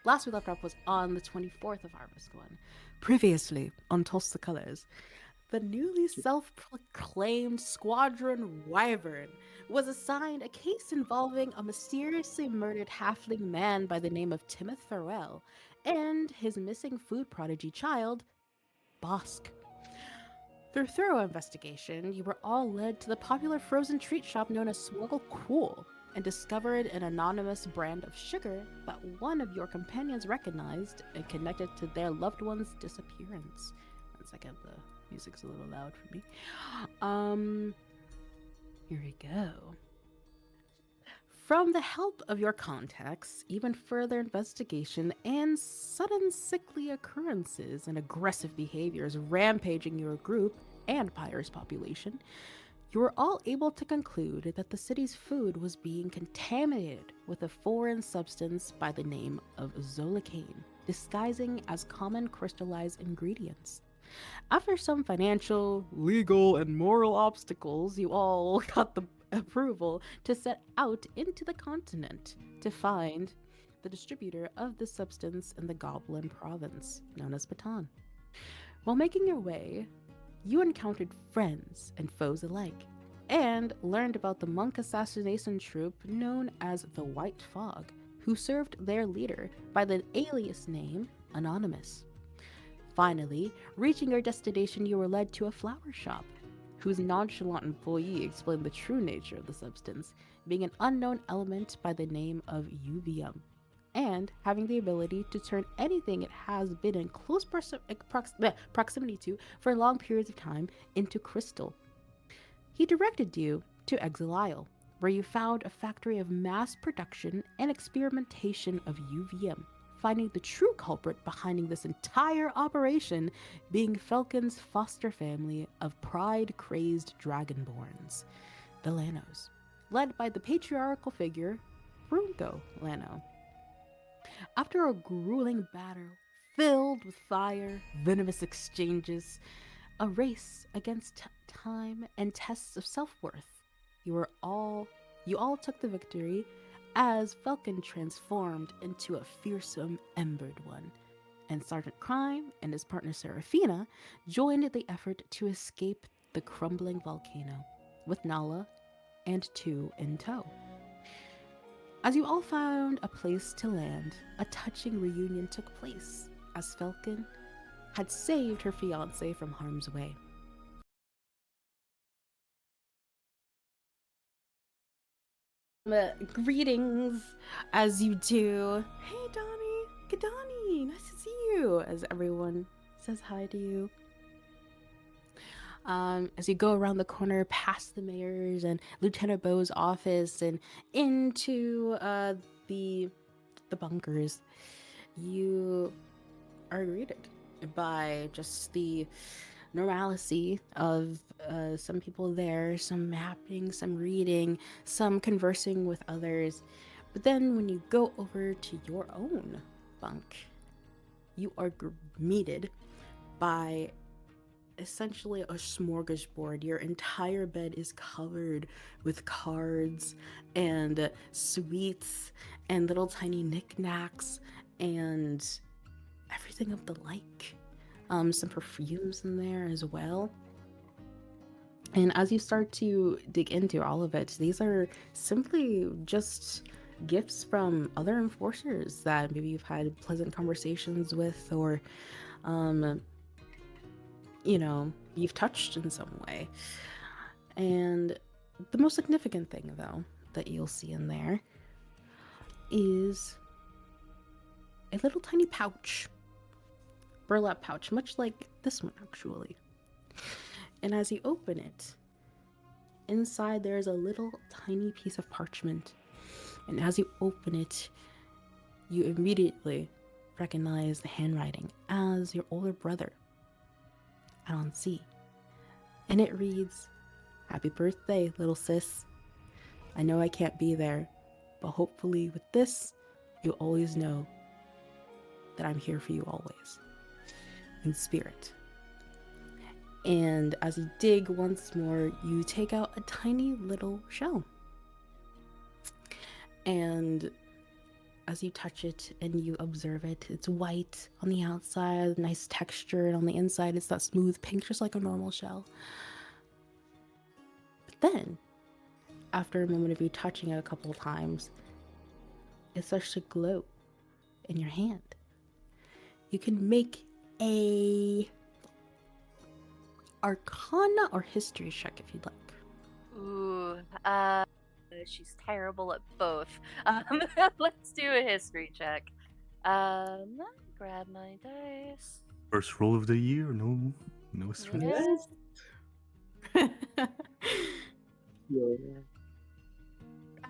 Last we left off was on the 24th of Harvest One. Previously on Toss the Colors, the newly self proclaimed Squadron Wyvern was assigned a case involving a mysteriously murdered halfling man by the name of Timothy Farrell and his missing food prodigy child, Bosk. Through thorough investigation, you were all led to the popular frozen treat shop known as Swoggle Cool and discovered an anonymous brand of sugar that one of your companions recognized and connected to their loved one's disappearance. 1 second, the music's a little loud for me. Here we go. From the help of your contacts, even further investigation, and sudden sickly occurrences and aggressive behaviors rampaging your group and Pyre's population, you were all able to conclude that the city's food was being contaminated with a foreign substance by the name of zolocane, disguising as common crystallized ingredients. After some financial, legal, and moral obstacles, you all got the approval to set out into the continent to find the distributor of the substance in the Goblin province, known as Baton. While making your way, you encountered friends and foes alike, and learned about the monk assassination troupe known as the White Fog, who served their leader by the alias name Anonymous. Finally, reaching your destination, you were led to a flower shop, whose nonchalant employee explained the true nature of the substance, being an unknown element by the name of uvium, and having the ability to turn anything it has been in close proximity to for long periods of time into crystal. He directed you to Exile Isle, where you found a factory of mass production and experimentation of uvium, finding the true culprit behind this entire operation being Falcon's foster family of pride-crazed dragonborns, the Lanos, led by the patriarchal figure, Brunko Lano. After a grueling battle filled with fire, venomous exchanges, a race against time and tests of self-worth, you all took the victory as Falcon transformed into a fearsome embered one, and Sergeant Crime and his partner Seraphina joined the effort to escape the crumbling volcano, with Nala and two in tow. As you all found a place to land, a touching reunion took place, as Falcon had saved her fiance from harm's way. Greetings, as you do. Hey, Donnie. Good Donnie. Nice to see you. As everyone says hi to you. As you go around the corner past the mayor's and Lieutenant Bo's office and into the bunkers, you are greeted by just the normalcy of some people there, some mapping, some reading, some conversing with others. But then when you go over to your own bunk, you are greeted by essentially a smorgasbord. Your entire bed is covered with cards and sweets and little tiny knickknacks and everything of the like. Some perfumes in there as well. And as you start to dig into all of it, these are simply just gifts from other enforcers that maybe you've had pleasant conversations with, or you've touched in some way. And the most significant thing, though, that you'll see in there is a little tiny pouch, burlap pouch, much like this one, actually. And as you open it, inside there is a little tiny piece of parchment. And as you open it, you immediately recognize the handwriting as your older brother, Anansi. And it reads, "Happy birthday, little sis. I know I can't be there, but hopefully with this, you'll always know that I'm here for you always, in spirit." And as you dig once more, you take out a tiny little shell. And as you touch it and you observe it, it's white on the outside, nice texture, and on the inside, it's that smooth pink, just like a normal shell. But then, after a moment of you touching it a couple of times, it starts to glow in your hand. You can make a Arcana or History check if you'd like. Ooh, she's terrible at both. Let's do a history check. Let me grab my dice. First roll of the year, no stress. Yeah. Yeah.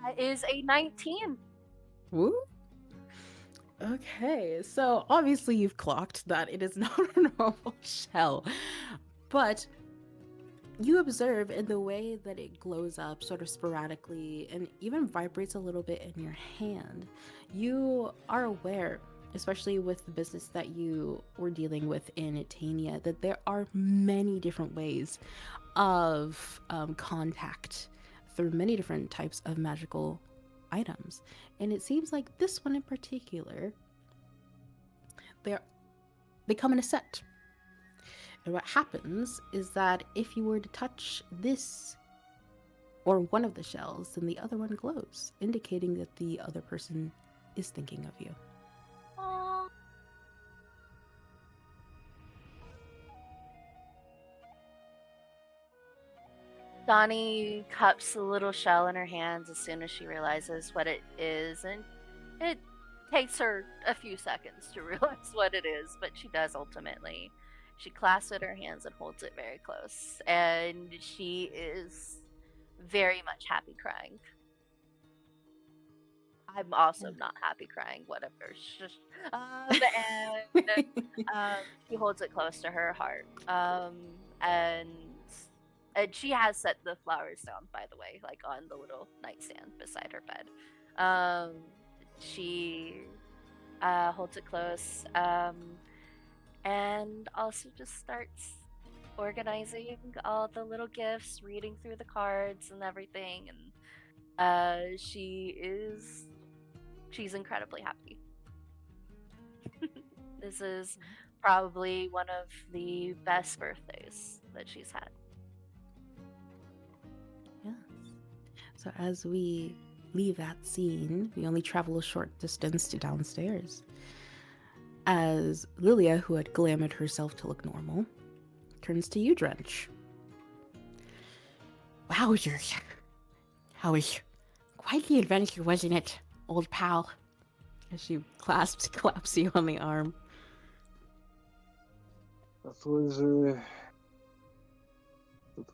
That is a 19. Woo. Okay, so obviously you've clocked that it is not a normal shell, but you observe in the way that it glows up sort of sporadically and even vibrates a little bit in your hand. You are aware, especially with the business that you were dealing with in Tania, that there are many different ways of contact through many different types of magical items. And it seems like this one in particular, they come in a set. And what happens is that if you were to touch this or one of the shells, then the other one glows, indicating that the other person is thinking of you. Aww. Donnie cups the little shell in her hands as soon as she realizes what it is, and it takes her a few seconds to realize what it is, but she does ultimately. She clasps it in her hands and holds it very close, and she is very much happy crying. I'm also not happy crying, whatever. Shush. And she holds it close to her heart. And she has set the flowers down, by the way, like on the little nightstand beside her bed. She holds it close, and also just starts organizing all the little gifts, reading through the cards and everything, and she's incredibly happy. This is probably one of the best birthdays that she's had. Yes. So as we leave that scene, we only travel a short distance to downstairs. As Lilia, who had glamored herself to look normal, turns to you, Drench. Wowzers. How was quite the adventure, wasn't it, old pal? As she claps you on the arm. That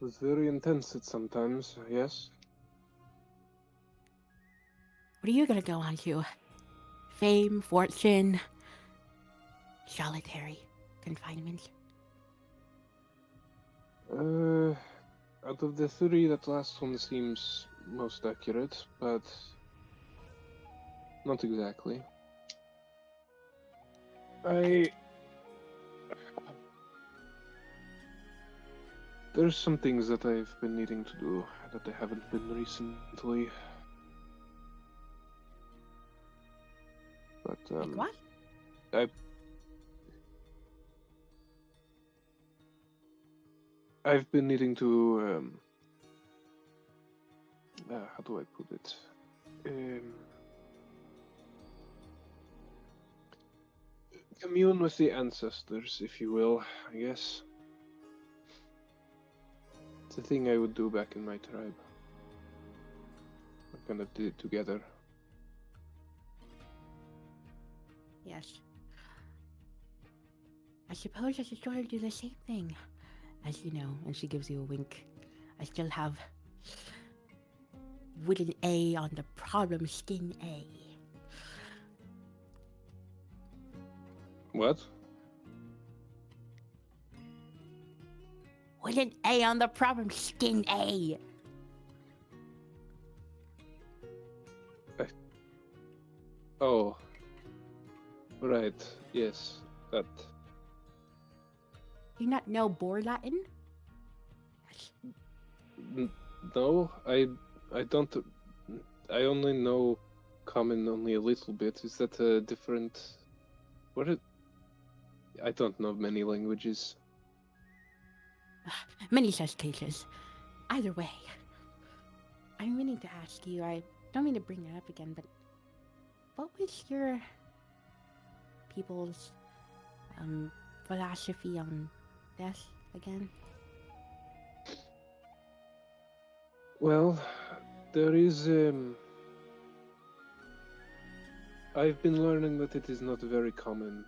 was very intense at sometimes, yes. What are you gonna go on to? Fame, fortune, solitary confinement? Out of the three, that last one seems most accurate, but not exactly. There's some things that I've been needing to do that I haven't been recently. But, Like what? I've been needing to, how do I put it? Commune with the ancestors, if you will, I guess. It's a thing I would do back in my tribe. We kind of did it together. Yes. I suppose I should sort of do the same thing. As you know, and she gives you a wink. I still have with an A on the problem skin A. What? With an A on the problem skin A. Oh. Right, yes, that. Do you not know Boer Latin? No, I don't. I only know common only a little bit. Is that a different? What? I don't know many languages. Many such cases. Either way, I'm meaning to ask you, I don't mean to bring it up again, but what was your people's philosophy on death again? Well, there is. I've been learning that it is not a very common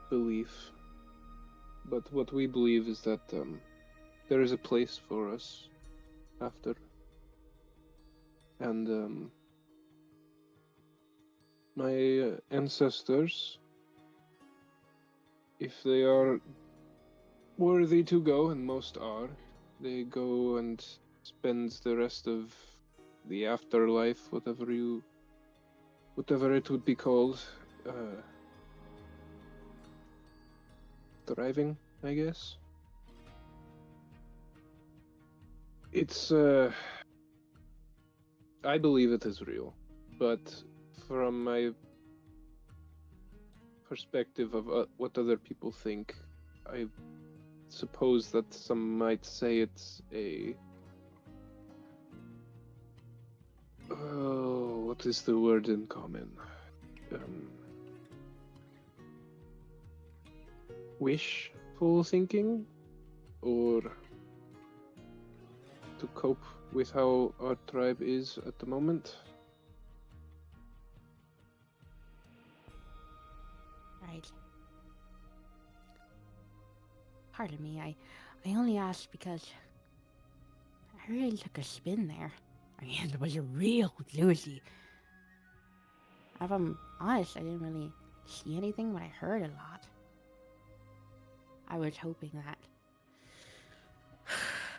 belief, but what we believe is that there is a place for us after, and my ancestors, if they are worthy to go, and most are, they go and spend the rest of the afterlife, whatever it would be called, thriving, I guess. It's I believe it is real, but from my perspective of what other people think, I suppose that some might say it's a what is the word in common? Wishful thinking, or to cope with how our tribe is at the moment. Right. Pardon me, I only asked because I really took a spin there. I mean, it was a real doozy. If I'm honest, I didn't really see anything, but I heard a lot. I was hoping that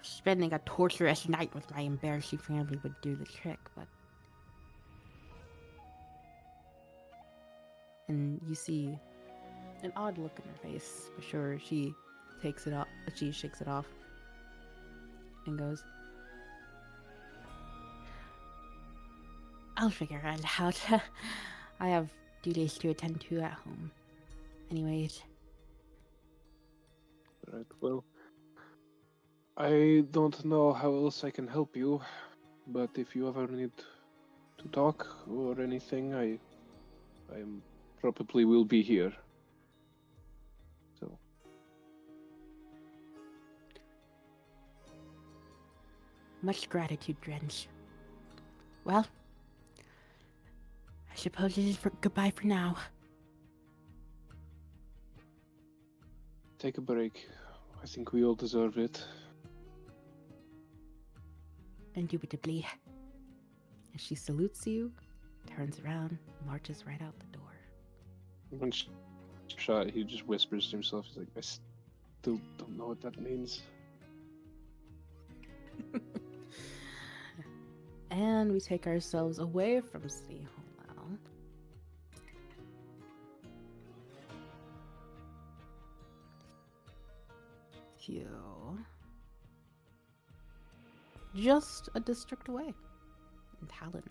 spending a torturous night with my embarrassing family would do the trick, but... And you see an odd look in her face, but sure, she takes it off, she shakes it off, and goes, I'll figure it out. I have duties to attend to at home. Anyways. Right, well, I don't know how else I can help you, but if you ever need to talk or anything, I probably will be here. So. Much gratitude, Drench. Well, I suppose it is goodbye for now. Take a break. I think we all deserve it. Indubitably. And she salutes you, turns around, marches right out the door. When she shot, he just whispers to himself, he's like, I still don't know what that means. And we take ourselves away from City Hall. To just a district away in Talon.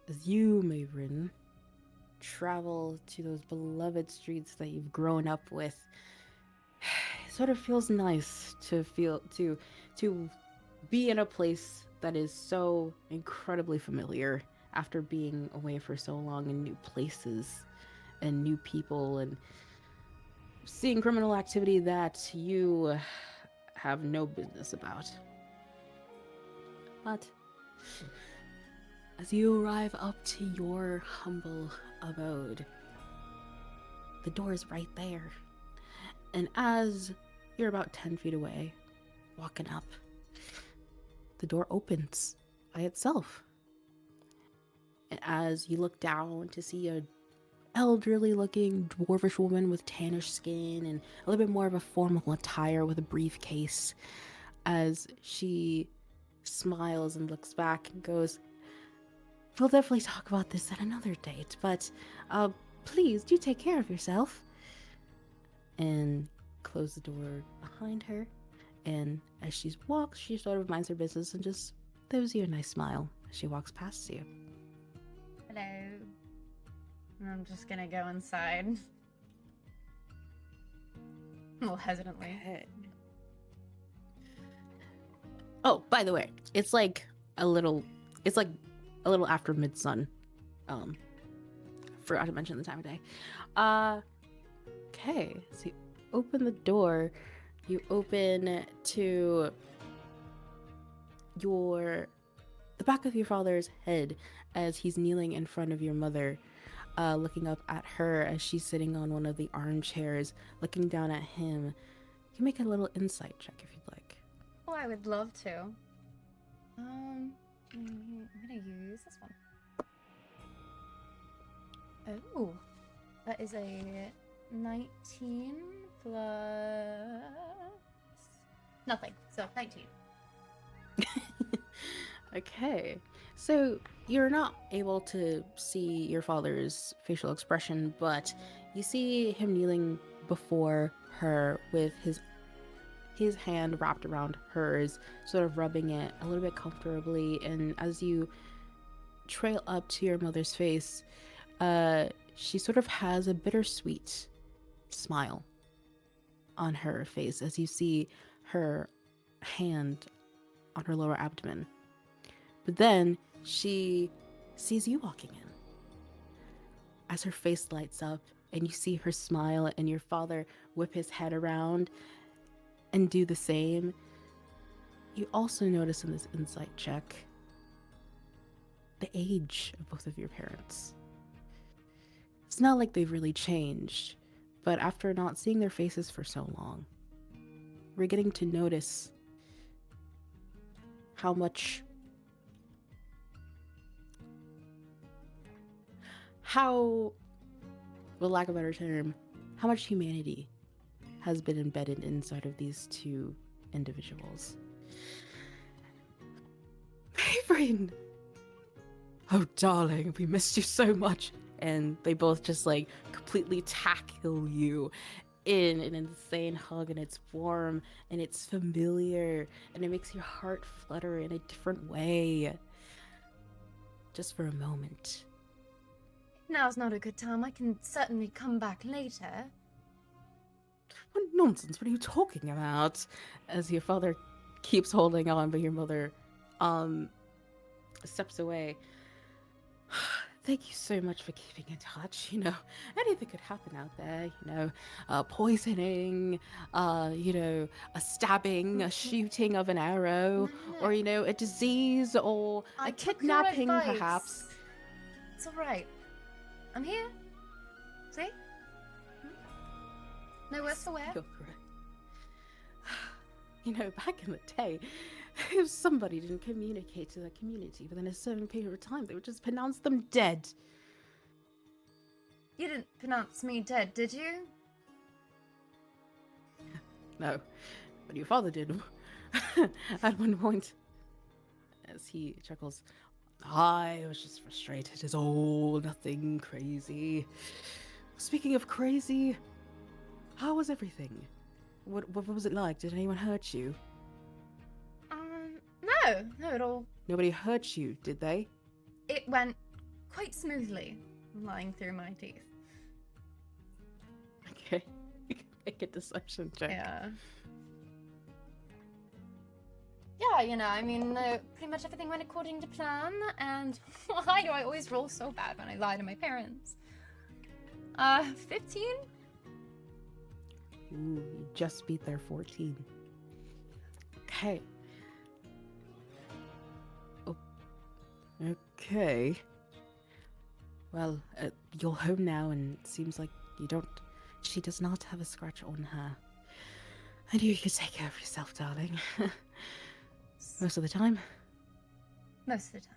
As you, Maven, travel to those beloved streets that you've grown up with, it sort of feels nice to be in a place that is so incredibly familiar after being away for so long in new places and new people and seeing criminal activity that you have no business about. But as you arrive up to your humble abode, the door is right there. And as you're about 10 feet away, walking up, the door opens by itself. And as you look down to see a elderly looking dwarvish woman with tannish skin and a little bit more of a formal attire with a briefcase, as she smiles and looks back and goes, we'll definitely talk about this at another date, but please do take care of yourself. And close the door behind her And as she walks, she sort of minds her business and just gives you a nice smile as she walks past you. Hello. I'm just gonna go inside. A little hesitantly. Okay. Oh, by the way, it's like a little after mid-sun. Forgot to mention the time of day. Okay, so you open the door. You open to the back of your father's head as he's kneeling in front of your mother, looking up at her as she's sitting on one of the armchairs, looking down at him. You can make a little insight check if you'd like. Oh, I would love to. I'm gonna use this one. Oh, that is a 19 plus nothing, so 19. Okay, so you're not able to see your father's facial expression, but you see him kneeling before her with his hand wrapped around hers, sort of rubbing it a little bit comfortably. And as you trail up to your mother's face, she sort of has a bittersweet smile on her face as you see her hand on her lower abdomen. But then she sees you walking in. As her face lights up and you see her smile and your father whip his head around and do the same, you also notice in this insight check the age of both of your parents. It's not like they've really changed, but after not seeing their faces for so long, we're getting to notice how much, for lack of a better term, how much humanity has been embedded inside of these two individuals. Mavrin! Oh, darling, we missed you so much. And they both just like completely tackle you in an insane hug, and it's warm and it's familiar and it makes your heart flutter in a different way. Just for a moment. Now's not a good time. I can certainly come back later. What nonsense, what are you talking about? As your father keeps holding on, but your mother steps away. Thank you so much for keeping in touch. You know, anything could happen out there. You know, poisoning, you know, a stabbing, a shooting of an arrow, or, you know, a disease, or I a took your kidnapping, advice. perhaps. It's alright. I'm here. See? No worse for wear. You're correct. You know, back in the day, if somebody didn't communicate to the community within a certain period of time, they would just pronounce them dead. You didn't pronounce me dead, did you? No, but your father did at one point. As he chuckles, I was just frustrated. It's all nothing crazy. Speaking of crazy, how was everything? What was it like? Did anyone hurt you? No, it all. Nobody hurt you, did they? It went quite smoothly, lying through my teeth. Okay, you can make a deception check. Yeah. Yeah, you know, I mean, pretty much everything went according to plan, and why do I always roll so bad when I lie to my parents? 15? Ooh, you just beat their 14. Okay. Oh. Okay. Well, you're home now, and it seems like she does not have a scratch on her. I knew you could take care of yourself, darling. Most of the time. Most of the time.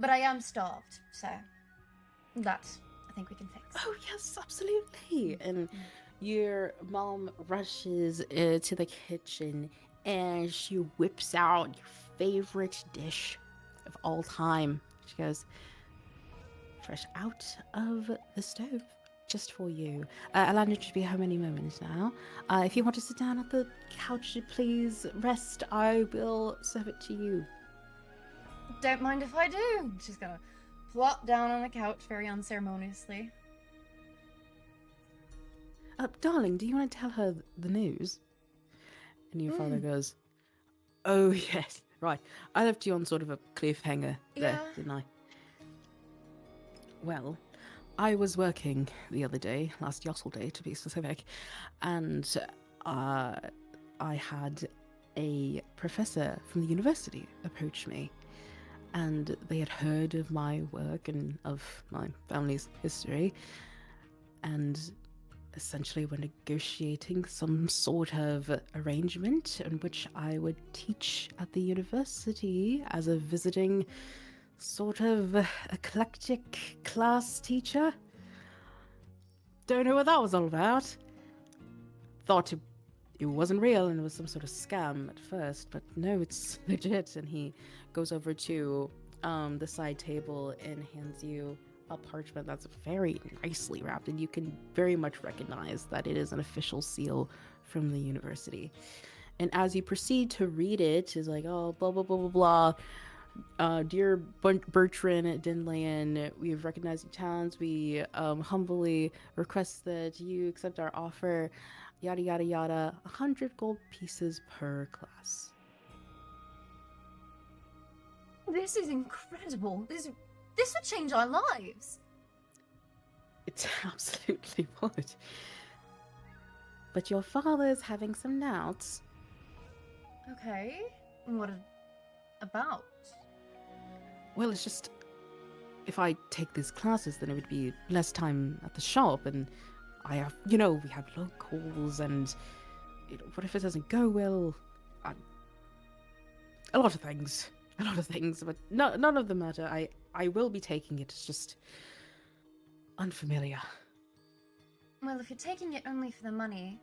But I am starved, so that I think we can fix. Oh, yes, absolutely. And your mom rushes to the kitchen and she whips out your favorite dish of all time. She goes, fresh out of the stove. just for you. Alana should be home any moment now. If you want to sit down at the couch, please rest. I will serve it to you. Don't mind if I do. She's gonna plop down on the couch very unceremoniously. Darling, do you want to tell her the news? And your father goes, oh, yes, right. I left you on sort of a cliffhanger there, Yeah. didn't I? Well, I was working the other day, last Yossel Day to be specific, and I had a professor from the university approach me, and they had heard of my work and of my family's history, and essentially were negotiating some sort of arrangement in which I would teach at the university as a visiting sort of eclectic class teacher. Don't know what that was all about. Thought it wasn't real and it was some sort of scam at first, but no, it's legit. And he goes over to the side table and hands you a parchment that's very nicely wrapped, and you can very much recognize that it is an official seal from the university. And as you proceed to read it, is like, oh, blah, blah, blah, blah, blah. Dear Bertrand Dinlayan, we've recognized your talents. We humbly request that you accept our offer. Yada, yada, yada. 100 gold pieces per class. This is incredible. This would change our lives. It absolutely would. But your father's having some doubts. Okay. What about? Well, it's just, if I take these classes, then it would be less time at the shop, and I have, we have locals, and what if it doesn't go well? A lot of things, but none of them matter. I will be taking it. It's just unfamiliar. Well, if you're taking it only for the money,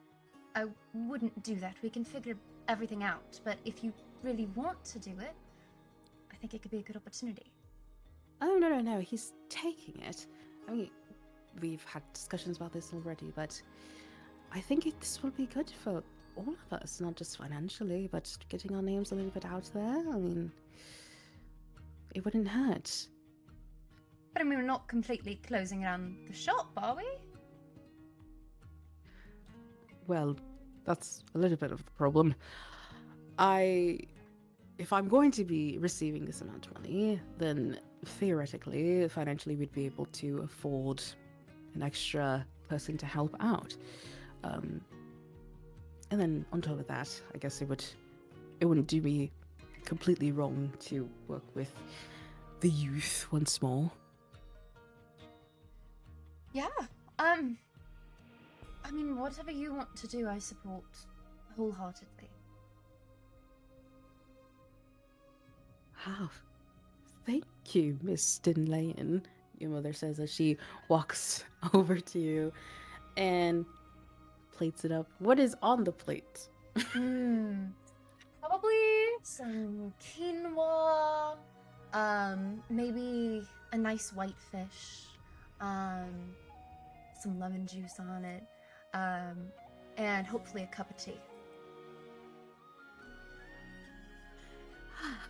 I wouldn't do that. We can figure everything out. But if you really want to do it, I think it could be a good opportunity. Oh, no. He's taking it. I mean, we've had discussions about this already, but I think this will be good for all of us, not just financially, but getting our names a little bit out there. I mean, it wouldn't hurt. But I mean, we're not completely closing down the shop, are we? Well, that's a little bit of the problem. If I'm going to be receiving this amount of money, then theoretically, financially, we'd be able to afford an extra person to help out. And then on top of that, I guess it wouldn't do me completely wrong to work with the youth once more. Yeah. I mean, whatever you want to do, I support wholeheartedly. Ah, thank you, Miss Dinlayan, your mother says as she walks over to you and plates it up. What is on the plate? Probably some quinoa, maybe a nice white fish, some lemon juice on it, and hopefully a cup of tea.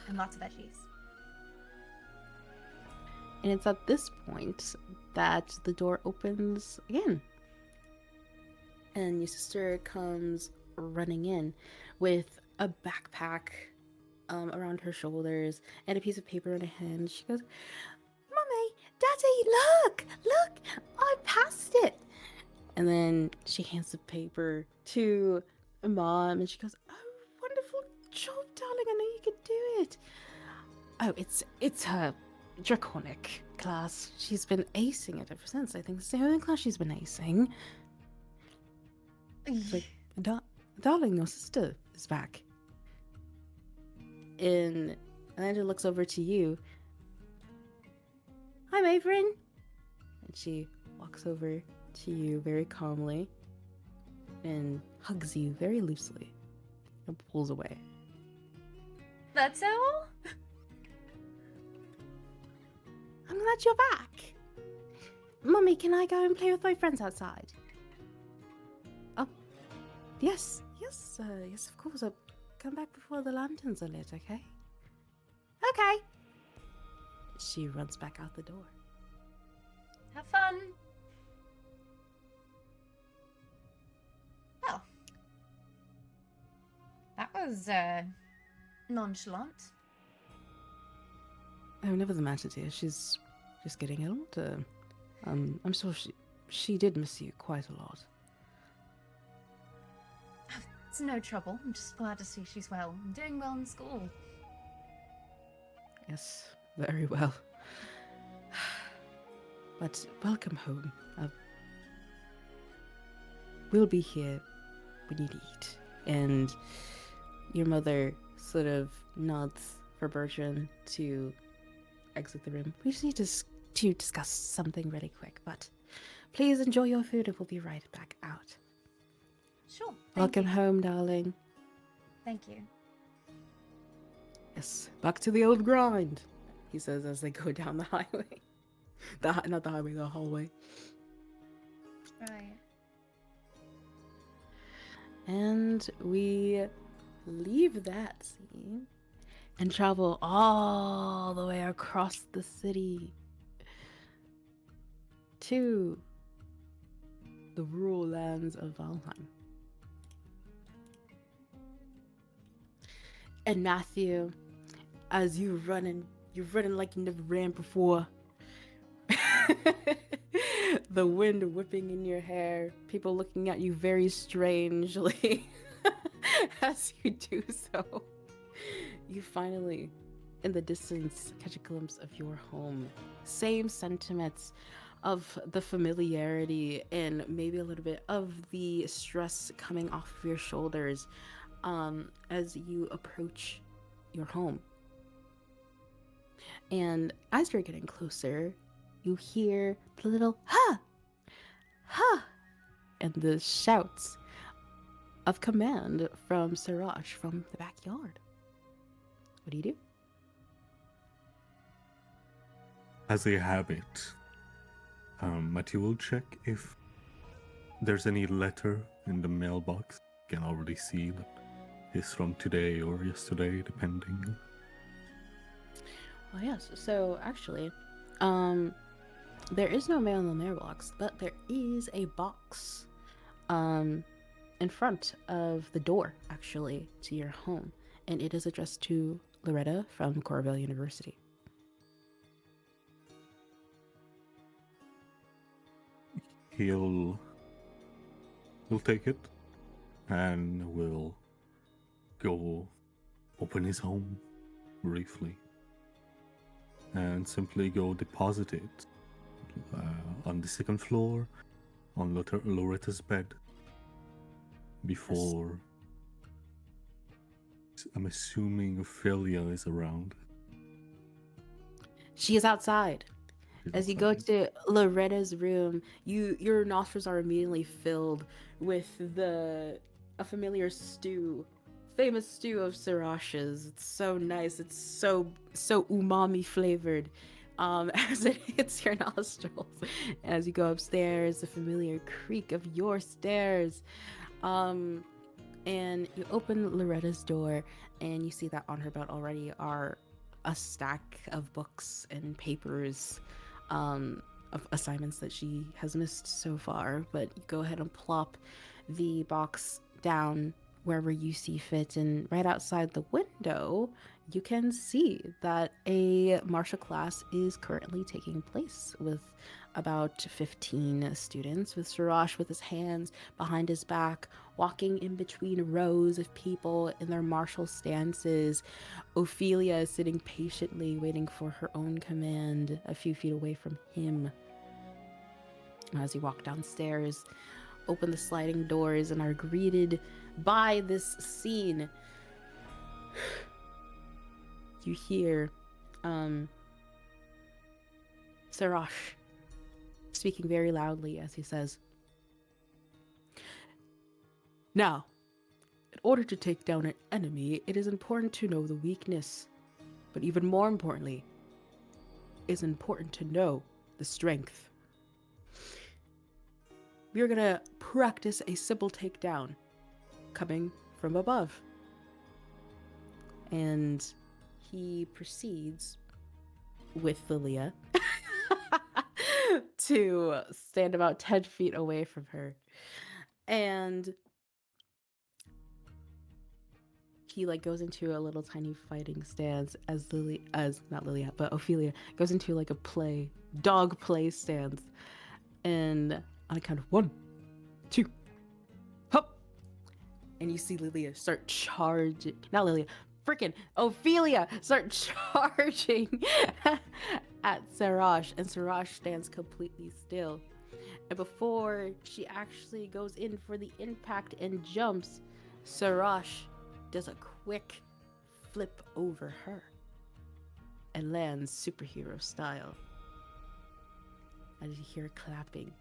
And lots of veggies. And it's at this point that the door opens again. And your sister comes running in with a backpack around her shoulders and a piece of paper in her hand. She goes, Mummy, Daddy, look, I passed it. And then she hands the paper to Mom and she goes, oh, wonderful job, darling. I know you could do it. Oh, it's her Draconic class. She's been acing it ever since. I think it's the only class she's been acing. It's like, darling, your sister is back. And Amanda looks over to you. Hi, Mavrin. And she walks over to you very calmly and hugs you very loosely and pulls away. That's all? I'm glad you're back. Mummy, can I go and play with my friends outside? Oh, yes, yes, yes, of course. I'll come back before the lanterns are lit, okay? Okay. She runs back out the door. Have fun. Well, that was nonchalant. Oh, never the matter, dear. She's just getting older. I'm sure she did miss you quite a lot. It's no trouble. I'm just glad to see she's well and doing well in school. Yes, very well. But welcome home. We'll be here when you need. And your mother sort of nods for Bertrand to exit the room. We just need to discuss something really quick, but please enjoy your food and we'll be right back out. Sure. Welcome home, darling. Thank you. Yes, back to the old grind, he says as they go down the highway. Not the highway, the hallway. Right. And we leave that scene and travel all the way across the city to the rural lands of Valheim. And Matthew, as you're running like you never ran before. The wind whipping in your hair, people looking at you very strangely as you do so. You finally, in the distance, catch a glimpse of your home. Same sentiments of the familiarity and maybe a little bit of the stress coming off of your shoulders as you approach your home. And as you're getting closer, you hear the little ha! Ha! And the shouts of command from Siraj from the backyard. What do you do? As a habit, Matthew will check if there's any letter in the mailbox. You can already see that it's from today or yesterday, depending. Oh yes, so actually, there is no mail in the mailbox, but there is a box in front of the door, actually, to your home. And it is addressed to Loretta from Corvell University. He'll take it and will go open his home briefly and simply go deposit it on the second floor on Loretta's bed before I'm assuming Ophelia is around. She is outside. She's As you go outside. to Loretta's room, your nostrils are immediately filled with a familiar stew, famous stew of Sirach's. It's so nice. It's so umami flavored. As it hits your nostrils, as you go upstairs, the familiar creak of your stairs, and you open Loretta's door, and you see that on her bed already are a stack of books and papers. Of assignments that she has missed so far, but you go ahead and plop the box down wherever you see fit, and right outside the window you can see that a martial class is currently taking place with about 15 students, with Siraj with his hands behind his back, walking in between rows of people in their martial stances. Ophelia is sitting patiently waiting for her own command a few feet away from him. As you walk downstairs, open the sliding doors, and are greeted by this scene. You hear Siraj speaking very loudly as he says, "Now, in order to take down an enemy, it is important to know the weakness. But even more importantly, it's important to know the strength. we're gonna practice a simple takedown coming from above. And he proceeds with Lilia to stand about 10 feet away from her. And he like goes into a little tiny fighting stance as not Lilia, but Ophelia goes into like a dog play stance. And on a count of 1, 2, hop! And you see Lilia start charging, not Lilia, freaking Ophelia start charging at Sarash, and Sarash stands completely still. And before she actually goes in for the impact and jumps, Sarash does a quick flip over her and lands superhero style. As you hear clapping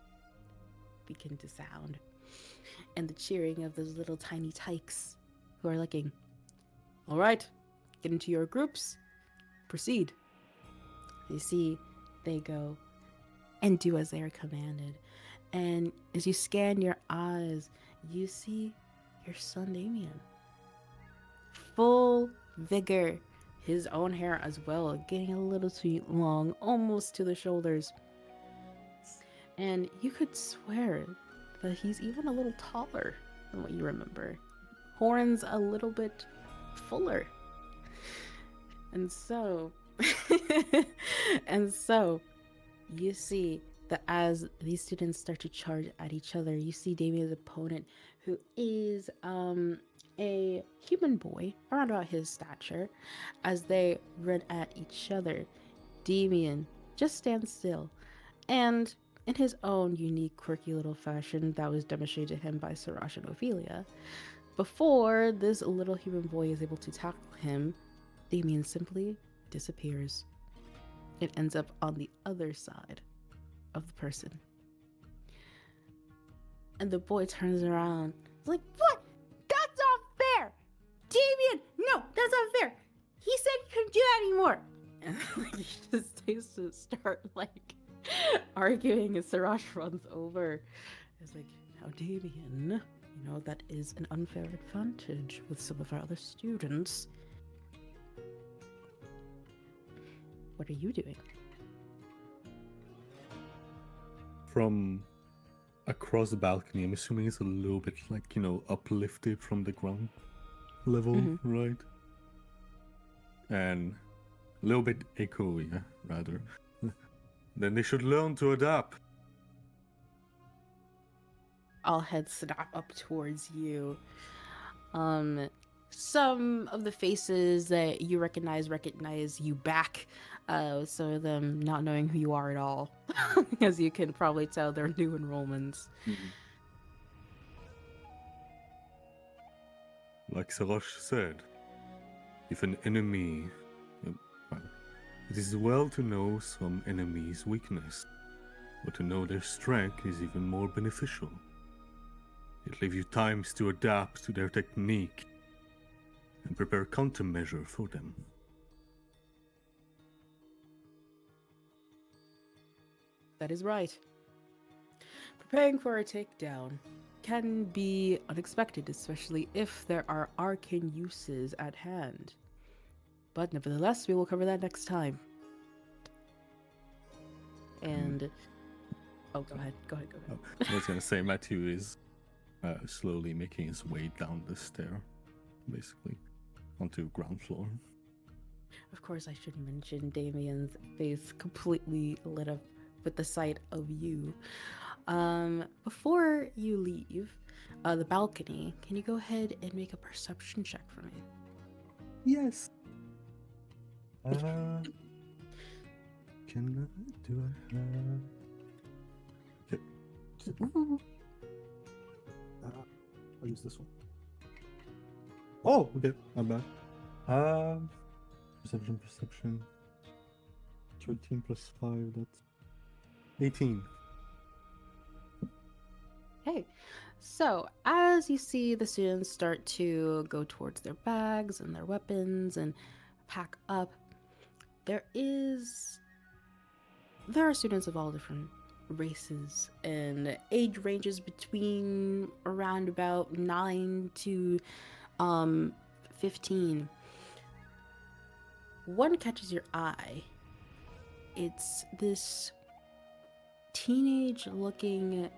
begin to sound, and the cheering of those little tiny tykes who are looking. All right, get into your groups, proceed. You see, they go and do as they are commanded. And as you scan your eyes, you see your son Damien. Full vigor, his own hair as well, getting a little too long, almost to the shoulders. And you could swear that he's even a little taller than what you remember. Horns a little bit fuller. And so, you see that as these students start to charge at each other, you see Damien's opponent, who is a human boy around about his stature, as they run at each other. Damien just stands still, and in his own unique, quirky little fashion that was demonstrated to him by Sarash and Ophelia, before this little human boy is able to tackle him, Damien simply disappears. It ends up on the other side of the person. And the boy turns around. He's like, "What? That's not fair! Damien, no, that's not fair! He said you couldn't do that anymore!" And like, he just takes to start like arguing as Sarash runs over. It's like, "Now, Damien, you know that is an unfair advantage with some of our other students. What are you doing?" From across the balcony, I'm assuming it's a little bit like, uplifted from the ground level, right? And a little bit echoey, rather. Then they should learn to adapt. All heads snap up towards you. Some of the faces that you recognize you back. Some of them not knowing who you are at all. As you can probably tell, they're new enrollments. Like Sarash said, if an enemy... It is well to know some enemy's weakness, but to know their strength is even more beneficial. It leaves you times to adapt to their technique and prepare countermeasure for them. That is right. Preparing for a takedown can be unexpected, especially if there are arcane uses at hand. But nevertheless, we will cover that next time. And... Oh, go ahead. I was going to say, Matthew is slowly making his way down the stair, basically, onto ground floor. Of course, I should mention Damien's face completely lit up with the sight of you. Before you leave the balcony, can you go ahead and make a perception check for me? Yes. Do I have... Okay. I'll use this one. Oh, okay, not bad. Perception. 13 plus 5, that's 18. Okay, so as you see the students start to go towards their bags and their weapons and pack up, there are students of all different races and age ranges between around about 9 to 15. One catches your eye. It's this teenage looking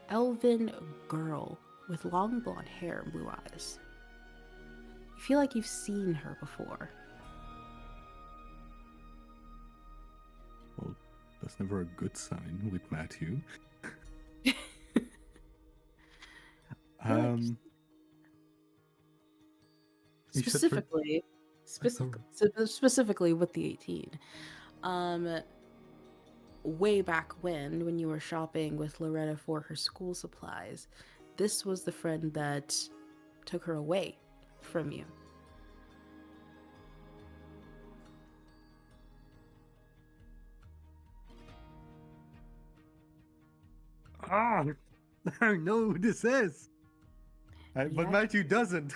elven girl with long blonde hair and blue eyes. You feel like you've seen her before. Well, that's never a good sign with Matthew. like- You said Specifically, specifically with the 18. Way back when you were shopping with Loretta for her school supplies, this was the friend that took her away from you. Ah, I know who this is. But Yeah. Matthew doesn't.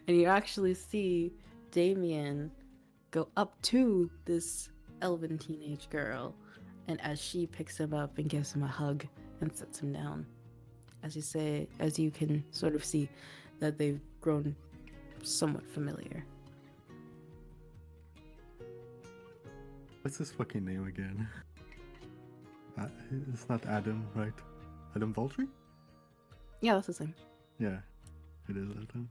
And you actually see Damien go up to this elven teenage girl, and as she picks him up and gives him a hug and sets him down, as you can sort of see that they've grown somewhat familiar. What's his fucking name again? It's not Adam, right? Adam Voltry? Yeah, that's the same. Yeah, it is Adam.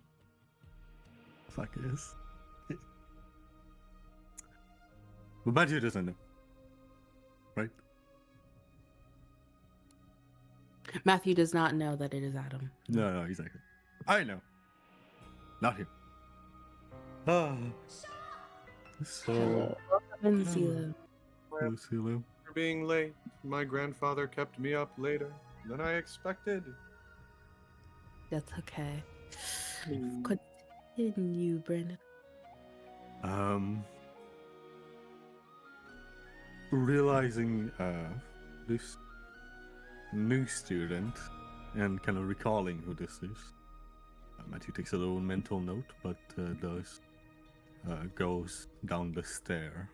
Fuck it is. But Matthew doesn't know. Right? Matthew does not know that it is Adam. No, exactly. I know. Not him. Ah. So, Welcome, Zila. Lucille. For being late, my grandfather kept me up later than I expected. That's okay. Continue, Brandon. Realizing this new student and kind of recalling who this is, Matthew takes a little mental note, but goes down the stair.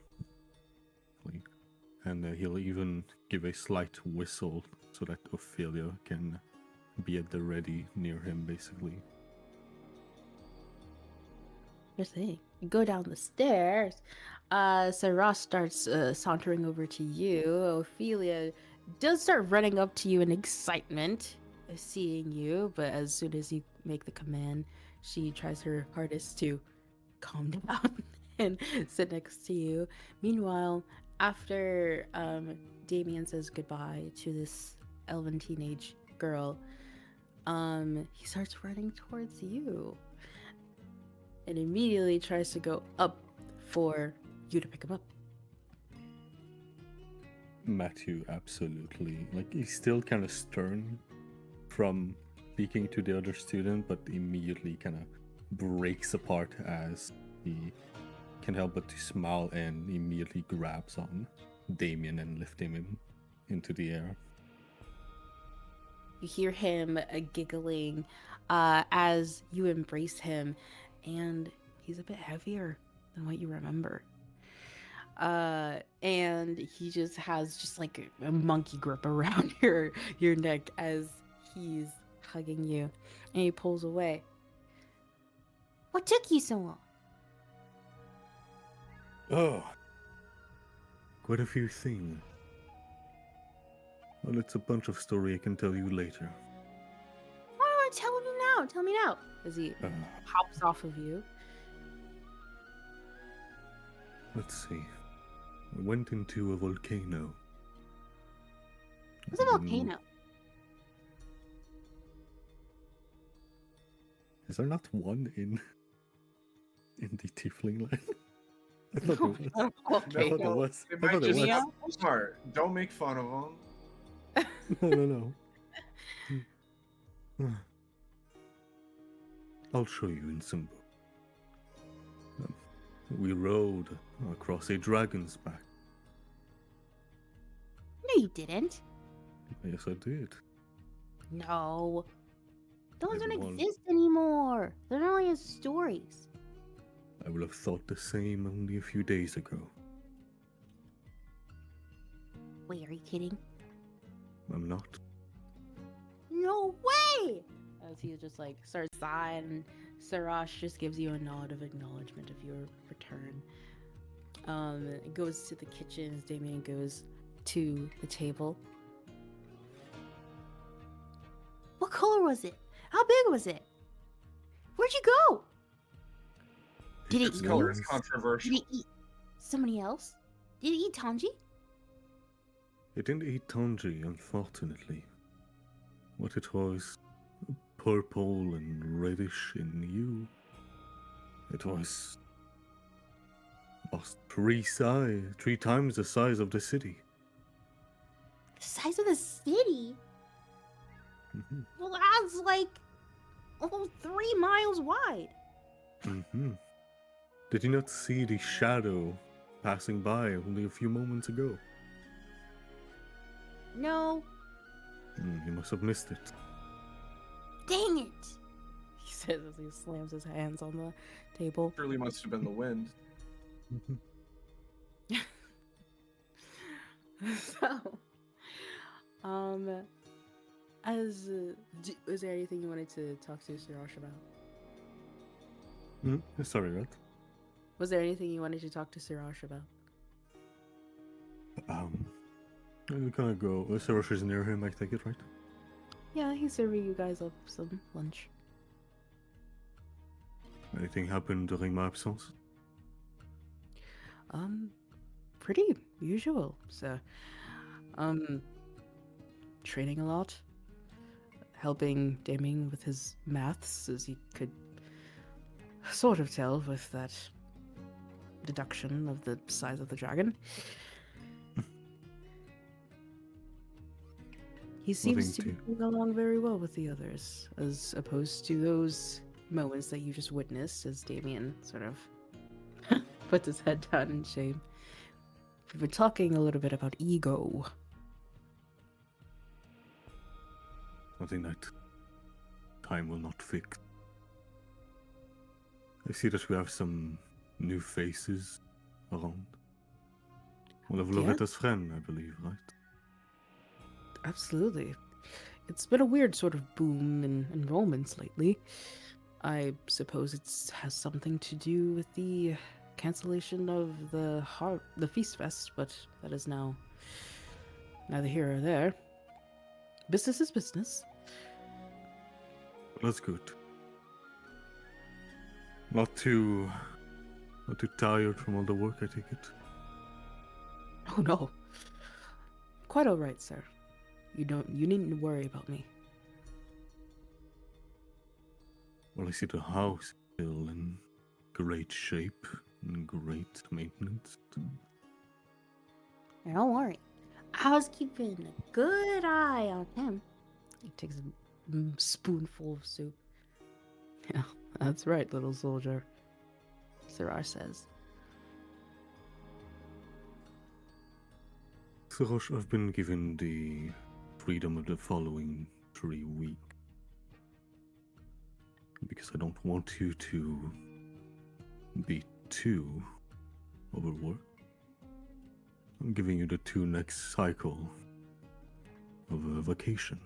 And he'll even give a slight whistle so that Ophelia can be at the ready near him, basically. Here's the thing. You go down the stairs. So Ross starts sauntering over to you. Ophelia does start running up to you in excitement of seeing you, but as soon as you make the command, she tries her hardest to calm down and sit next to you. Meanwhile, after Damien says goodbye to this elven teenage girl, he starts running towards you and immediately tries to go up for you to pick him up. Matthew, absolutely. Like, he's still kind of stern from speaking to the other student, but immediately kind of breaks apart as he can help but to smile and immediately grabs on Damien and lifting him into the air. You hear him giggling as you embrace him, and he's a bit heavier than what you remember. And he just has just like a monkey grip around your neck as he's hugging you, and he pulls away. What took you so long? Oh, quite a few things. Well, it's a bunch of story I can tell you later. Oh, tell me now. Tell me now. As he hops off of you. Let's see. I went into a volcano. What's a volcano? Is there not one in the Tiefling land? I thought there was. I thought there was. They I might thought there just was. have smart. Don't make fun of them. No. I'll show you in some book. We rode across a dragon's back. No, you didn't. Yes, I did. No. Those don't Everyone- exist anymore. They're only as stories. I would have thought the same only a few days ago. Wait, are you kidding? I'm not. No way! As he just like starts sighing, and Sarash just gives you a nod of acknowledgement of your return. Goes to the kitchen as Damien goes to the table. What color was it? How big was it? Where'd you go? Did it Its eat? Color is Yes. controversial. Did it eat somebody else? Did it eat Tanji? It didn't eat Tanji, unfortunately. What it was, purple and reddish in hue. It was about three times the size of the city. The size of the city? Mhm. Well, that's like almost 3 miles wide. Mm-hmm. Did you not see the shadow passing by only a few moments ago? No. You must have missed it. Dang it! He says as he slams his hands on the table. Surely must have been the wind. So, is there anything you wanted to talk to Sirash about? Sorry, what? Was there anything you wanted to talk to Sirash about? We kind of go. Sarosh is near him, I take it, right? Yeah, he's serving you guys up some lunch. Anything happened during my absence? Pretty usual. So, training a lot, helping Damien with his maths, as he could sort of tell with that deduction of the size of the dragon. He seems to be to- getting along very well with the others, as opposed to those moments that you just witnessed as Damien sort of puts his head down in shame. We've been talking a little bit about ego. Something that time will not fix. I see that we have some new faces around. One of Yeah. Loretta's friend, I believe, right? Absolutely. It's been a weird sort of boom in enrollments lately. I suppose it has something to do with the cancellation of the Feast Fest, but that is now neither here or there. Business is business. That's good. Not too tired from all the work, I take it. Oh no. Quite all right, sir. You needn't worry about me. Well, I see the house still in great shape and great maintenance. Don't worry. I was keeping a good eye on him. He takes a spoonful of soup. Yeah, that's right, little soldier. Siraj says. Sarosh, I've been given the freedom of the following 3 weeks. Because I don't want you to be too overworked. I'm giving you the 2 next cycle of a vacation.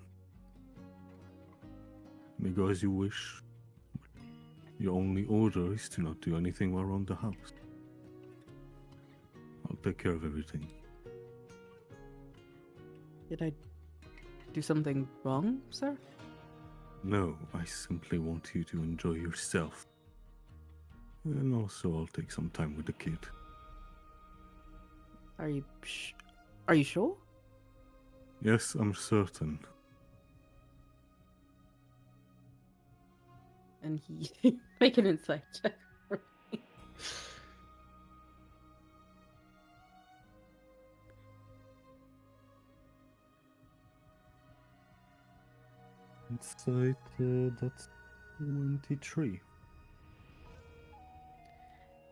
You may go as you wish. Your only order is to not do anything around the house. I'll take care of everything. Did I do something wrong, sir? No, I simply want you to enjoy yourself. And also, I'll take some time with the kid. Are you sure? Yes, I'm certain. And he make an insight check. for me. Inside, that's 23.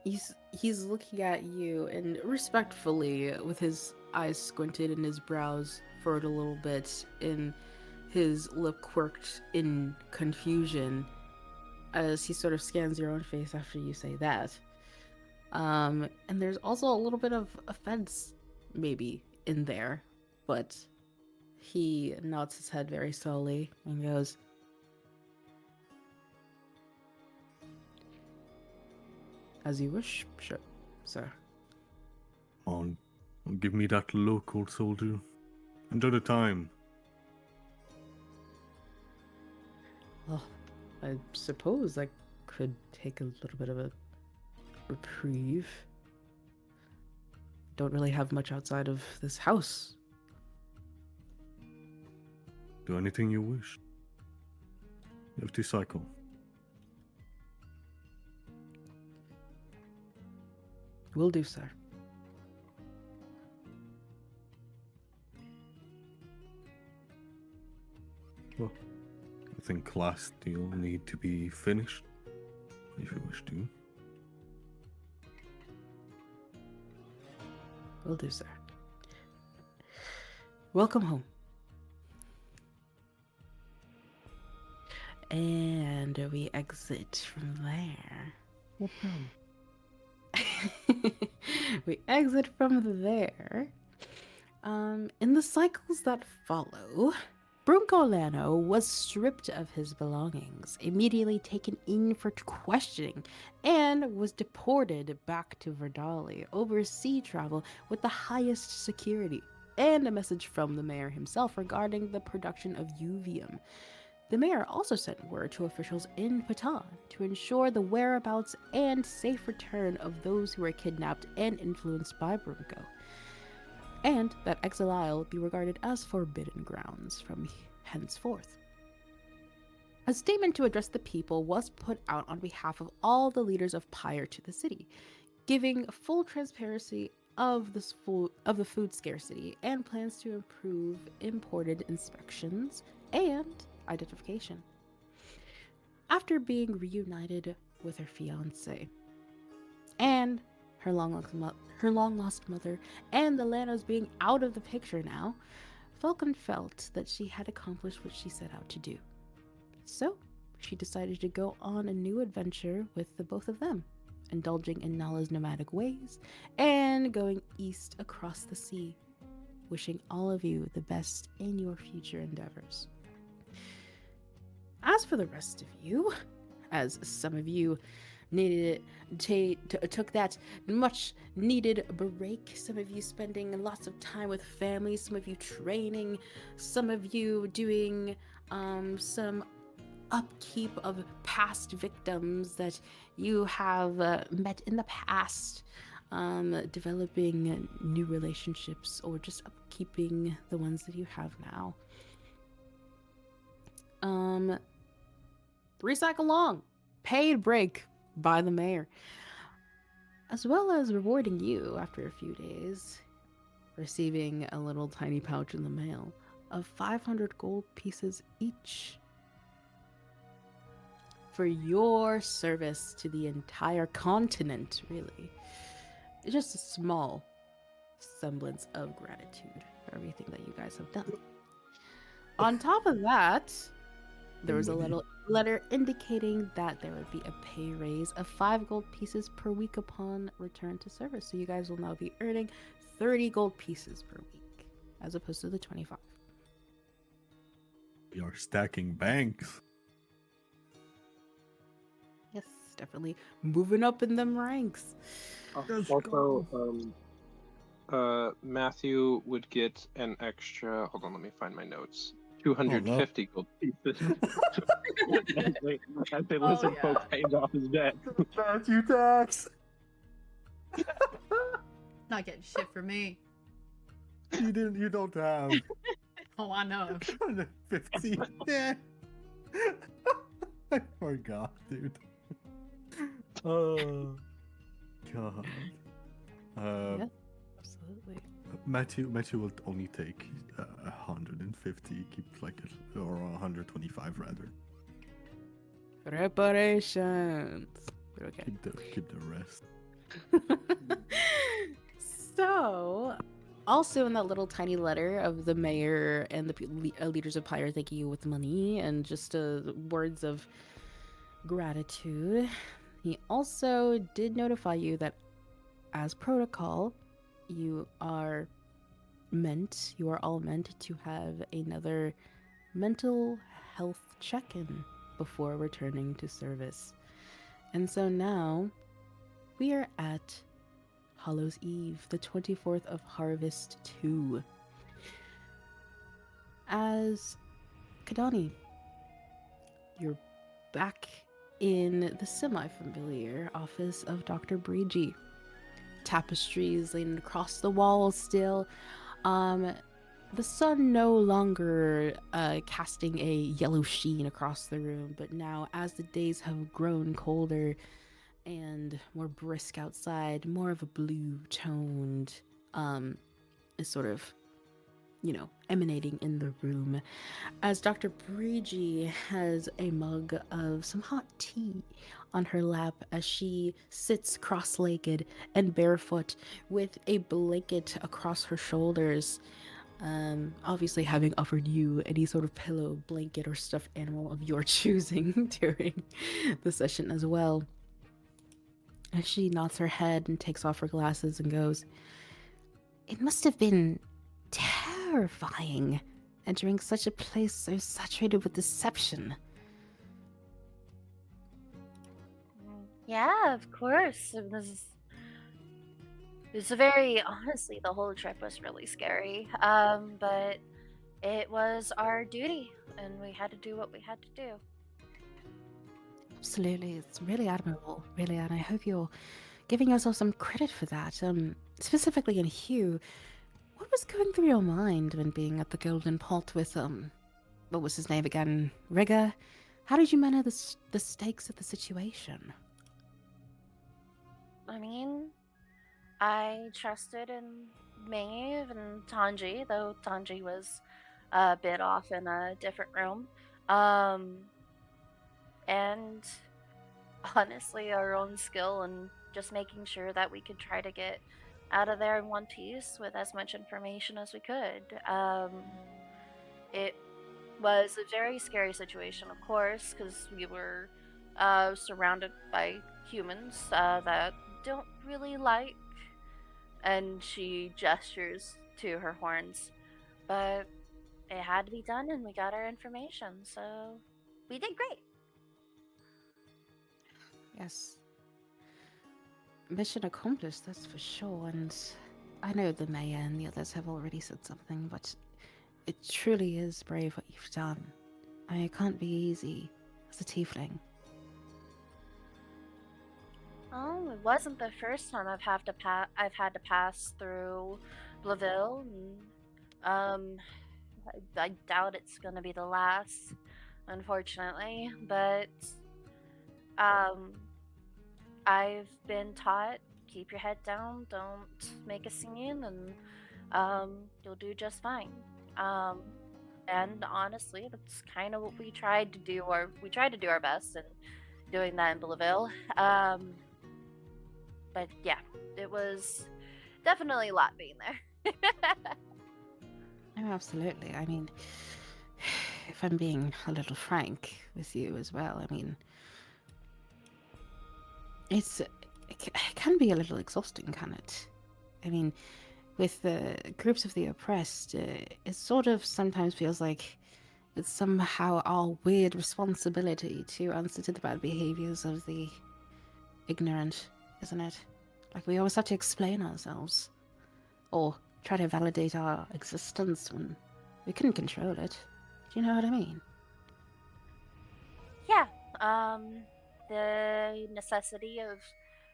He's looking at you and respectfully, with his eyes squinted and his brows furrowed a little bit, and his lip quirked in confusion, as he sort of scans your own face after you say that. And there's also a little bit of offense, maybe, in there, but He nods his head very slowly and goes, "As you wish, sir." On, give me that look, old soldier. Enjoy the time. Well, I suppose I could take a little bit of a reprieve. Don't really have much outside of this house. Do anything you wish. You have to cycle. Will do, sir. Well, I think class deal need to be finished, if you wish to. Will do, sir. Welcome home. And we exit from there. We exit from there. In the cycles that follow, Bruncolano was stripped of his belongings, immediately taken in for questioning, and was deported back to Verdali over sea travel with the highest security, and a message from the mayor himself regarding the production of uvium. The mayor also sent word to officials in Patan to ensure the whereabouts and safe return of those who were kidnapped and influenced by Brunco, and that Exile be regarded as forbidden grounds from henceforth. A statement to address the people was put out on behalf of all the leaders of Pyre to the city, giving full transparency of the food scarcity and plans to improve imported inspections and identification. After being reunited with her fiancé and her long lost mother, and the Lanos being out of the picture now, Falcon felt that she had accomplished what she set out to do. So she decided to go on a new adventure with the both of them, indulging in Nala's nomadic ways and going east across the sea, wishing all of you the best in your future endeavors. As for the rest of you, as some of you took that much needed break, some of you spending lots of time with family, some of you training, some of you doing some upkeep of past victims that you have met in the past, developing new relationships, or just upkeeping the ones that you have now. Recycle along, paid break by the mayor, as well as rewarding you after a few days, receiving a little tiny pouch in the mail of 500 gold pieces each for your service to the entire continent, really. It's just a small semblance of gratitude for everything that you guys have done. On top of that, there was a little letter indicating that there would be a pay raise of 5 gold pieces per week upon return to service. So you guys will now be earning 30 gold pieces per week, as opposed to the 25. We are stacking banks. Yes, definitely moving up in them ranks. Also, Matthew would get an extra. Hold on, let me find my notes. 250 gold pieces. as they listen, folks pays off his debt. Matthew tax. Not getting shit for me. You don't have Oh, I know. 250. Yeah. I forgot, dude. Oh God. Yeah, absolutely. Matthew will only take 150, keep like or 125 rather. Reparations. Okay. Keep the rest. So, also in that little tiny letter of the mayor and the leaders of Pyre thanking you with money and just words of gratitude, he also did notify you that as protocol, you are you are all meant to have another mental health check-in before returning to service. And so now we are at Hallows Eve, the 24th of Harvest 2. As Kadani, you're back in the semi-familiar office of Dr. Breegy. Tapestries leaning across the walls still. The sun no longer casting a yellow sheen across the room, but now as the days have grown colder and more brisk outside, more of a blue toned is sort of, emanating in the room, as Dr. Breegy has a mug of some hot tea on her lap as she sits cross-legged and barefoot with a blanket across her shoulders, obviously having offered you any sort of pillow, blanket, or stuffed animal of your choosing during the session as well. As she nods her head and takes off her glasses and goes, "It must have been terrifying entering such a place so saturated with deception." Yeah, of course. It was a very, honestly, the whole trip was really scary. But it was our duty, and we had to do what we had to do. Absolutely, it's really admirable, really, and I hope you're giving yourself some credit for that. Specifically in Hugh, what was going through your mind when being at the Golden Pot with, what was his name again? Rigger? How did you manage the stakes of the situation? I mean, I trusted in Maeve and Tanji, though Tanji was a bit off in a different room. And honestly, our own skill and just making sure that we could try to get out of there in one piece with as much information as we could. It was a very scary situation, of course, because we were surrounded by humans that don't really like. And she gestures to her horns. But it had to be done, and we got our information, so we did great. Yes. Mission accomplished, that's for sure, and I know the mayor and the others have already said something, but it truly is brave what you've done. I mean, it can't be easy as a tiefling. Oh, it wasn't the first time I've had to pass through Blauville, and I doubt it's gonna be the last, unfortunately. But I've been taught, keep your head down, don't make a scene, and you'll do just fine. And honestly, that's kind of what we tried to do, or we tried to do our best in doing that in Blauville. But yeah, it was definitely a lot being there. Oh, absolutely. I mean, if I'm being a little frank with you as well, I mean, it can be a little exhausting, can it? I mean, with the groups of the oppressed, it sort of sometimes feels like it's somehow our weird responsibility to answer to the bad behaviors of the ignorant, isn't it? Like we always have to explain ourselves, or try to validate our existence when we couldn't control it. Do you know what I mean? Yeah, the necessity of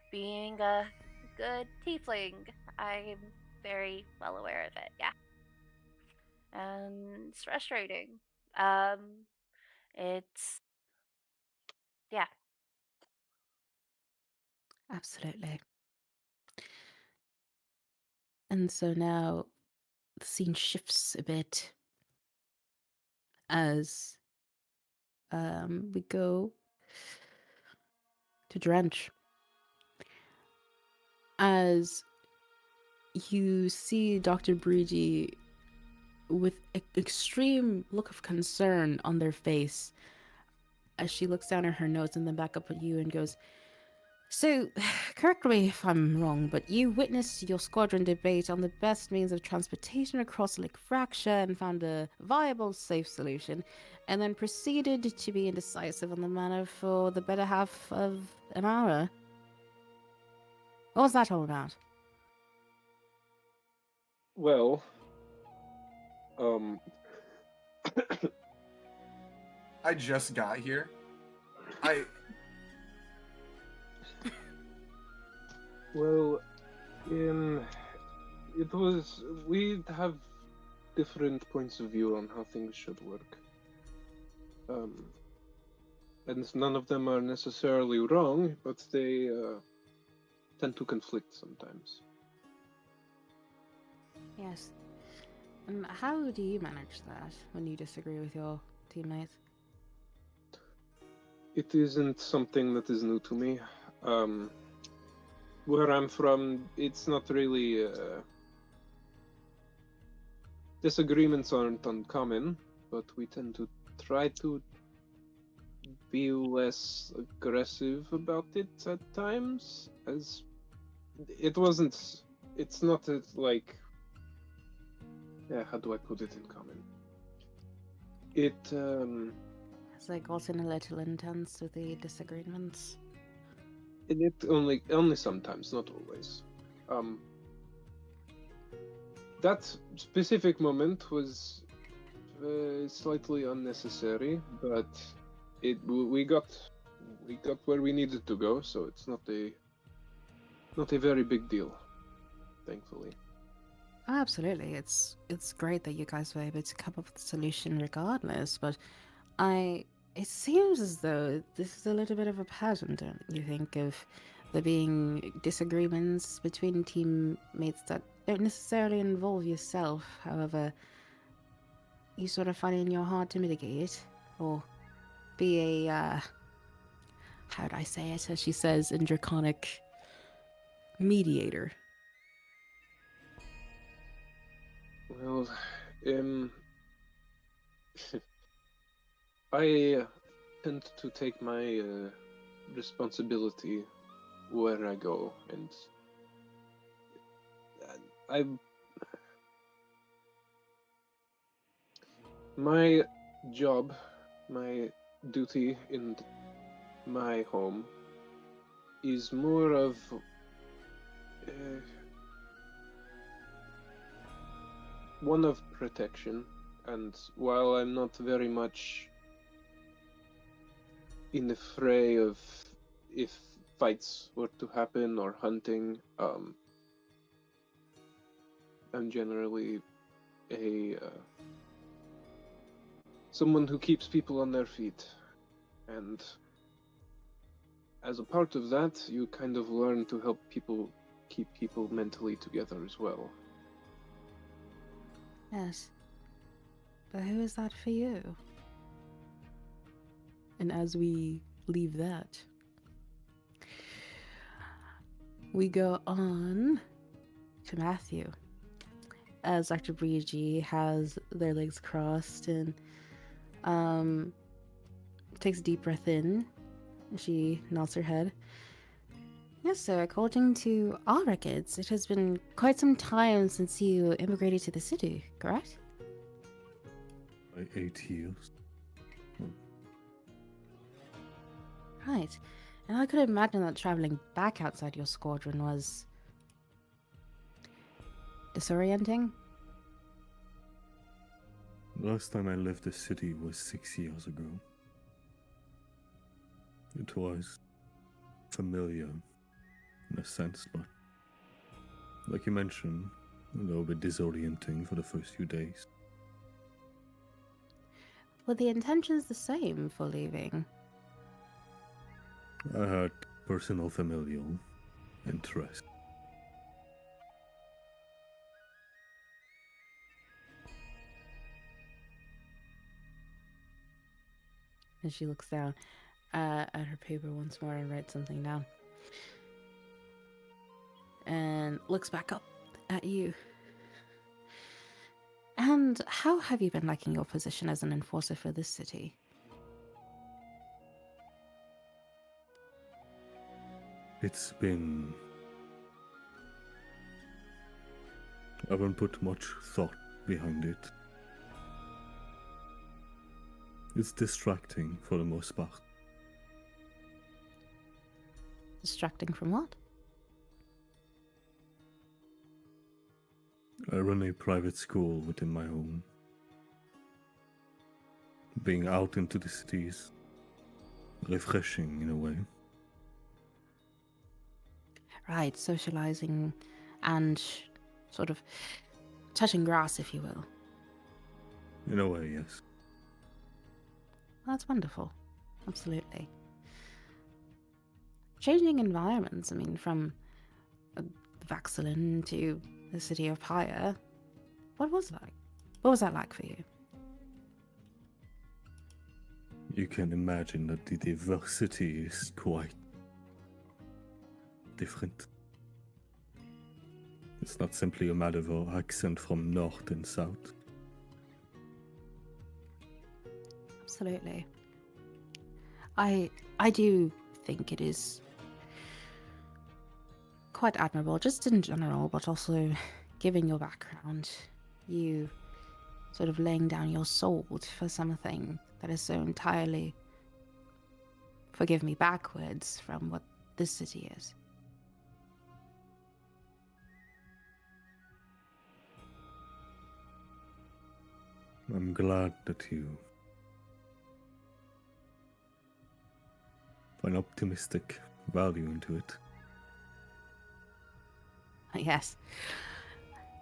being a good tiefling. I'm very well aware of it, yeah. And it's frustrating. It's, yeah. Absolutely. And so now the scene shifts a bit as we go to Drench. As you see Dr. Breezy with an extreme look of concern on their face as she looks down at her notes and then back up at you and goes, So, correct me if I'm wrong, but you witnessed your squadron debate on the best means of transportation across Lake Fracture and found a viable, safe solution, and then proceeded to be indecisive on the matter for the better half of an hour. What was that all about? Well, I just got here. well, it was we have different points of view on how things should work. And none of them are necessarily wrong, but they tend to conflict sometimes. Yes. And how do you manage that when you disagree with your teammates? It isn't something that is new to me. Where I'm from, it's not really. Disagreements aren't uncommon, but we tend to try to be less aggressive about it at times. As it wasn't. It's not like. Yeah, how do I put it in common? Has it gotten a little intense with the disagreements? It only sometimes, not always. That specific moment was slightly unnecessary, but we got where we needed to go, so it's not a very big deal, thankfully. Oh, absolutely. It's great that you guys were able to come up with a solution regardless, but it seems as though this is a little bit of a pattern, don't you think, of there being disagreements between teammates that don't necessarily involve yourself, however, you sort of find it in your heart to mitigate, or be a, how'd I say it, as she says in Draconic, mediator. Well, I tend to take my responsibility where I go, and my job, my duty in my home is more of one of protection, and while I'm not very much in the fray of if fights were to happen or hunting, I'm generally a someone who keeps people on their feet, and as a part of that, you kind of learn to help people keep people mentally together as well. Yes. But who is that for you? And as we leave that, we go on to Matthew. As Dr. Briigi has their legs crossed and takes a deep breath in. She nods her head. Yes, sir. According to our records, it has been quite some time since you immigrated to the city, correct? Like 8 years. Right. And I could imagine that traveling back outside your squadron was disorienting. Last time I left the city was 6 years ago. It was familiar in a sense, but like you mentioned, a little bit disorienting for the first few days. Were the intentions the same for leaving? I had personal familial interest. And she looks down at her paper once more and writes something down. And looks back up at you. And how have you been liking your position as an enforcer for this city? It's been. I haven't put much thought behind it. It's distracting for the most part. Distracting from what? I run a private school within my home. Being out into the city is refreshing in a way. Right, socializing and sort of touching grass, if you will. In a way, yes. That's wonderful. Absolutely. Changing environments, I mean, from Vaxilin to the city of Pyre. What was that? What was that like for you? You can imagine that the diversity is quite different. It's not simply a matter of accent from north and south. Absolutely. I do think it is quite admirable, just in general, but also given your background, you sort of laying down your sword for something that is so entirely, forgive me, backwards from what this city is. I'm glad that you find optimistic value into it. Yes.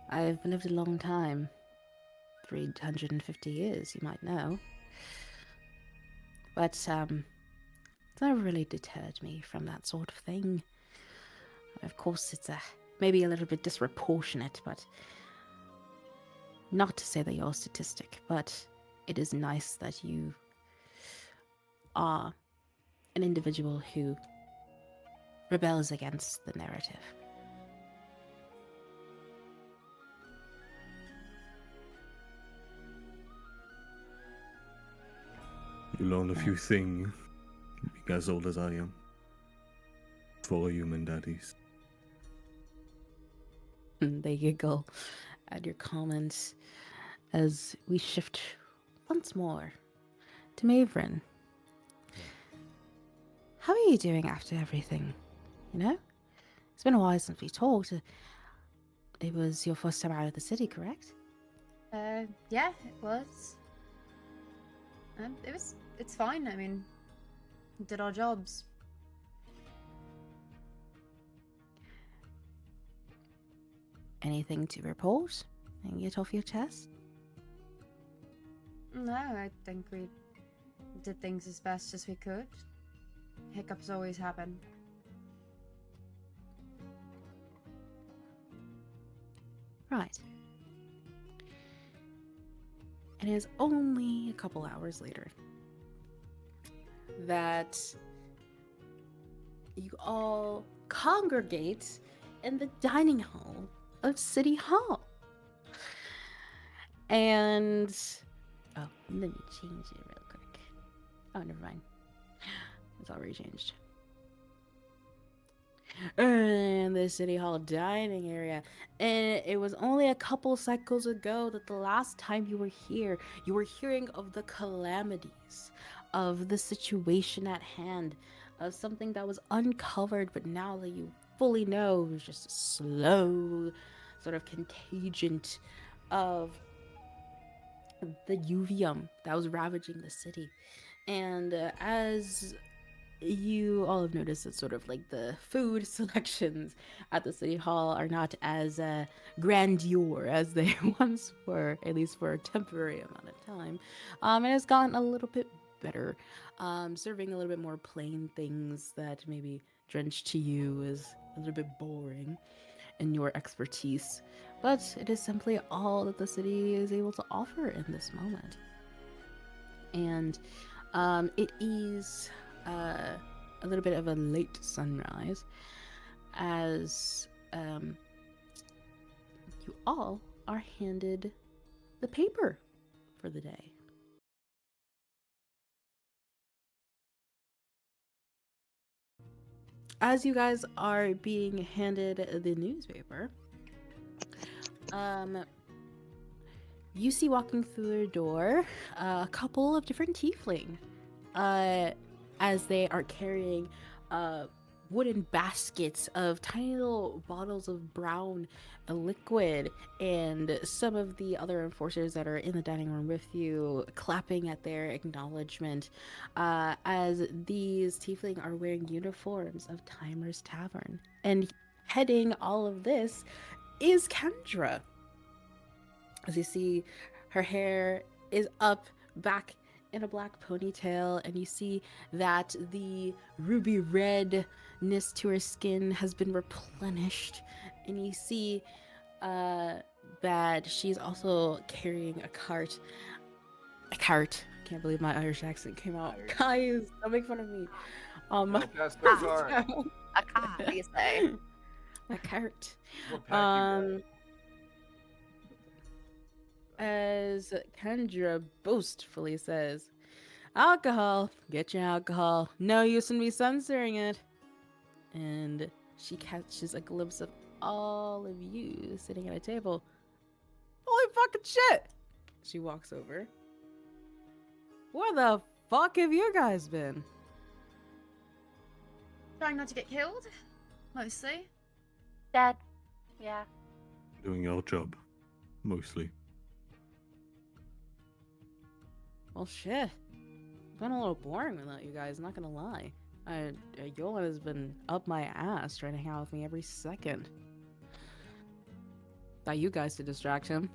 I've lived a long time. 350 years, you might know. But, it's never really deterred me from that sort of thing. Of course, it's maybe a little bit disproportionate, but not to say that you're a statistic, but it is nice that you are an individual who rebels against the narrative. You learn a few things, being as old as I am, for a human that is. They giggle at your comments as we shift once more to Mavrin. How are you doing after everything? You know? It's been a while since we talked. It was your first time out of the city, correct? Yeah, it was. It's fine. I mean, did our jobs. Anything to report and get off your chest? No, I think we did things as best as we could. Hiccups always happen. Right. And it is only a couple hours later that you all congregate in the dining hall of City Hall. And oh, let me change it real quick. Oh, never mind. It's already changed. And the City Hall dining area. And it was only a couple cycles ago that the last time you were here, you were hearing of the calamities, of the situation at hand, of something that was uncovered, but now that you fully know, it was just a slow sort of contagion of the uvium that was ravaging the city. And as you all have noticed, that sort of like the food selections at the city hall are not as grandeur as they once were, at least for a temporary amount of time. It has gotten a little bit better, serving a little bit more plain things that maybe drenched to you is a little bit boring in your expertise, but it is simply all that the city is able to offer in this moment. And it is a little bit of a late sunrise as you all are handed the paper for the day. as you guys are being handed the newspaper, you see walking through the door a couple of different tiefling, as they are carrying wooden baskets of tiny little bottles of brown liquid, and some of the other enforcers that are in the dining room with you clapping at their acknowledgement, as these tiefling are wearing uniforms of Timer's Tavern. And heading all of this is Kendra. As you see, her hair is up back in a black ponytail, and you see that the ruby redness to her skin has been replenished, and you see that she's also carrying a cart. Can't believe my Irish accent came out. Guys, don't make fun of me. Go past the car. A cart, you say. A cart. We'll pack you guys. As Kendra boastfully says, "Alcohol, get your alcohol. No use in me censoring it." And she catches a glimpse of all of you sitting at a table. Holy fucking shit! She walks over. Where the fuck have you guys been? Trying not to get killed, mostly. Dad. Yeah. Doing our job, mostly. Well, shit. It's been a little boring without you guys, not gonna lie. Yolan has been up my ass trying to hang out with me every second. Thought you guys to distract him.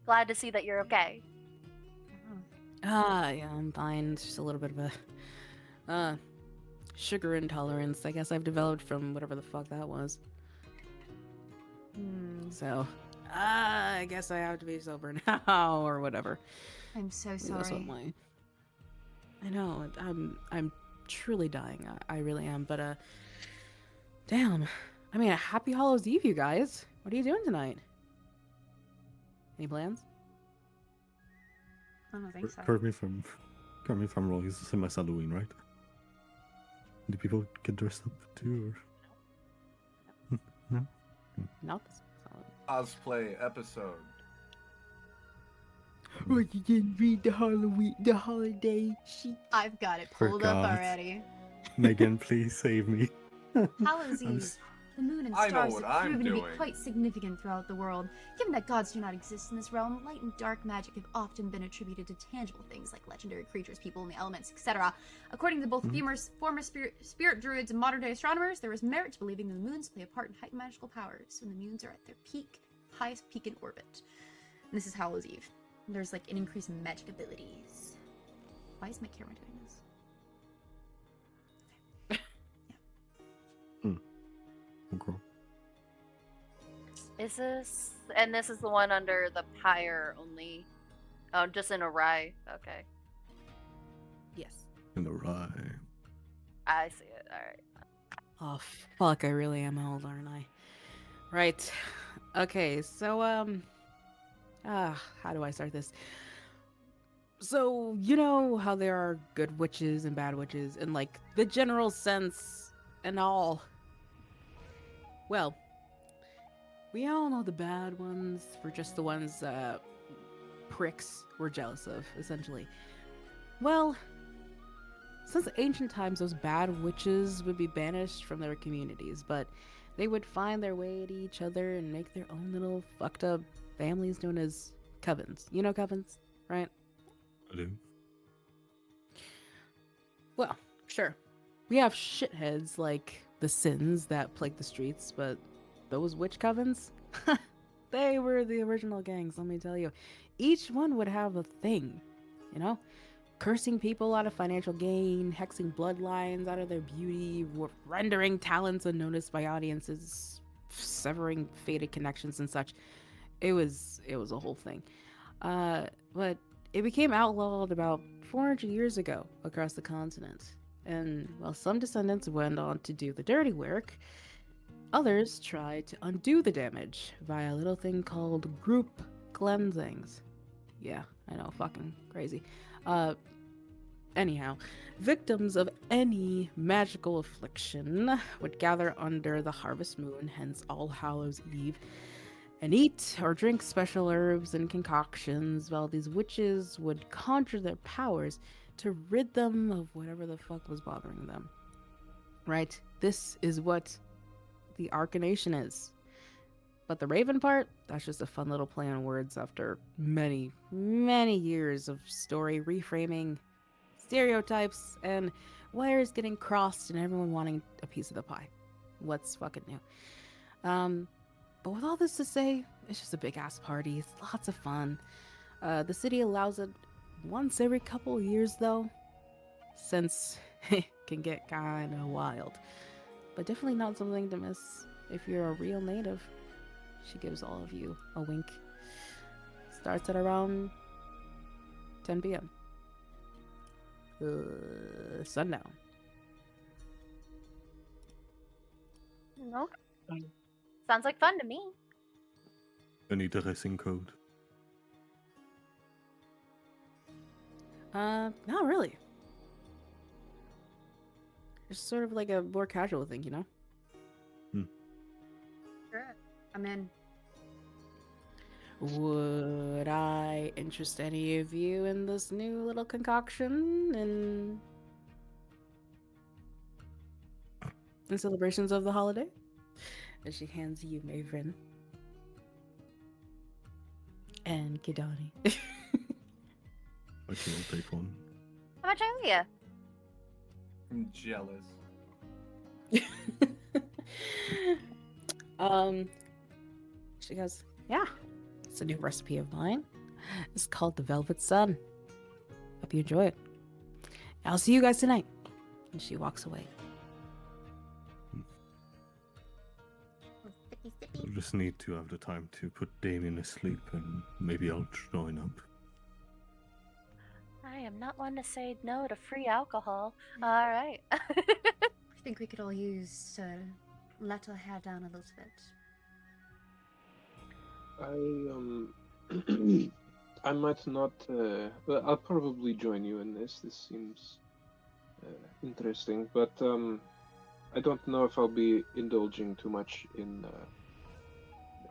Glad to see that you're okay. Yeah, I'm fine. It's just a little bit of a sugar intolerance, I guess I've developed from whatever the fuck that was. So, I guess I have to be sober now, or whatever. I'm so Maybe that's what sorry. I know, I'm truly dying. I really am, but damn. I mean, a happy Hallows Eve, you guys. What are you doing tonight? Any plans? I don't think so. Correct me if I'm wrong. It's the same as Halloween, right? Do people get dressed up too, or no? Not this Cosplay episode. Oh, you didn't read the holiday sheet. I've got it pulled up Forgot. already. Megan, please save me. Hallows I'm Eve. s- The moon and I know stars what have I'm proven to be doing. quite significant throughout the world. Given that gods do not exist in this realm, light and dark magic have often been attributed to tangible things like legendary creatures, people in the elements, etc. According to both former spirit druids and modern day astronomers, there is merit to believing the moons play a part in heightened magical powers when the moons are at their highest peak in orbit. And this is Hallows Eve. There's like an increase in magic abilities. Why is my camera doing this? Okay. Is this... And this is the one under the pyre only. Oh, just in a rye. Okay. Yes. In the rye. I see it. Alright. Oh, fuck, I really am old, aren't I? Right. Okay, so, how do I start this? So, you know how there are good witches and bad witches, in, like, the general sense and all. Well, we all know the bad ones were just the ones, pricks were jealous of, essentially. Well, since ancient times, those bad witches would be banished from their communities, but they would find their way to each other and make their own little fucked up families known as covens. You know covens, right? I do. Well, sure. We have shitheads like the Sins that plague the streets, but those witch covens? They were the original gangs, let me tell you. Each one would have a thing, you know? Cursing people out of financial gain, hexing bloodlines out of their beauty, rendering talents unnoticed by audiences, severing fated connections and such. It was a whole thing. But it became outlawed about 400 years ago across the continent. And while some descendants went on to do the dirty work, others tried to undo the damage via a little thing called group cleansings. Yeah, I know, fucking crazy. Anyhow, victims of any magical affliction would gather under the harvest moon, hence All Hallows Eve, and eat or drink special herbs and concoctions, while these witches would conjure their powers to rid them of whatever the fuck was bothering them. Right? This is what the Arcanation is. But the Raven part, that's just a fun little play on words after many, many years of story reframing, stereotypes, and wires getting crossed and everyone wanting a piece of the pie. What's fucking new? But with all this to say, it's just a big ass party. It's lots of fun. The city allows it once every couple of years though, since it can get kind of wild. But definitely not something to miss if you're a real native. She gives all of you a wink. Starts at around 10 p.m. Sundown. No. Sounds like fun to me. Any dressing code? Not really. It's sort of like a more casual thing, you know? Sure. I'm in. Would I interest any of you in this new little concoction in celebrations of the holiday? As she hands you Maven and Kidani. I can take one. How much are you? I'm jealous. She goes, yeah, it's a new recipe of mine. It's called the Velvet Sun. Hope you enjoy it. I'll see you guys tonight. And she walks away. I just need to have the time to put Damien asleep and maybe I'll join up. I am not one to say no to free alcohol. All right. I think we could all use to let our hair down a little bit. I might not. Well, I'll probably join you in this. This seems interesting, but I don't know if I'll be indulging too much in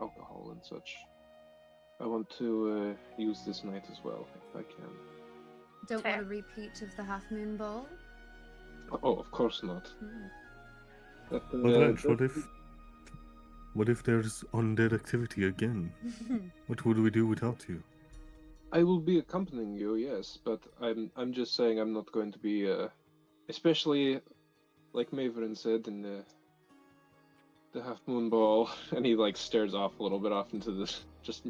alcohol and such. I want to use this night as well, if I can. Don't Fair. want a repeat of the Half Moon Ball? Oh, of course not. But, Well, Reg, what if there's undead activity again? What would we do without you? I will be accompanying you, yes, but I'm just saying I'm not going to be, especially like Maverin said in the Half Moon Ball, and he like stares off a little bit off into this, just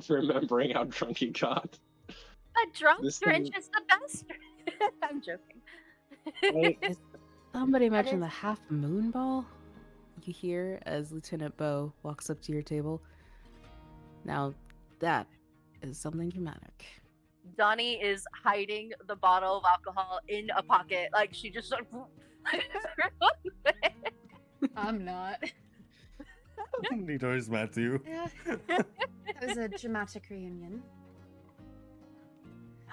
remembering how drunk he got. A drunk This Grinch thing- is the best. I'm joking. Somebody That mentioned is- the half moon ball. You hear as Lieutenant Bo walks up to your table. Now, that is something dramatic. Donnie is hiding the bottle of alcohol in a pocket. Like she just like. I'm not. Neither is Matthew. Yeah. That was a dramatic reunion.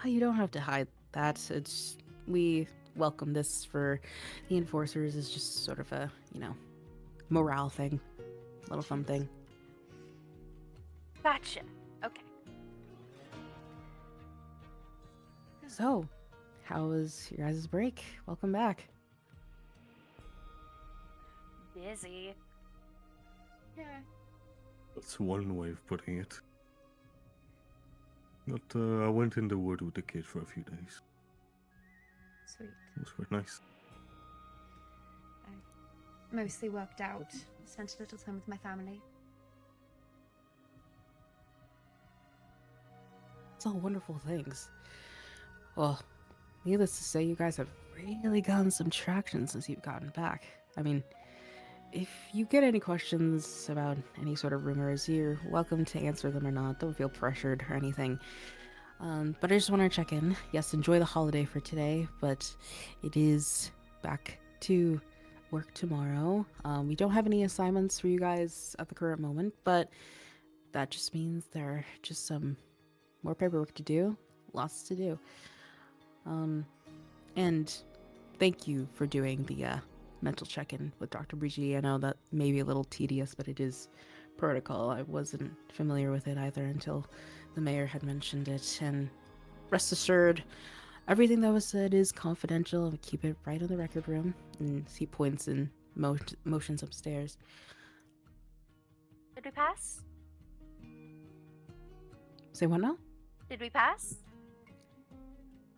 Oh, you don't have to hide that. It's we welcome this for the enforcers is just sort of a, morale thing. Little fun thing. Gotcha. Okay. So, how was your guys' break? Welcome back. Busy. Yeah. That's one way of putting it. But I went in the wood with the kid for a few days. Sweet. It was quite nice. Mostly worked out. Spent a little time with my family. It's all wonderful things. Well, needless to say, you guys have really gotten some traction since you've gotten back. I mean, if you get any questions about any sort of rumors, you're welcome to answer them or not. Don't feel pressured or anything. But I just want to check in. Yes, enjoy the holiday for today, but it is back to work tomorrow. We don't have any assignments for you guys at the current moment, but that just means there are just some more paperwork to do. Lots to do. And thank you for doing the mental check-in with Dr. Brigitte. I know that may be a little tedious, but it is protocol. I wasn't familiar with it either until the mayor had mentioned it. And rest assured, everything that was said is confidential. We keep it right in the record room. And he points and motions upstairs. Did we pass? Say what now? Did we pass?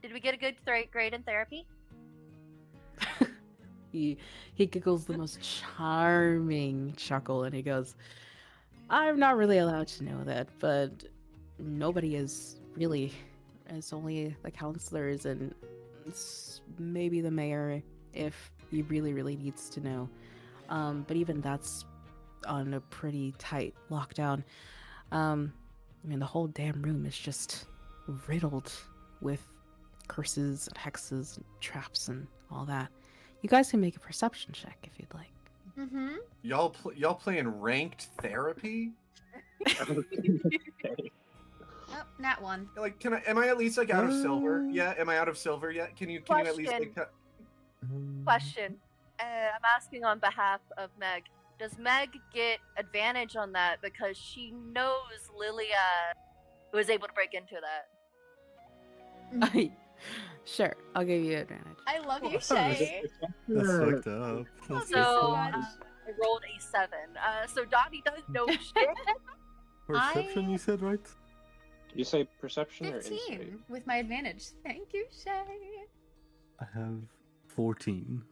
Did we get a good grade in therapy? He giggles the most charming chuckle and he goes, I'm not really allowed to know that, but nobody is really. It's only the counselors and maybe the mayor if he really, really needs to know. But even that's on a pretty tight lockdown. I mean, the whole damn room is just riddled with curses and hexes and traps and all that. You guys can make a perception check if you'd like. Mm-hmm. Y'all playing ranked therapy? Oh, nat 1. Like, am I at least like out of silver? Yeah, am I out of silver yet? Can you at least like? Question. I'm asking on behalf of Meg. Does Meg get advantage on that because she knows Lilia was able to break into that? Sure, I'll give you advantage. I love you, Shay. That's fucked up. That's So fucked up. I rolled a 7. So Dottie does know shit. Perception, you said, right? You say perception or 15 insight? with my advantage. Thank you, Shay. I have 14.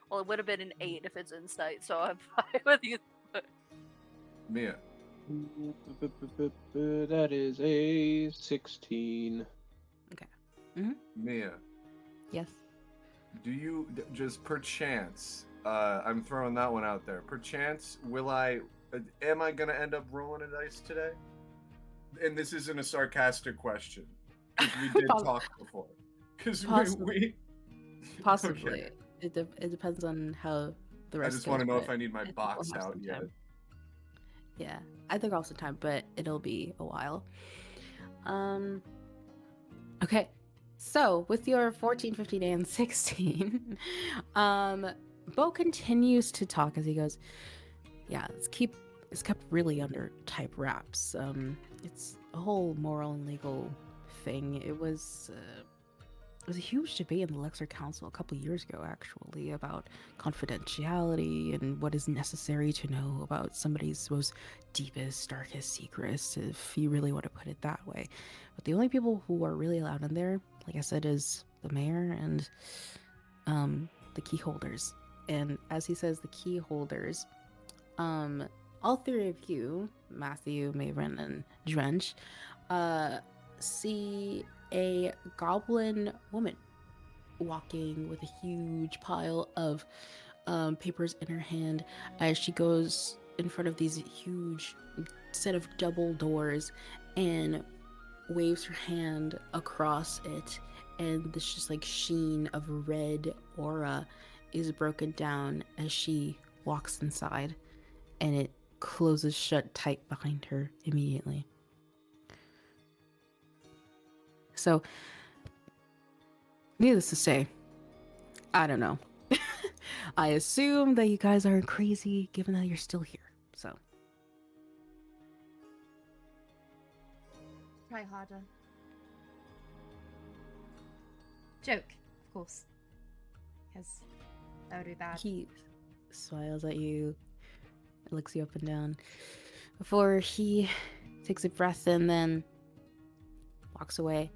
Well, it would have been an 8 if it's insight, so I'm fine with you. Mia, That is a 16. Mia, Yes. do you just perchance? I'm throwing that one out there. Perchance, am I gonna end up rolling a dice today? And this isn't a sarcastic question because we did talk before. Because we Possibly. Okay. It depends on how the I rest just want to goes, know if but I need my think box we'll have out some yet. time. Yeah, I think I'll have some time, but it'll be a while. Okay, so with your 14, 15, and 16, Bo continues to talk as he goes, yeah, it's kept really under tight wraps. It's a whole moral and legal thing. It was a huge debate in the Lexer Council a couple years ago, actually, about confidentiality and what is necessary to know about somebody's most deepest, darkest secrets, if you really want to put it that way. But the only people who are really allowed in there, like I said, is the mayor and the key holders. And as he says, the key holders, all three of you, Matthew, Maven, and Drench, see a goblin woman walking with a huge pile of papers in her hand as she goes in front of these huge set of double doors and waves her hand across it, and this just like sheen of red aura is broken down as she walks inside, and it closes shut tight behind her immediately. So, needless to say, I don't know. I assume that you guys aren't crazy given that you're still here. So, Try harder. Joke, of course. Because that would be bad. he smiles at you, looks you up and down, before he takes a breath and then walks away.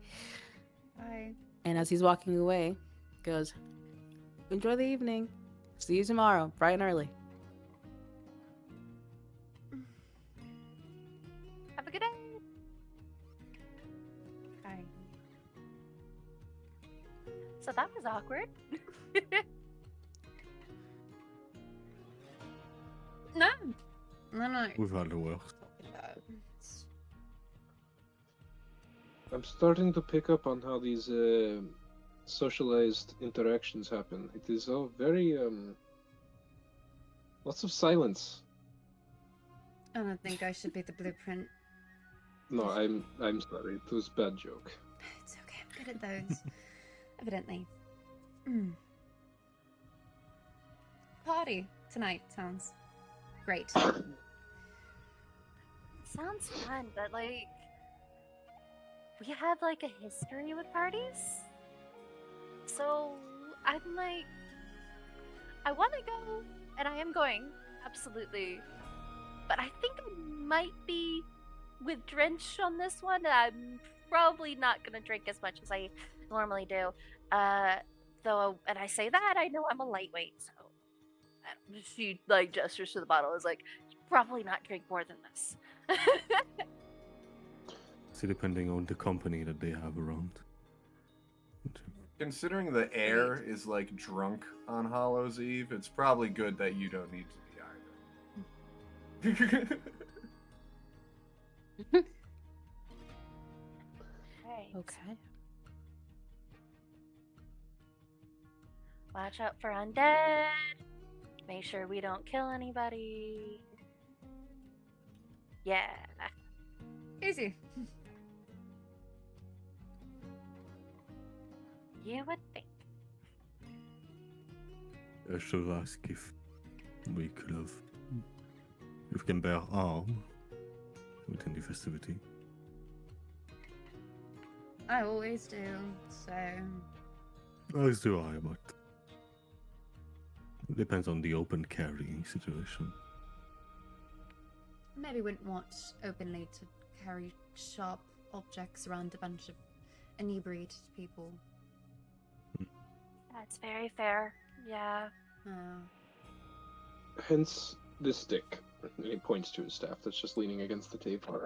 Bye. And as he's walking away, goes, enjoy the evening. See you tomorrow, bright and early. Have a good day. Bye. So that was awkward. No. No. We've had the worst. I'm starting to pick up on how these socialized interactions happen. It is all very lots of silence. I don't think I should be the blueprint. No, I'm sorry. It was a bad joke. It's okay. Good at those. Evidently. Mm. Party tonight sounds great. Sounds fun, but like, we have like a history with parties. So I'm like, I want to go, and I am going, absolutely. But I think I might be with Drench on this one. I'm probably not gonna drink as much as I normally do. Though, and I say that, I know I'm a lightweight, so she like gestures to the bottle. Is like, probably not drink more than this. So depending on the company that they have around. Considering the air is like drunk on Hallows Eve, it's probably good that you don't need to be either. Right. Okay. Watch out for undead. Make sure we don't kill anybody. Yeah. Easy. You would think. I should ask if we could have, if we can bear arm within the festivity. I always do, so... As do I, but it depends on the open carrying situation. Maybe wouldn't want openly to carry sharp objects around a bunch of inebriated people. That's very fair. Yeah. Hence the stick. And he points to his staff that's just leaning against the table.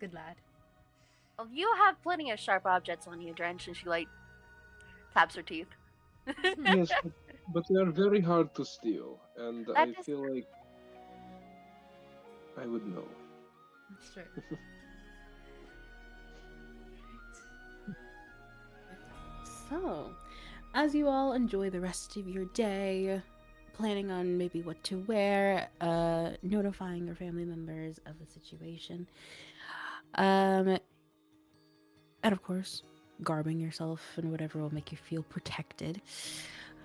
Good lad. Well, you have plenty of sharp objects on you, Drench, and she like taps her teeth. Yes, but they are very hard to steal, and That I is feel like I would know. That's true. So, as you all enjoy the rest of your day, planning on maybe what to wear, notifying your family members of the situation, and of course, garbing yourself in whatever will make you feel protected.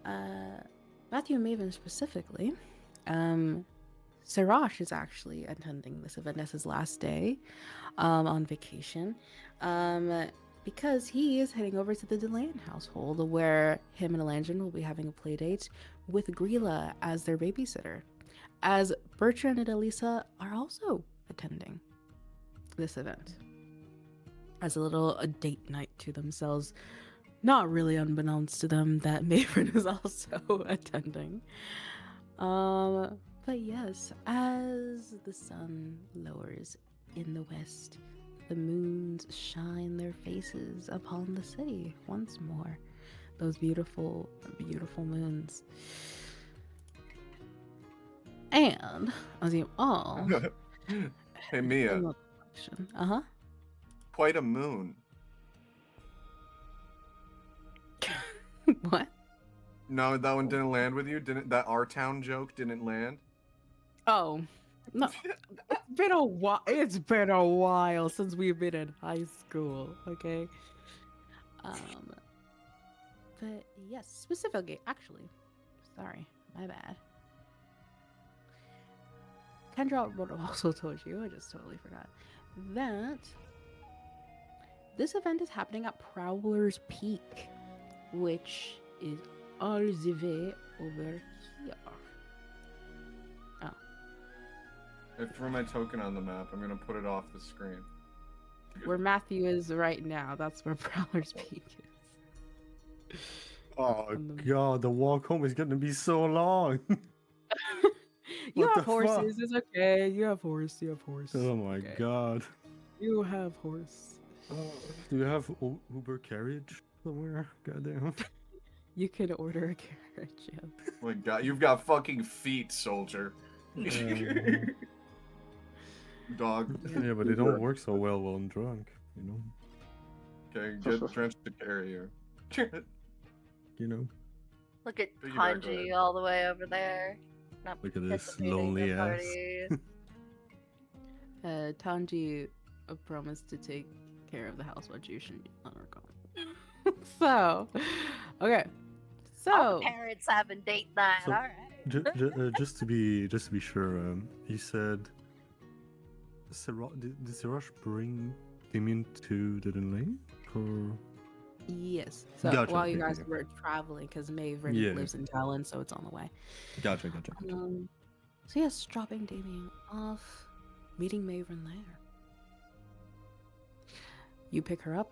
Matthew and Maven specifically, Siraj is actually attending this event as his last day on vacation. Because he is heading over to the Deland household, where him and Elandrin will be having a play date with Grilla as their babysitter, as Bertrand and Elisa are also attending this event as a date night to themselves. Not really unbeknownst to them that Maven is also attending. But yes, as the sun lowers in the west, the moons shine their faces upon the city once more. Those beautiful, beautiful moons. And as you all... Hey Mia, Uh-huh. quite a moon. What? No, that one didn't land with you? Didn't that our town joke didn't land? Oh. No. It's been a while since we've been in high school, okay? But yes, specifically, actually, sorry, my bad. Kendra would have also told you, I just totally forgot, that this event is happening at Prowler's Peak, which is all the way over here. I threw my token on the map. I'm gonna put it off the screen. Where Matthew is right now, that's where Prowler's Peak is. Oh god, the walk home is gonna be so long. You What have the fuck? horses, it's okay. You have horse, Oh my Okay. god. You have horse. Do you have Uber carriage somewhere? Goddamn. You can order a carriage, yeah. Oh my god, you've got fucking feet, soldier. Dog. Yeah, but they don't work so well while I'm drunk, you know? Okay, get Drench to carry you. You know? Look at Piggyback Hanji ride. all the way over there. Not Look at this participating in lonely the ass. party. Tanji promised to take care of the house while you shouldn't let her go. So, okay. All So, the parents having date night. So, All right. just to be sure, you said did Siraj bring Damien to the lake, or yes. So Gotcha, while you okay, guys okay. were traveling, because Maven Yeah. lives in Talon, so it's on the way. gotcha. So yes, dropping Damien off, meeting Maven there. You pick her up,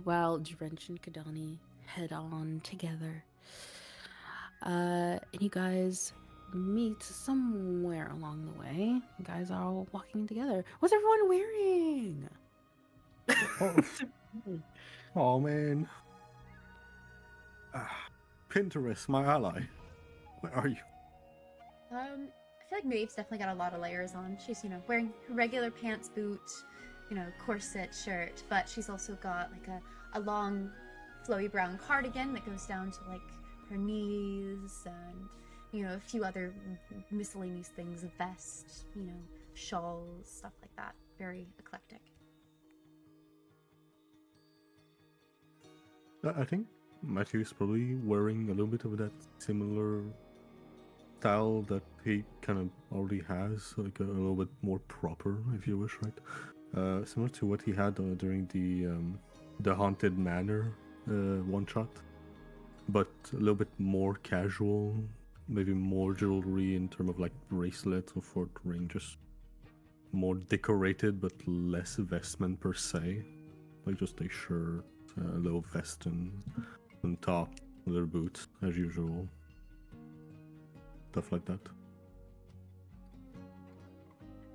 while Drench and Kadani head on together. And you guys meet somewhere along the way. You guys are all walking together. What's everyone wearing? Oh man, Pinterest, my ally. Where are you? I feel like Maeve's definitely got a lot of layers on. She's, wearing her regular pants, boot, corset, shirt, but she's also got like a long, flowy brown cardigan that goes down to like her knees, and a few other miscellaneous things, a vest, shawls, stuff like that. Very eclectic. I think Matthew is probably wearing a little bit of that similar style that he kind of already has, like a little bit more proper, if you wish, right? Similar to what he had during the Haunted Manor one shot, but a little bit more casual, maybe more jewelry in terms of like bracelets or fourth ring, just more decorated but less vestment per se, like just a shirt, a little vest and top, leather boots as usual, stuff like that.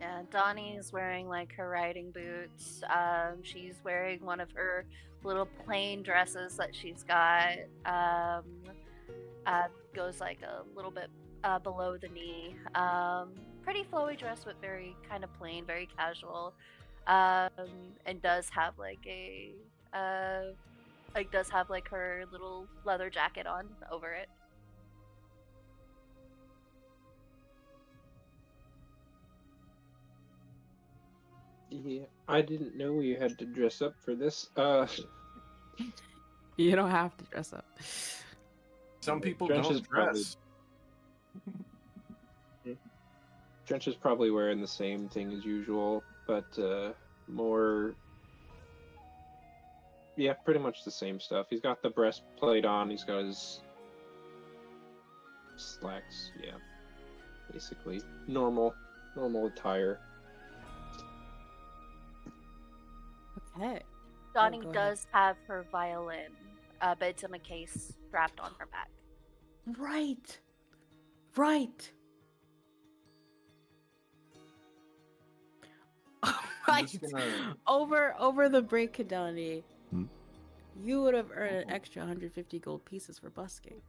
Yeah, Donnie's wearing like her riding boots. She's wearing one of her little plain dresses that she's got. Goes like a little bit below the knee. Pretty flowy dress, but very kind of plain, very casual. And does have like her little leather jacket on over it. Yeah, I didn't know you had to dress up for this. You don't have to dress up. Some people Drench is don't probably- dress. Drench is probably wearing the same thing as usual, but more. Yeah, pretty much the same stuff. He's got the breastplate on. He's got his slacks. Yeah, basically normal attire. Okay. Donnie go ahead. does have her violin, but it's in a case strapped on her back. Right. Right. I'm just gonna- Over the break, Kadani, Hmm? you would have earned an extra 150 gold pieces for busking.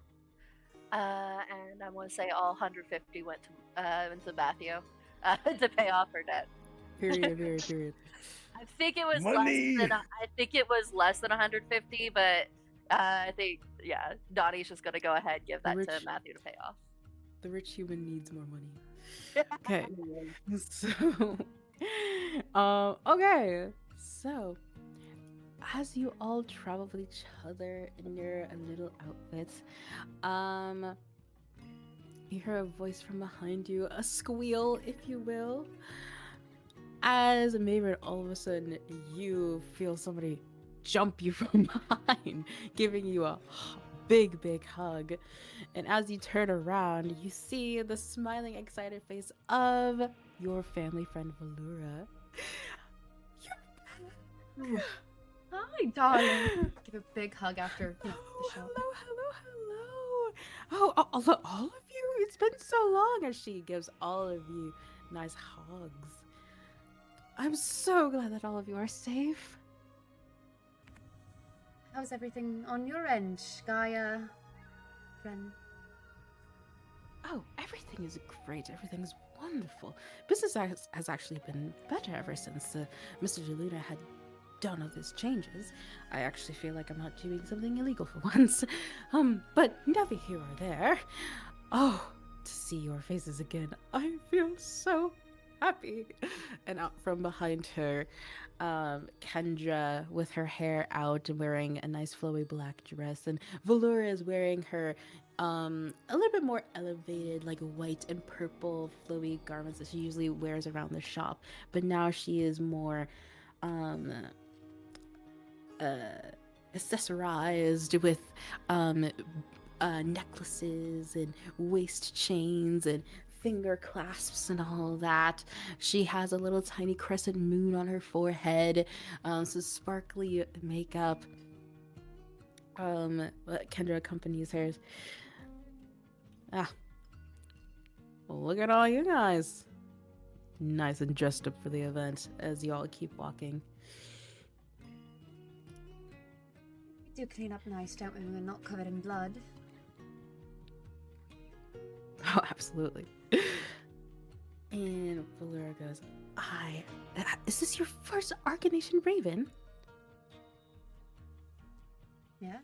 And I want to say all 150 went to Matthew to pay off her debt. Period. I think it was Money! less than 150, but I think Donnie's just gonna go ahead and give that Rich. to Matthew to pay off. The rich human needs more money. Okay. So, okay. So, as you all travel with each other in your little outfits, you hear a voice from behind you, a squeal, if you will. As Maven, all of a sudden, you feel somebody jump you from behind, giving you a big hug. And as you turn around, you see the smiling, excited face of your family friend, Valura. Hi, darling. Give a big hug after the shot. Hello. Oh, look, all of you? It's been so long. As she gives all of you nice hugs. I'm so glad that all of you are safe. How's everything on your end, Gaia? Ren? Oh, everything is great. Everything's wonderful. Business has actually been better ever since Mr. DeLuna had done all these changes. I actually feel like I'm not doing something illegal for once. But neither here or there. Oh, to see your faces again. I feel so happy. And out from behind her, Kendra with her hair out and wearing a nice flowy black dress, and Valora is wearing her a little bit more elevated, like white and purple flowy garments that she usually wears around the shop, but now she is more accessorized with necklaces and waist chains and finger clasps and all that. She has a little tiny crescent moon on her forehead, some sparkly makeup. Kendra accompanies her. Well, look at all you guys. Nice and dressed up for the event as y'all keep walking. We do clean up nice, don't we? We're not covered in blood. Oh, absolutely. And Valera goes, is this your first Arcanation Raven? Yeah.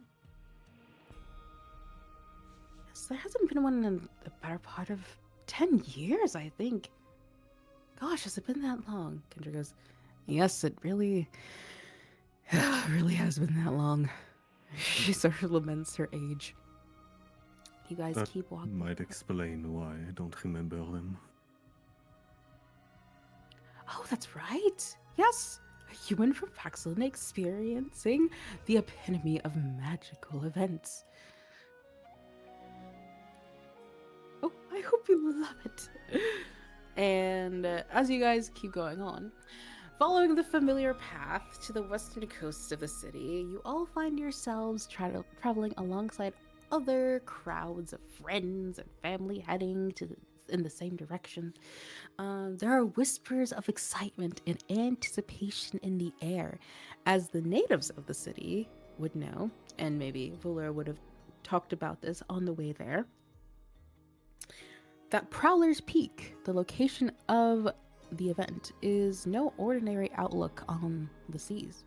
Yes, there hasn't been one in the better part of 10 years, I think. Gosh, has it been that long? Kendra goes, yes, it really has been that long. She sort of laments her age. You guys That keep walking. might explain why I don't remember them. Oh, that's right. Yes, a human from Paxilin experiencing the epitome of magical events. Oh, I hope you love it. And as you guys keep going on, following the familiar path to the western coast of the city, you all find yourselves traveling alongside other crowds of friends and family heading in the same direction. There are whispers of excitement and anticipation in the air, as the natives of the city would know, and maybe Valera would have talked about this on the way there, that Prowler's Peak, the location of the event, is no ordinary outlook on the seas.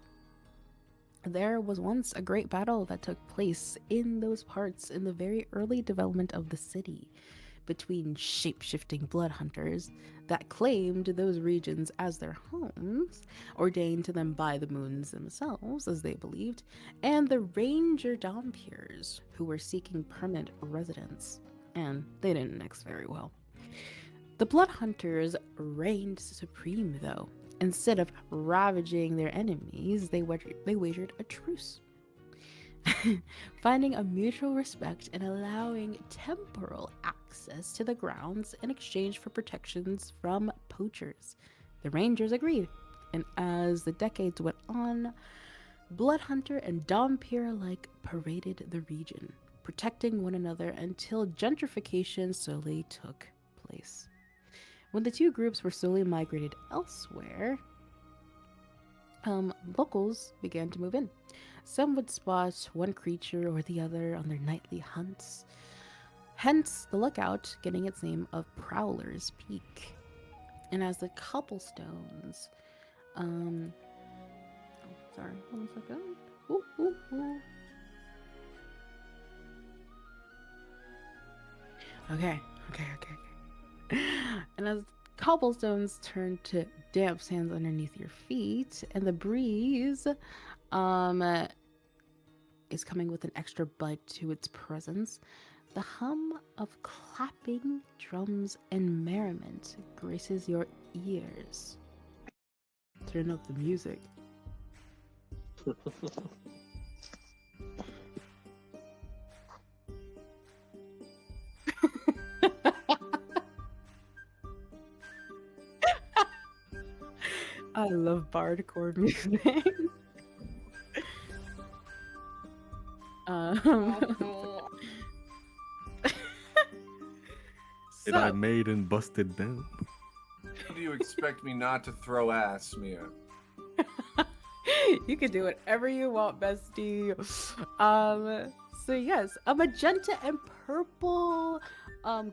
There was once a great battle that took place in those parts in the very early development of the city between shape-shifting blood hunters that claimed those regions as their homes, ordained to them by the moons themselves, as they believed, and the ranger Dompiers, who were seeking permanent residence, and they didn't mix very well. The blood hunters reigned supreme, though. Instead of ravaging their enemies, they wagered a truce, finding a mutual respect and allowing temporal access to the grounds in exchange for protections from poachers. The Rangers agreed, and as the decades went on, Blood Hunter and Dompier alike paraded the region, protecting one another until gentrification slowly took place. When the two groups were slowly migrated elsewhere, locals began to move in. Some would spot one creature or the other on their nightly hunts, hence the lookout getting its name of Prowler's Peak. And as the cobblestones, sorry, 1 second. Ooh. Okay. And as cobblestones turn to damp sands underneath your feet, and the breeze is coming with an extra bite to its presence, the hum of clapping drums and merriment graces your ears. Turn up the music. I love bardcore music. And I made and busted down. How do you expect me not to throw ass, Mia? You can do whatever you want, bestie. So yes, a magenta and purple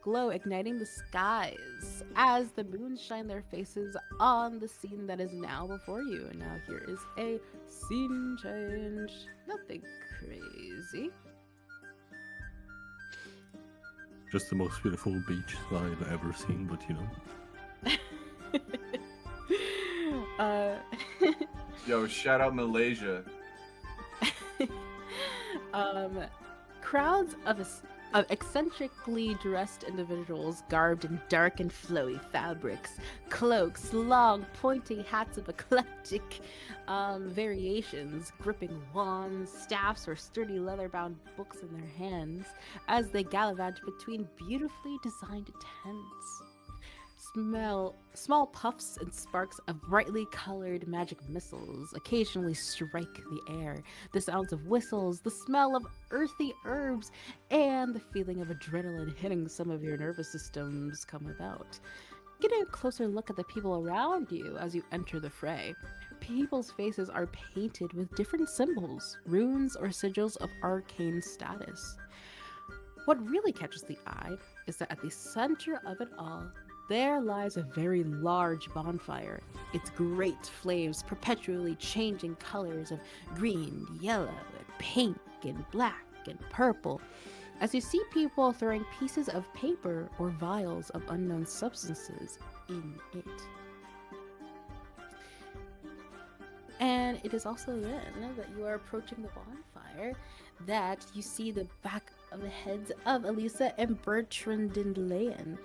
glow igniting the skies as the moons shine their faces on the scene that is now before you. And now here is a scene change. Nothing crazy. Just the most beautiful beach I've ever seen, but you know. Uh, Yo, shout out Malaysia. um, crowds of eccentrically dressed individuals garbed in dark and flowy fabrics, cloaks, long, pointy hats of eclectic variations, gripping wands, staffs, or sturdy leather-bound books in their hands as they gallivant between beautifully designed tents. Small puffs and sparks of brightly colored magic missiles occasionally strike the air. The sounds of whistles, the smell of earthy herbs, and the feeling of adrenaline hitting some of your nervous systems come about. Getting a closer look at the people around you as you enter the fray. People's faces are painted with different symbols, runes, or sigils of arcane status. What really catches the eye is that at the center of it all, there lies a very large bonfire, its great flames perpetually changing colors of green, yellow, and pink, and black, and purple, as you see people throwing pieces of paper or vials of unknown substances in it. And it is also then that you are approaching the bonfire that you see the back of the heads of Elisa and Bertrand Dindleyan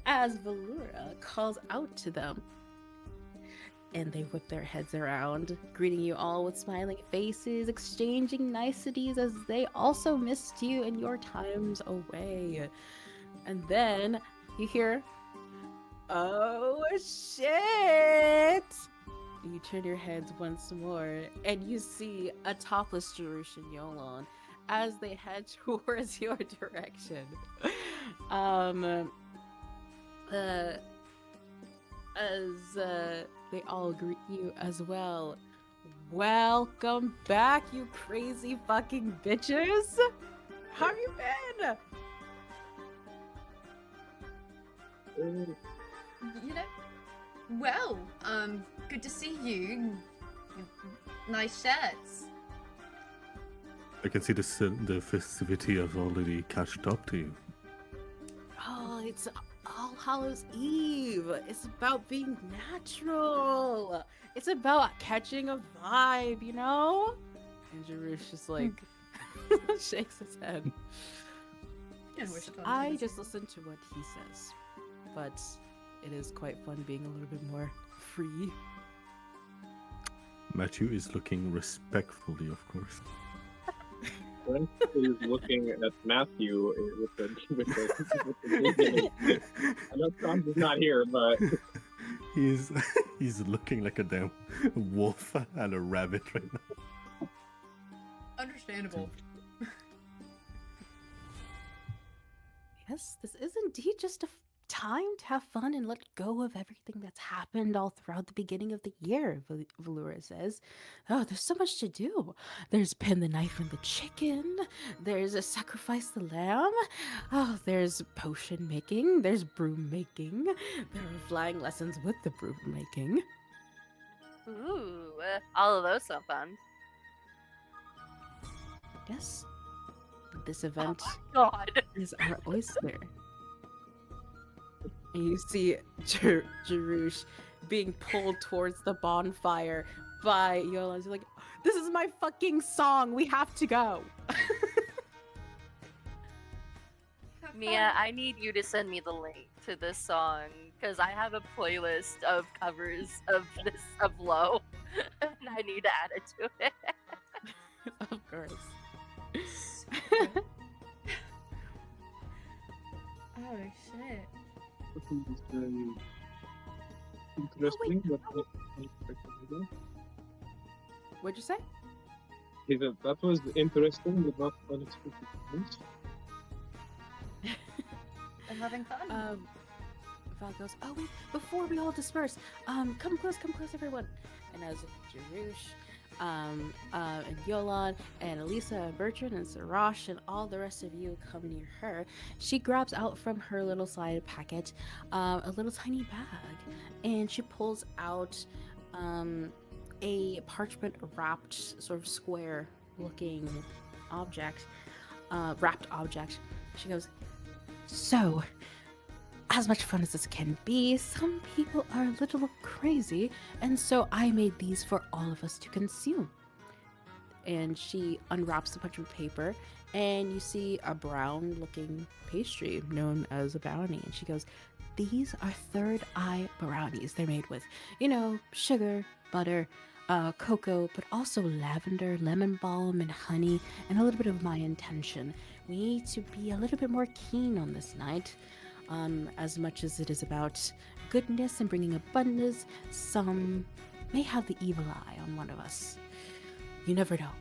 as Valura calls out to them. And they whip their heads around, greeting you all with smiling faces, exchanging niceties as they also missed you in your times away. And then you hear, "Oh shit!" You turn your heads once more, and you see a topless Jerush and Yolan as they head towards your direction. They all greet you as well. Welcome back, you crazy fucking bitches! How have you been? You know, well, good to see you. Nice shirts. I can see the festivity has already catched up to you. Oh, it's All Hallows Eve. It's about being natural. It's about catching a vibe, you know? And Jerush just like shakes his head. I just listen to what he says, but it is quite fun being a little bit more free. Matthew is looking respectfully, of course. Brent is looking at Matthew with the I know Franz is not here, but he's looking like a damn wolf and a rabbit right now. Understandable. Yes, this is indeed just a time to have fun and let go of everything that's happened all throughout the beginning of the year, Valura says. Oh, there's so much to do. There's pin the knife and the chicken. There's a sacrifice the lamb. Oh, there's potion making. There's broom making. There are flying lessons with the broom making. Ooh, all of those sound fun. Yes, this event Oh my God. is our oyster. And you see Jerush being pulled towards the bonfire by Yolan. He's like, "This is my fucking song. We have to go." Mia, I need you to send me the link to this song because I have a playlist of covers of Low, and I need to add it to it. Of course. Oh shit. this is very interesting. But not unexpected. What'd you say? That was interesting, but not unexpected. I'm having fun. Val goes, "Oh wait, before we all disperse, come close, everyone." And as Jerush, and Yolan, and Elisa, and Bertrand, and Sarash, and all the rest of you come near her, she grabs out from her little side packet a little tiny bag, and she pulls out a parchment wrapped sort of square looking object, wrapped object. She goes, "So, as much fun as this can be, some people are a little crazy, and so I made these for all of us to consume. And she unwraps a bunch of paper, and you see a brown looking pastry known as a brownie. And she goes, "These are third eye brownies. They're made with, sugar, butter, cocoa, but also lavender, lemon balm, and honey, and a little bit of my intention. We need to be a little bit more keen on this night. As much as it is about goodness and bringing abundance, some may have the evil eye on one of us. You never know."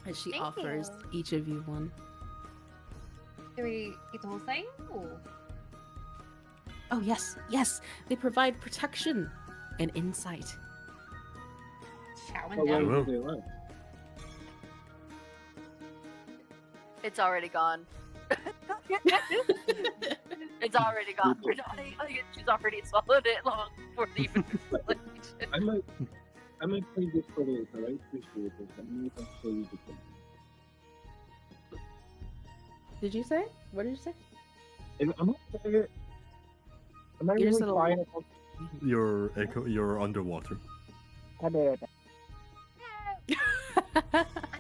And she Thank offers you. each of you one. Do we eat the whole thing? Or... Oh, yes, they provide protection and insight. Chowing How down. long Well. do they last? It's already gone. It's already gone. She's already swallowed it long before the even explanation. I might play this for later. I appreciate it. I'm not gonna show you the thing. Did you say? What did you say? Am I You're just really a flying? You're underwater. I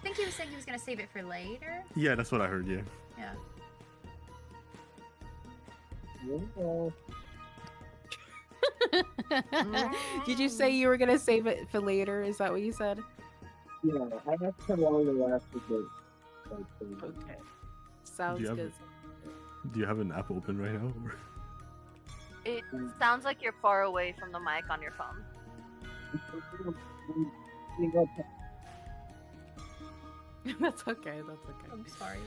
think he was saying he was gonna save it for later. Yeah, that's what I heard. Yeah. Yeah. Did you say you were gonna save it for later? Is that what you said? Yeah, I asked how long it lasted. Okay. Sounds have- good. Do you have an app open right now? Or? It sounds like you're far away from the mic on your phone. That's okay. That's okay. I'm sorry.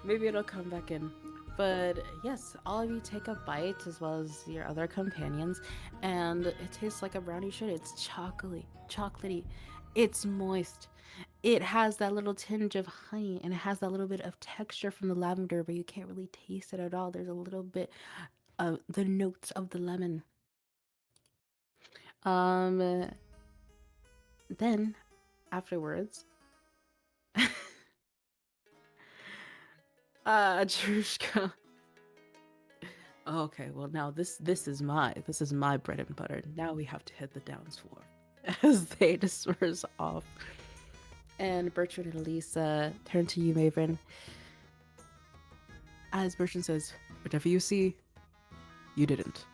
Maybe it'll come back in. But yes, all of you take a bite as well as your other companions, and it tastes like a brownie should. It's chocolatey. It's moist. It has that little tinge of honey, and it has that little bit of texture from the lavender, but you can't really taste it at all. There's a little bit of the notes of the lemon. Then afterwards, Drushka. Okay, well now this is my bread and butter. Now we have to hit the dance floor as they disperse off. And Bertrand and Elisa turn to you, Maven. As Bertrand says, "Whatever you see, you didn't."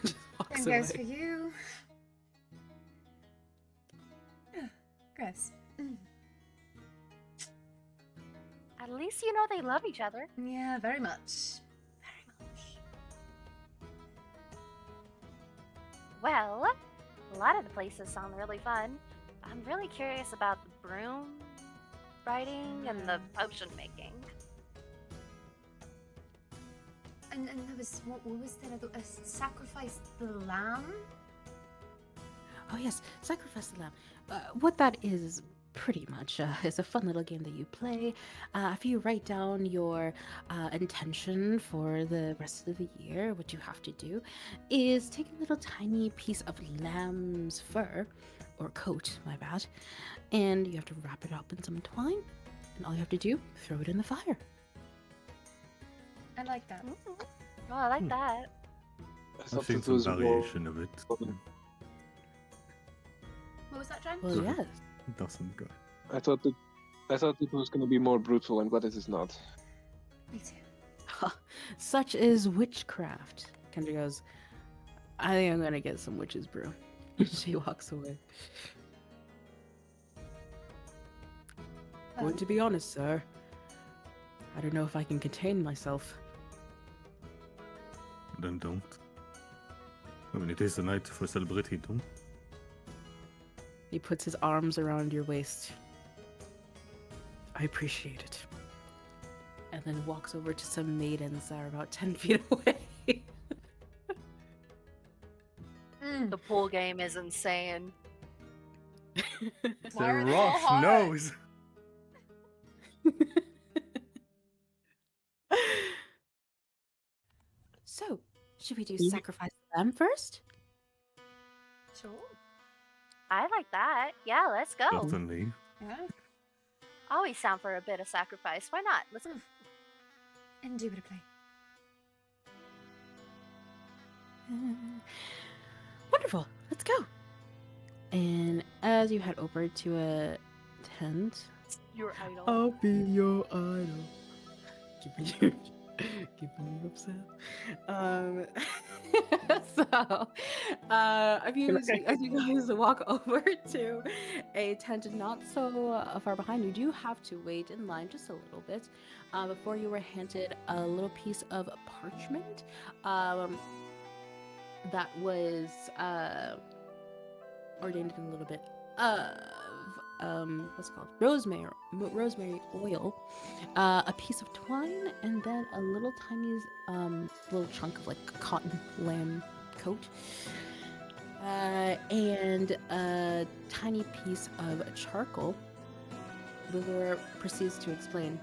Just walks Same goes for away. you. Gross. At least you know they love each other. Yeah, very much. Very much. Well, a lot of the places sound really fun. I'm really curious about the broom riding and the potion making. And there was what was there? Sacrifice the lamb. Oh yes, sacrifice the lamb. What that is pretty much is a fun little game that you play. If you write down your intention for the rest of the year, what you have to do is take a little tiny piece of lamb's fur, or coat, my bad, and you have to wrap it up in some twine, and all you have to do, throw it in the fire. I like that. Oh, I like that. I've seen some variation of it. What was that, Jen? Well, Right. yes. It doesn't go. I thought it was gonna be more brutal. I'm glad it is not. Me too. Such is witchcraft. Kendra goes, "I think I'm gonna get some witch's brew." She walks away. Going to be honest, sir. I don't know if I can contain myself. Then don't. I mean, it is a night for celebrity, don't? He puts his arms around your waist. I appreciate it. And then walks over to some maidens that are about 10 feet away. The pool game is insane. Why are they so Rough hard? nose. So, should we do Yeah. sacrifice them first? Sure. I like that. Yeah, let's go. Certainly. Yeah. Always down for a bit of sacrifice. Why not? Let's go. Indubitably. Wonderful. Let's go. And as you head over to a tent, Your idol. I'll be your idol. Keeping you upset. So, as you guys walk over to a tent not so far behind, you do have to wait in line just a little bit before you were handed a little piece of parchment that was ordained in a little bit of what's it called, rosemary oil, a piece of twine, and then a little tiny little chunk of like cotton lamb coat, and a tiny piece of charcoal. Lilor proceeds to explain,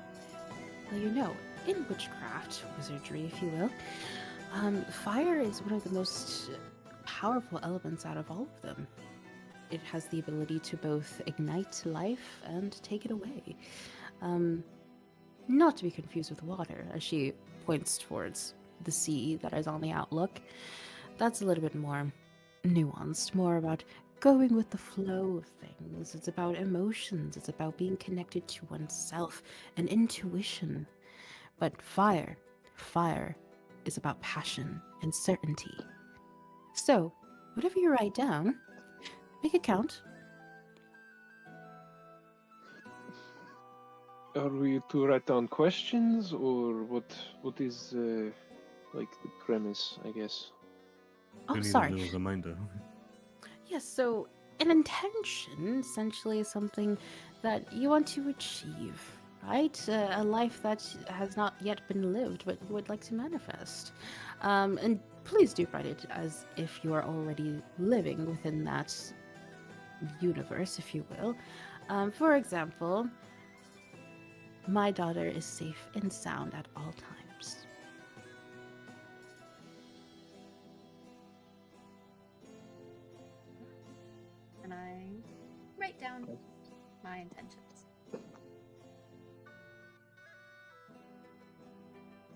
well, you know, in witchcraft, wizardry, if you will, fire is one of the most powerful elements out of all of them. It has the ability to both ignite life and take it away. Not to be confused with water, as she points towards the sea that is on the outlook. That's a little bit more nuanced, more about going with the flow of things. It's about emotions. It's about being connected to oneself and intuition. But fire is about passion and certainty. So, whatever you write down, make it count. Are we to write down questions, or what? What is like the premise? I guess. Oh, You need sorry. a little reminder. Yes, so an intention essentially is something that you want to achieve, right? A life that has not yet been lived but would like to manifest. And please do write it as if you are already living within that universe, if you will. For example, my daughter is safe and sound at all times. And I write down my intentions.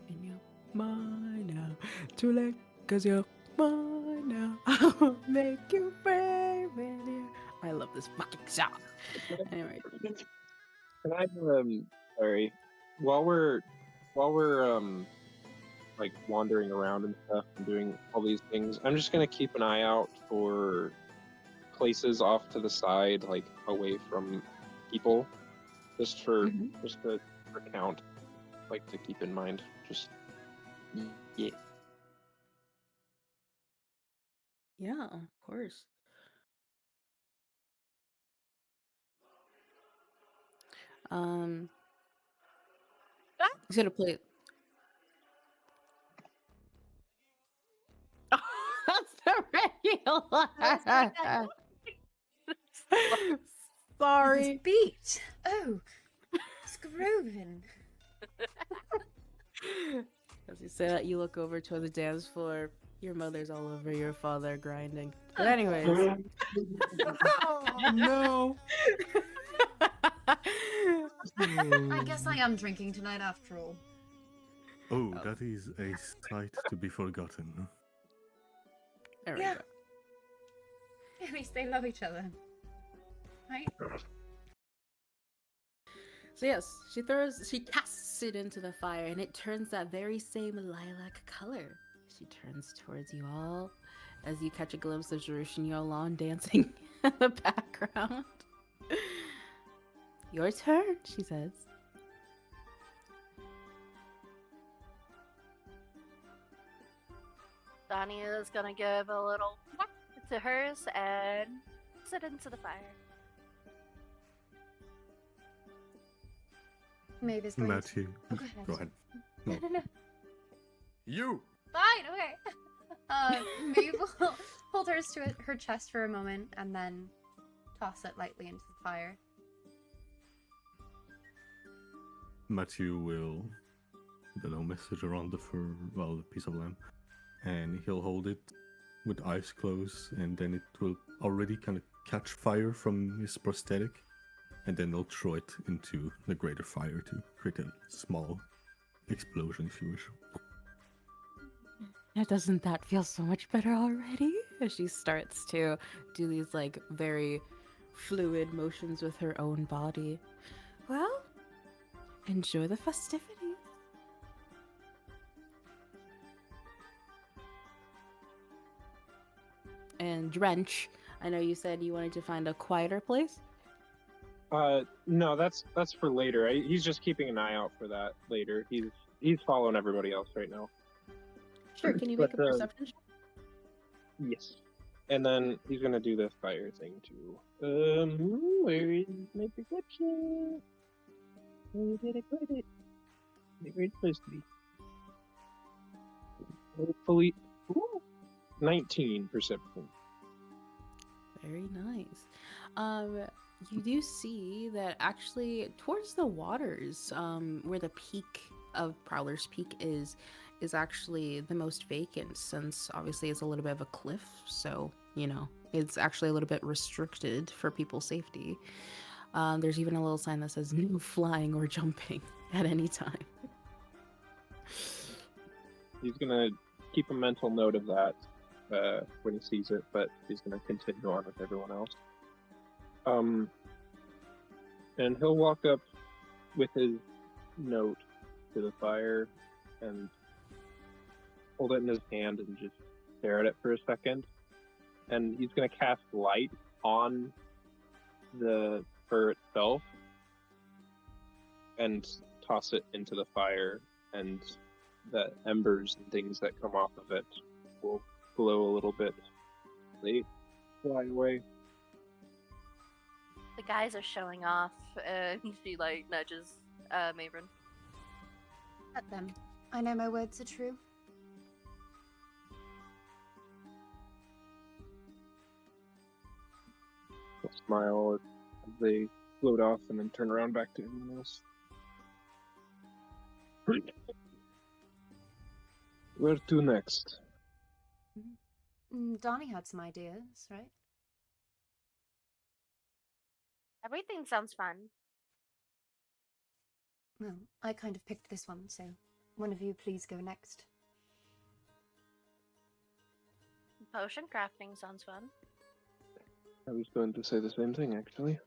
In your mind now, too late, cause you're mine now. I'll make you brave with you. I love this fucking song. Anyway, Can I sorry, while we're like wandering around and stuff and doing all these things, I'm just gonna keep an eye out for places off to the side, like away from people, just for count, like to keep in mind. Just yeah. yeah, of course. He's gonna play. That's the regular. Sorry. Beat. Oh, it's grooving. As you say that, you look over toward the dance floor. Your mother's all over your father grinding. But anyways. No. I guess I am drinking tonight after all. Oh, that is a sight to be forgotten. There we Yeah. go. At least they love each other. Right? So yes, she casts it into the fire, and it turns that very same lilac color. She turns towards you all as you catch a glimpse of Jerushin Yolan dancing in the background. Your turn, she says. Donnie is gonna give a little whack to hers and sit into the fire. Maeve is going Matthew, Oh, go ahead. go ahead. No. You! Fine, okay. Maeve will hold hers to her chest for a moment and then toss it lightly into the fire. Matthew will, message around the piece of lamp, and he'll hold it with eyes closed, and then it will already kind of catch fire from his prosthetic, and then they'll throw it into the greater fire to create a small explosion, if you wish. Now, doesn't that feel so much better already? As she starts to do these like very fluid motions with her own body. Well, enjoy the festivities. And Drench, I know you said you wanted to find a quieter place. No, that's for later. He's just keeping an eye out for that later. He's following everybody else right now. Sure, can you make a But, perception check? Yes. And then he's gonna do the fire thing too. Where is my perception? Where did I put it? Where it's supposed to be? Hopefully, 19 perception. Very nice. You do see that actually towards the waters, where the peak of Prowler's Peak is actually the most vacant, since obviously it's a little bit of a cliff, so you know it's actually a little bit restricted for people's safety. There's even a little sign that says no flying or jumping at any time. He's gonna keep a mental note of that when he sees it, but he's gonna continue on with everyone else. And he'll walk up with his note to the fire and hold it in his hand and just stare at it for a second. And he's gonna cast light on the fur itself and toss it into the fire, and the embers and things that come off of it will glow a little bit. They fly away. The guys are showing off. She like nudges Mavrin. Let them. I know my words are true. He'll smile as they float off and then turn around back to everyone else. Where to next? Donnie had some ideas, right? Everything sounds fun. Well, I kind of picked this one, so one of you please go next. Potion crafting sounds fun. I was going to say the same thing, actually.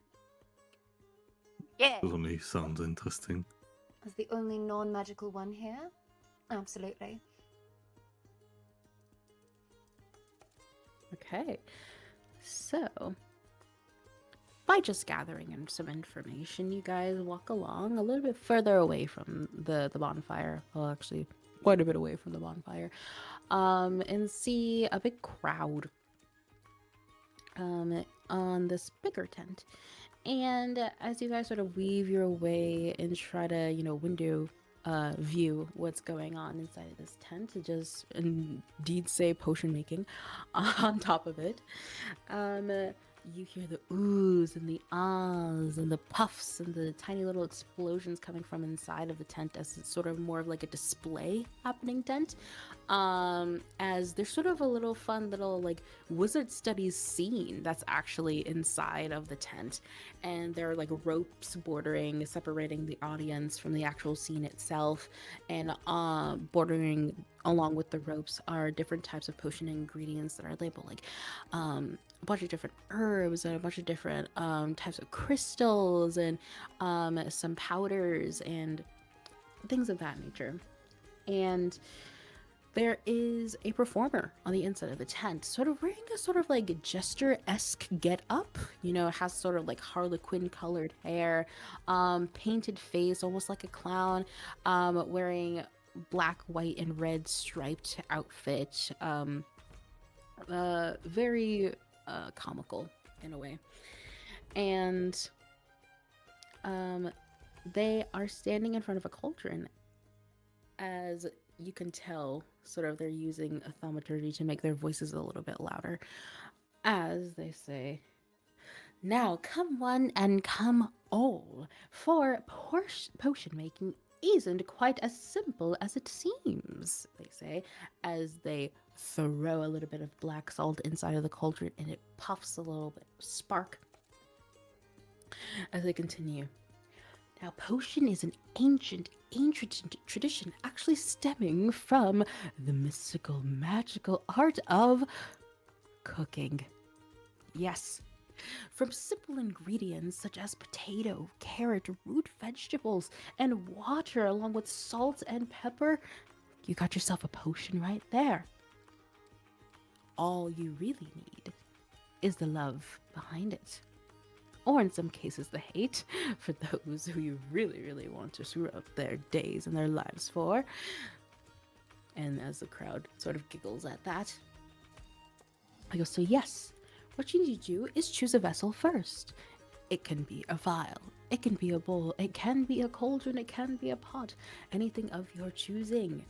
Yeah. Certainly sounds interesting. As the only non-magical one here? Absolutely. Okay, so by just gathering in some information, you guys walk along a little bit further away from the bonfire. Well, actually, quite a bit away from the bonfire, and see a big crowd on this bigger tent. And as you guys sort of weave your way and try to, window view what's going on inside of this tent, to just indeed say potion making on top of it, you hear the oohs and the ahs and the puffs and the tiny little explosions coming from inside of the tent, as it's sort of more of like a display happening tent, as there's sort of a little fun little like wizard studies scene that's actually inside of the tent, and there are like ropes separating the audience from the actual scene itself, and bordering along with the ropes are different types of potion ingredients that are labeled like a bunch of different herbs and a bunch of different types of crystals and some powders and things of that nature. And there is a performer on the inside of the tent, sort of wearing a sort of like jester-esque get up, has sort of like Harlequin colored hair, painted face, almost like a clown, wearing black, white, and red striped outfit, very comical in a way. And they are standing in front of a cauldron. As you can tell, sort of they're using a thaumaturgy to make their voices a little bit louder, as they say, "Now come one and come all, for potion making isn't quite as simple as it seems," they say, as they throw a little bit of black salt inside of the cauldron and it puffs a little bit of spark. As they continue, Now, potion is an ancient tradition actually stemming from the mystical, magical art of cooking. Yes, from simple ingredients such as potato, carrot, root vegetables, and water, along with salt and pepper, you got yourself a potion right there. All you really need is the love behind it. Or in some cases, the hate for those who you really, really want to screw up their days and their lives for. And as the crowd sort of giggles at that, I go, so yes, what you need to do is choose a vessel first. It can be a vial, it can be a bowl, it can be a cauldron, it can be a pot, anything of your choosing.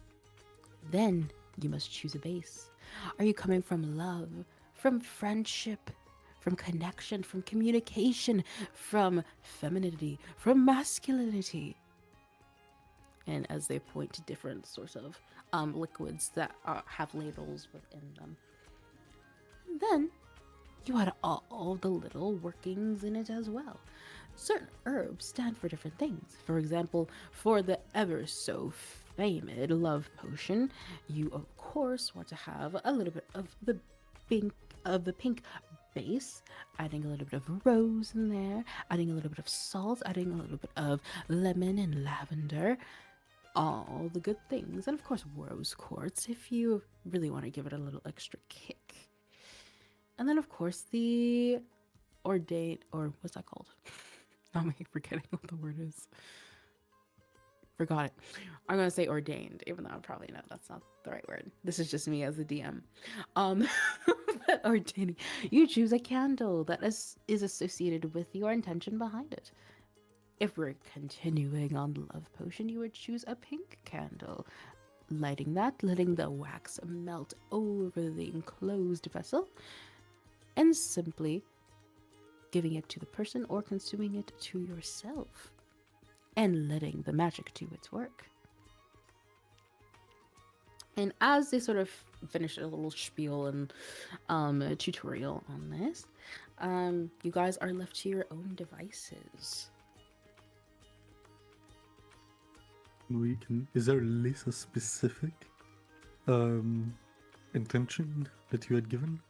Then you must choose a base. Are you coming from love, from friendship, from connection, from communication, from femininity, from masculinity? And as they point to different sorts of liquids that have labels within them. Then you add all the little workings in it as well. Certain herbs stand for different things. For example, for the ever so famed love potion, you of course want to have a little bit of the pink base, adding a little bit of rose in there, adding a little bit of salt, adding a little bit of lemon and lavender, all the good things, and of course rose quartz if you really want to give it a little extra kick. And then of course the ordained, or what's that called? I'm forgetting what the word is. Forgot it. I'm gonna say ordained, even though I probably know that's not the right word. This is just me as a DM. Ordaining. You choose a candle that is associated with your intention behind it. If we're continuing on the love potion, you would choose a pink candle. Lighting that, letting the wax melt over the enclosed vessel, and simply giving it to the person or consuming it to yourself, and letting the magic do its work. And as they sort of finish a little spiel and a tutorial on this, you guys are left to your own devices. Is there at least a specific intention that you had given?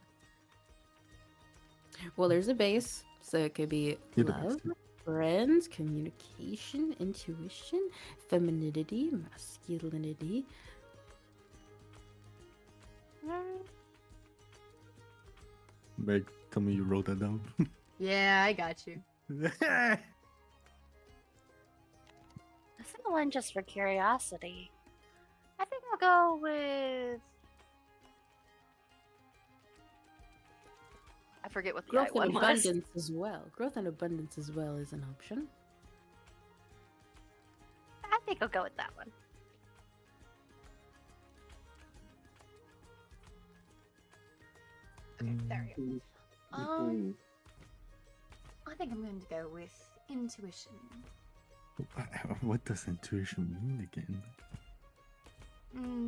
Well, there's a base, so it could be Yeah, the base, love, yeah. friends, communication, intuition, femininity, masculinity. Meg, tell me you wrote that down. Yeah, I got you. I think one just for curiosity. I think I'll go with. I forget what the Growth I and one was. abundance as well. Growth and abundance as well is an option. I think I'll go with that one. Okay, there we go. I think I'm going to go with intuition. What does intuition mean again?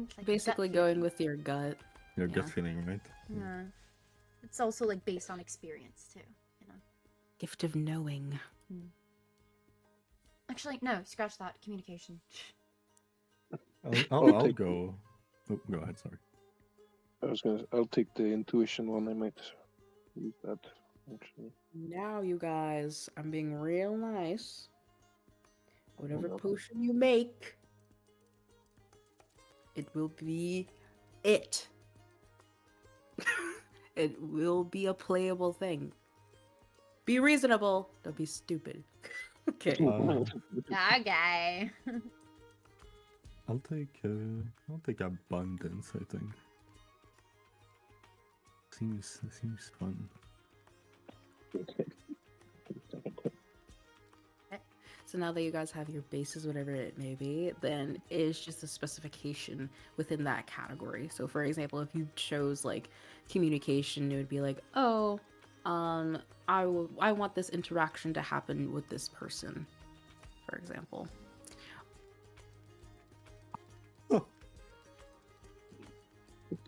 It's like Basically gut going feeling. with your gut. Your gut Yeah. feeling, right? Yeah. It's also like based on experience too, you know. Gift of knowing. Actually, no, scratch that. Communication. I'll take- go. Oh, go ahead, sorry. I'll take the intuition one. I might use that actually. Now, you guys, I'm being real nice. Whatever Okay. potion you make, it will be it. It will be a playable thing. Be reasonable. Don't be stupid. Okay. Okay. I'll take abundance, I think. Seems fun. So now that you guys have your bases, whatever it may be, then it's just a specification within that category. So for example, if you chose like communication, it would be like, oh, I want this interaction to happen with this person, for example.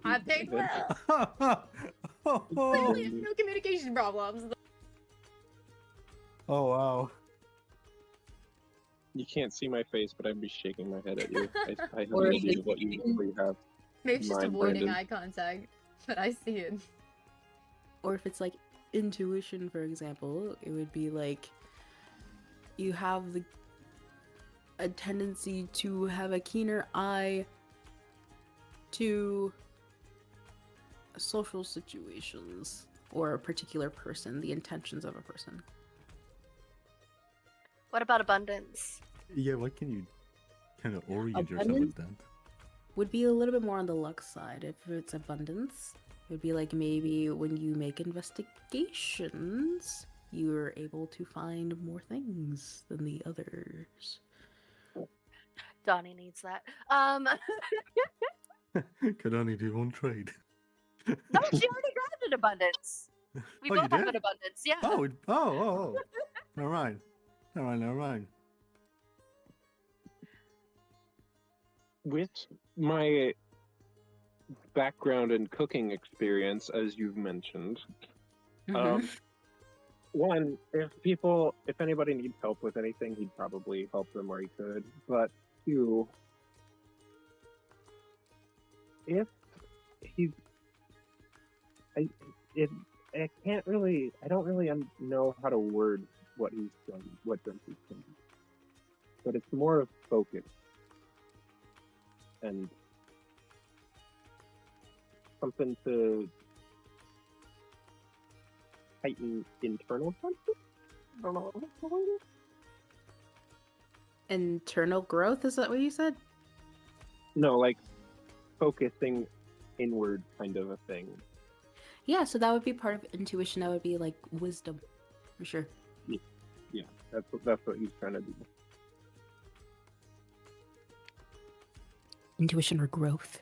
I picked well. Oh Clearly, no communication problems. wow. You can't see my face, but I'd be shaking my head at you. I have Or an if idea it- of what you have. Maybe just Mine, avoiding Brandon. eye contact, but I see it. Or if it's like intuition, for example, it would be like you have a tendency to have a keener eye to social situations or a particular person, the intentions of a person. What about abundance? Yeah, why can you kind of orient yourself Abundance? with that? Would be a little bit more on the luck side. If it's abundance, it would be like maybe when you make investigations, you're able to find more things than the others. Donnie needs that. Kadani, do you want trade? No, she already grabbed an abundance. We Oh, you both have did? an abundance. Yeah. Oh. All right. With my background in cooking experience, as you've mentioned, one, if anybody needs help with anything, he'd probably help them where he could. But two, if he's, I don't really know how to word what he's done, what he's done. But it's more of focus and something to heighten internal conflict. I don't know. Internal growth, is that what you said? No, like focusing inward kind of a thing. Yeah, so that would be part of intuition. That would be like wisdom, for sure. Yeah, that's what he's trying to do. Intuition or growth.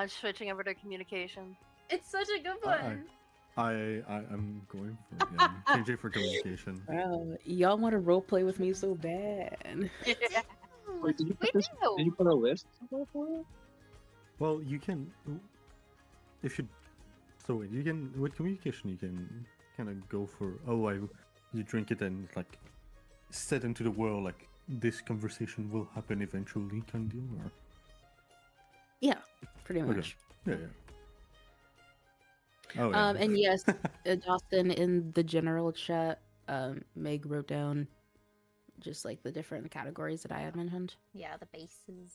Switching over to communication. It's such a good one. I am going for KJ for communication. Wow, y'all want to roleplay with me so bad. Wait, did you We put this? do. Did you put a list for it? Well, you can, if you, so wait, you can with communication you can kind of go for you drink it and like set into the world like this conversation will happen eventually kind of deal or Yeah, pretty Okay. much. yeah. Oh yeah. And yes, Dawson, in the general chat, Meg wrote down just like the different categories that I had mentioned. Yeah, the bases.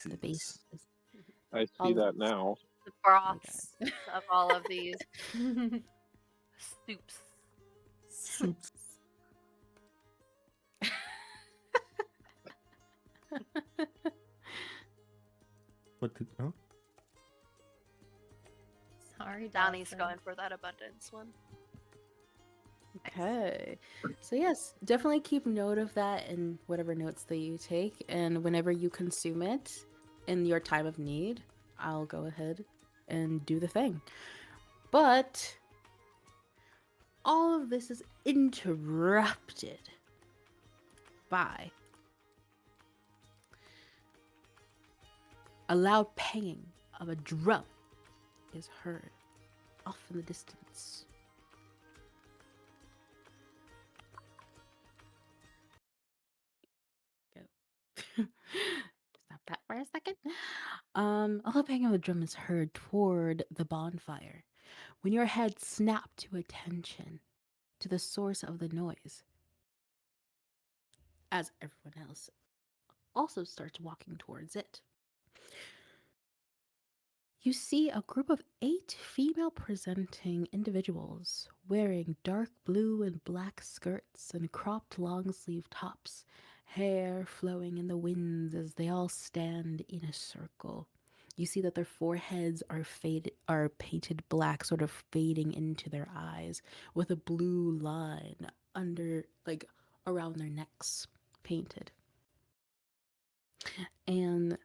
The base. I see All that now. The broths of all of these soups. Soups. What did? Huh? Sorry, Donnie's Dawson. going for that abundance one. Okay. So yes, definitely keep note of that in whatever notes that you take, and whenever you consume it in your time of need, I'll go ahead and do the thing. But all of this is interrupted by a loud panging of a drum is heard off in the distance. Stop that for a second. A loud bang of a drum is heard toward the bonfire. When your head snapped to attention to the source of the noise, as everyone else also starts walking towards it. You see a group of 8 female presenting individuals wearing dark blue and black skirts and cropped long sleeve tops, hair flowing in the winds as they all stand in a circle. You see that their foreheads are painted black, sort of fading into their eyes, with a blue line around their necks painted. And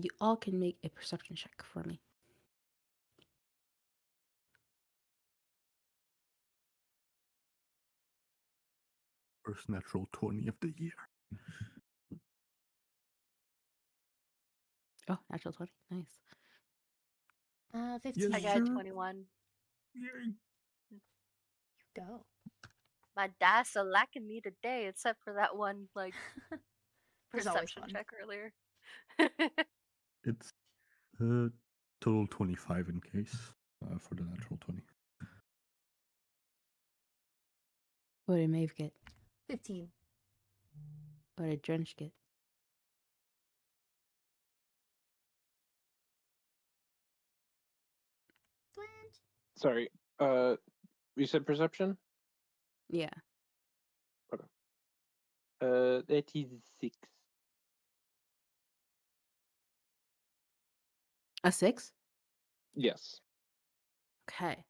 you all can make a perception check for me. First natural 20 of the year. Oh, natural 20. Nice. 15. I got 21. Yay. Go. My dice are lacking me today, except for that one like There's always perception one. check earlier. It's total 25 in case for the natural 20. What did Maeve get? 15. What did Drench get? Twinge. Sorry. You said perception? Yeah. That is 6. A 6? Yes. Okay.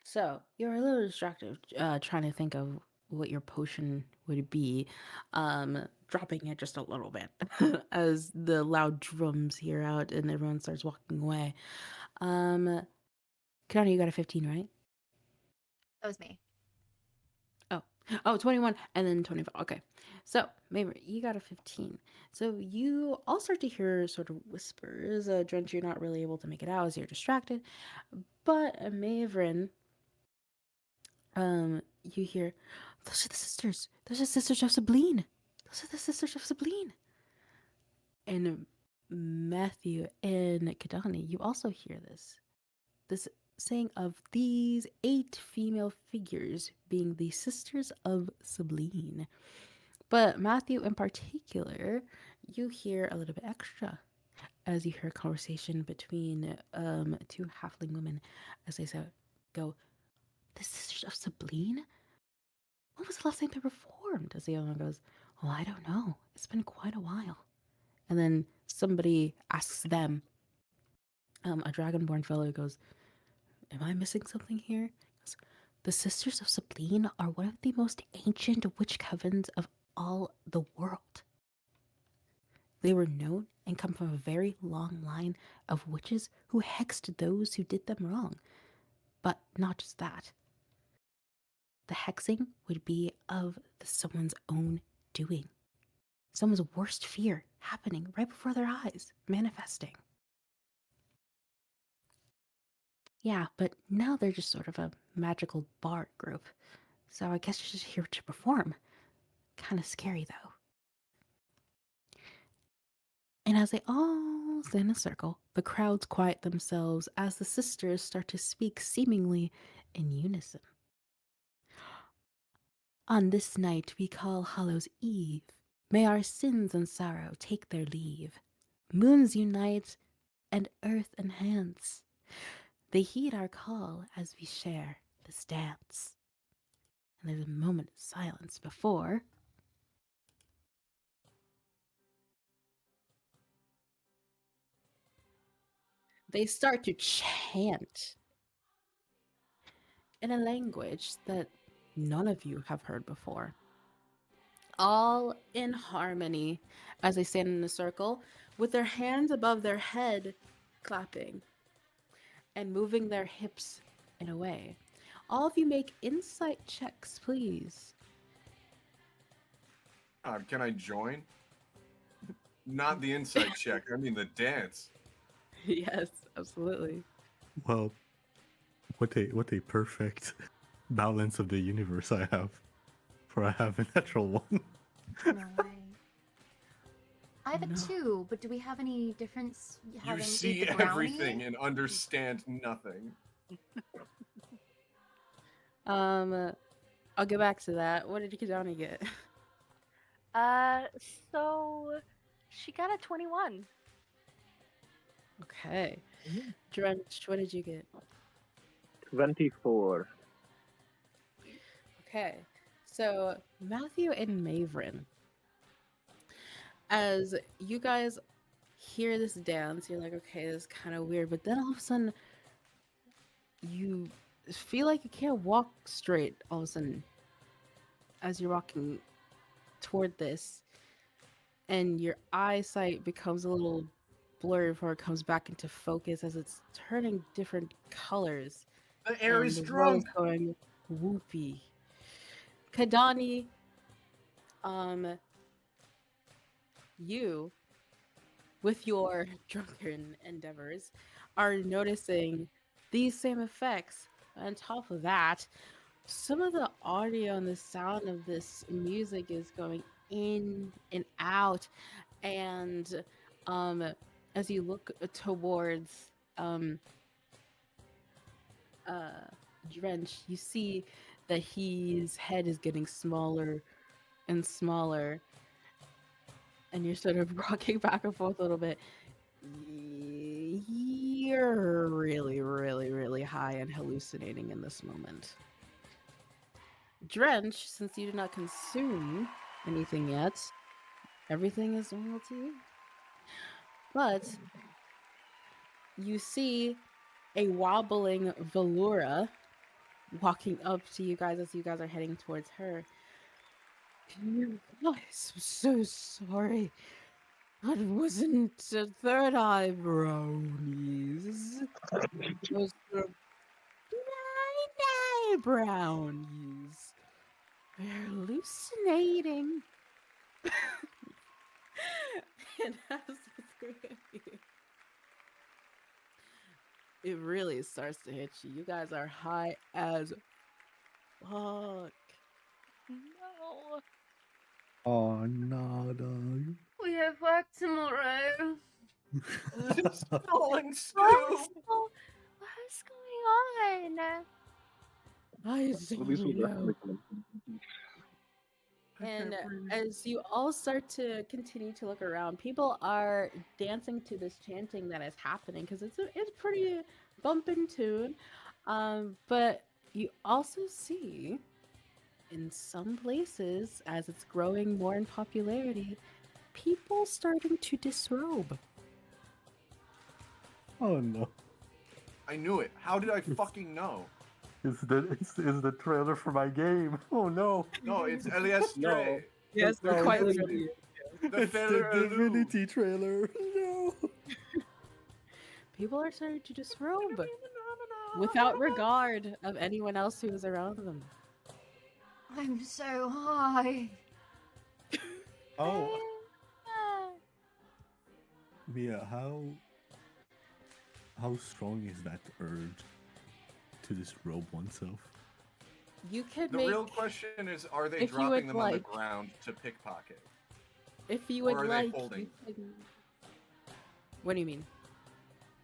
So you're a little distracted trying to think of what your potion would be, dropping it just a little bit as the loud drums hear out and everyone starts walking away. Kiana, you got a 15, right? That was me. Oh, 21 and then 25. Okay. So, Maver, you got a 15. So you all start to hear sort of whispers. Drench, you're not really able to make it out as you're distracted. But Maverin, you hear, those are the sisters. Those are the sisters of Sabline. Those are the sisters of Sabline. And Matthew and Kadani, you also hear this. This saying of these 8 female figures being the sisters of Sabline. But Matthew in particular, you hear a little bit extra as you hear a conversation between 2 halfling women as they say, go, the sisters of Sabline? When was the last time they were formed? As the other one goes, well, I don't know. It's been quite a while. And then somebody asks them, a dragonborn fellow goes, am I missing something here? Goes, the Sisters of Sabline are one of the most ancient witch covens of all the world. They were known and come from a very long line of witches who hexed those who did them wrong. But not just that. The hexing would be of someone's own doing. Someone's worst fear happening right before their eyes, manifesting. Yeah, but now they're just sort of a magical bard group. So I guess you're just here to perform. Kind of scary, though. And as they all stand in a circle, the crowds quiet themselves as the sisters start to speak seemingly in unison. On this night we call Hallows Eve. May our sins and sorrow take their leave. Moons unite and earth enhance. They heed our call as we share this dance. And there's a moment of silence before they start to chant in a language that none of you have heard before. All in harmony as they stand in a circle with their hands above their head, clapping and moving their hips in a way. All of you make insight checks, please. Can I join? Not the insight check. I mean the dance. Yes, absolutely. Well, what a perfect balance of the universe I have. For I have a natural 1. No way. I have a No. 2, but do we have any difference You having see ate the brownie? everything and understand nothing. I'll get back to that. What did Kidani get? So she got a 21. Okay. Drench, what did you get? 24. Okay. So Matthew and Maverin, as you guys hear this dance, you're like, okay, this is kind of weird. But then all of a sudden, you feel like you can't walk straight all of a sudden as you're walking toward this. And your eyesight becomes a little blurry before it comes back into focus as it's turning different colors. The air and is the world drunk. going whoopee. Kadani, you, with your drunken endeavors, are noticing these same effects. On top of that, some of the audio and the sound of this music is going in and out, and as you look towards um Drench, you see that his head is getting smaller and smaller, and you're sort of rocking back and forth a little bit. You're really, really, really high and hallucinating in this moment. Drench, since you did not consume anything yet, everything is normal to you. But you see a wobbling Valura walking up to you guys as you guys are heading towards her. You guys, I'm so sorry. That wasn't a third eye brownies. Those were nine-eye brownies. They're hallucinating. And as the three of you, it really starts to hit you. You guys are high as fuck. No. Oh no, dog. We have work tomorrow. Stolen stew. What's going on? I At least don't we know. got And as you all start to continue to look around, people are dancing to this chanting that is happening because it's pretty bumping tune. But you also see in some places, as it's growing more in popularity, people starting to disrobe. Oh no. I knew it. How did I fucking know? It's the trailer for my game. Oh no. No, it's Elias No. Stray. Yes, they're quite literally. The It's Feather the Aloo. Divinity trailer. No. People are starting to disrobe without regard of anyone else who is around them. I'm so high. Oh, Mia, how strong is that urge to disrobe oneself? You could The make real question is, are they if you dropping would them on the like- ground to pickpocket? if you or would are they like. holding? You can... What do you mean?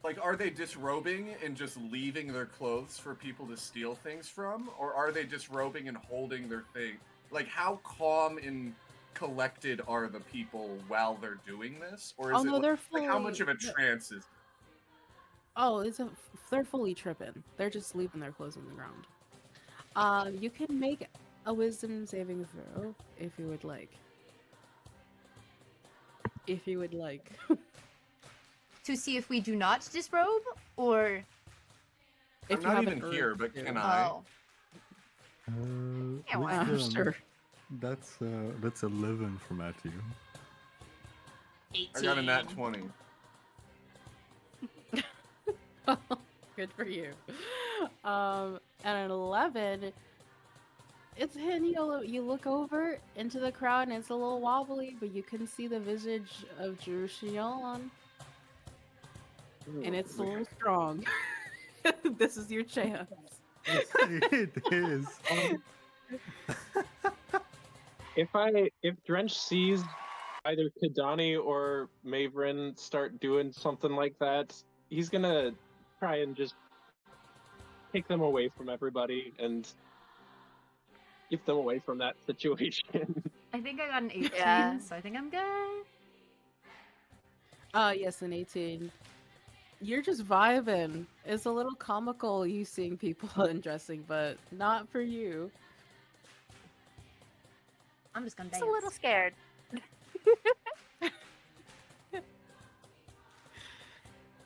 Like, are they disrobing and just leaving their clothes for people to steal things from? Or are they disrobing and holding their thing? Like, how calm and collected are the people while they're doing this? Or is Oh it no, like, they're like, how fully. much of a trance is Oh, they're fully tripping. They're just leaving their clothes on the ground. You can make a wisdom saving throw if you would like. If you would like. To see if we do not disrobe, or If I'm you not have an even here, urge but to. can I? oh, Yeah, why Ah, wisdom, sure. That's 11 for Matthew. 18. I got a nat 20. Good for you. And an 11, it's hitting you. You look over into the crowd and it's a little wobbly, but you can see the visage of Jerushion, and it's a little strong. This is your chance. It is. If Drench sees either Kadani or Maverin start doing something like that, he's gonna try and just take them away from everybody and keep them away from that situation. I think I got an 18, Yeah. so I think I'm good. Yes, an 18. You're just vibing. It's a little comical you seeing people undressing, but not for you. I'm just gonna Just dance. a little scared.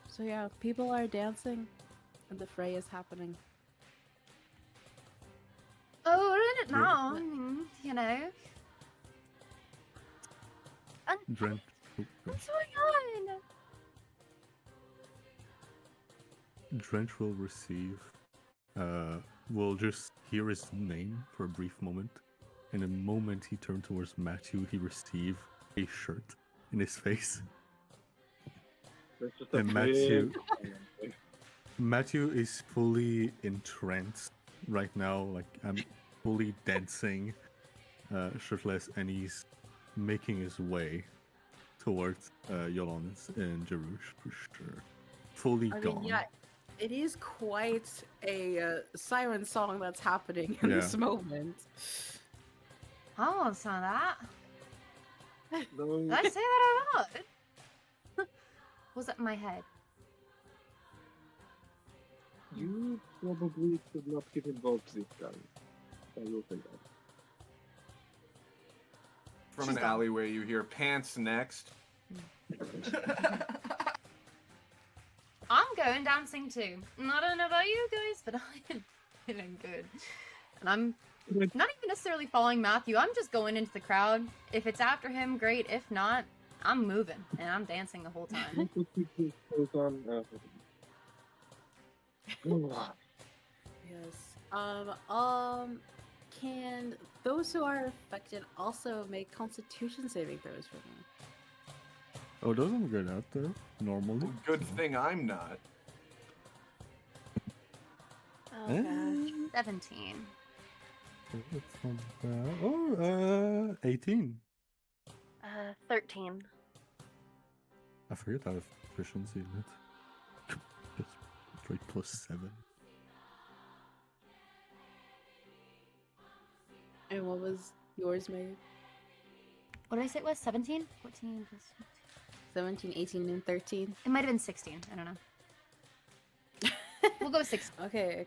So yeah, people are dancing, and the fray is happening. Oh, we're in it Yeah. now. I mean, you know. Drench. What's going on? Drench will receive. Will just hear his name for a brief moment. In a moment he turned towards Matthew, he received a shirt in his face. There's just a And Matthew- big- Matthew is fully entranced right now, like I'm fully dancing, shirtless, and he's making his way towards Yolanda and Jarush for sure. Fully I gone. mean, yeah, it is quite a siren song that's happening in Yeah. this moment. I want some of that. No, Did I say that out loud? Was that in my head? you probably should not get involved this time. I will say that. From She's an gone. alleyway, you hear pants next. I'm going dancing too. I don't know about you guys, but I'm feeling good. And I'm not even necessarily following Matthew. I'm just going into the crowd. If it's after him, great. If not, I'm moving and I'm dancing the whole time. You could keep this clothes on. Yes. Can those who are affected also make Constitution saving throws for me? Oh, those are good out there normally. Good thing I'm not. Oh gosh. 17. That's not bad. Oh, 18. 13. I forget I have proficiency in it. Just like +7. And what was yours, Meg? What did I say it was? 17? 14 plus... 17, 18, and 13. It might have been 16. I don't know. We'll go with 16. Okay,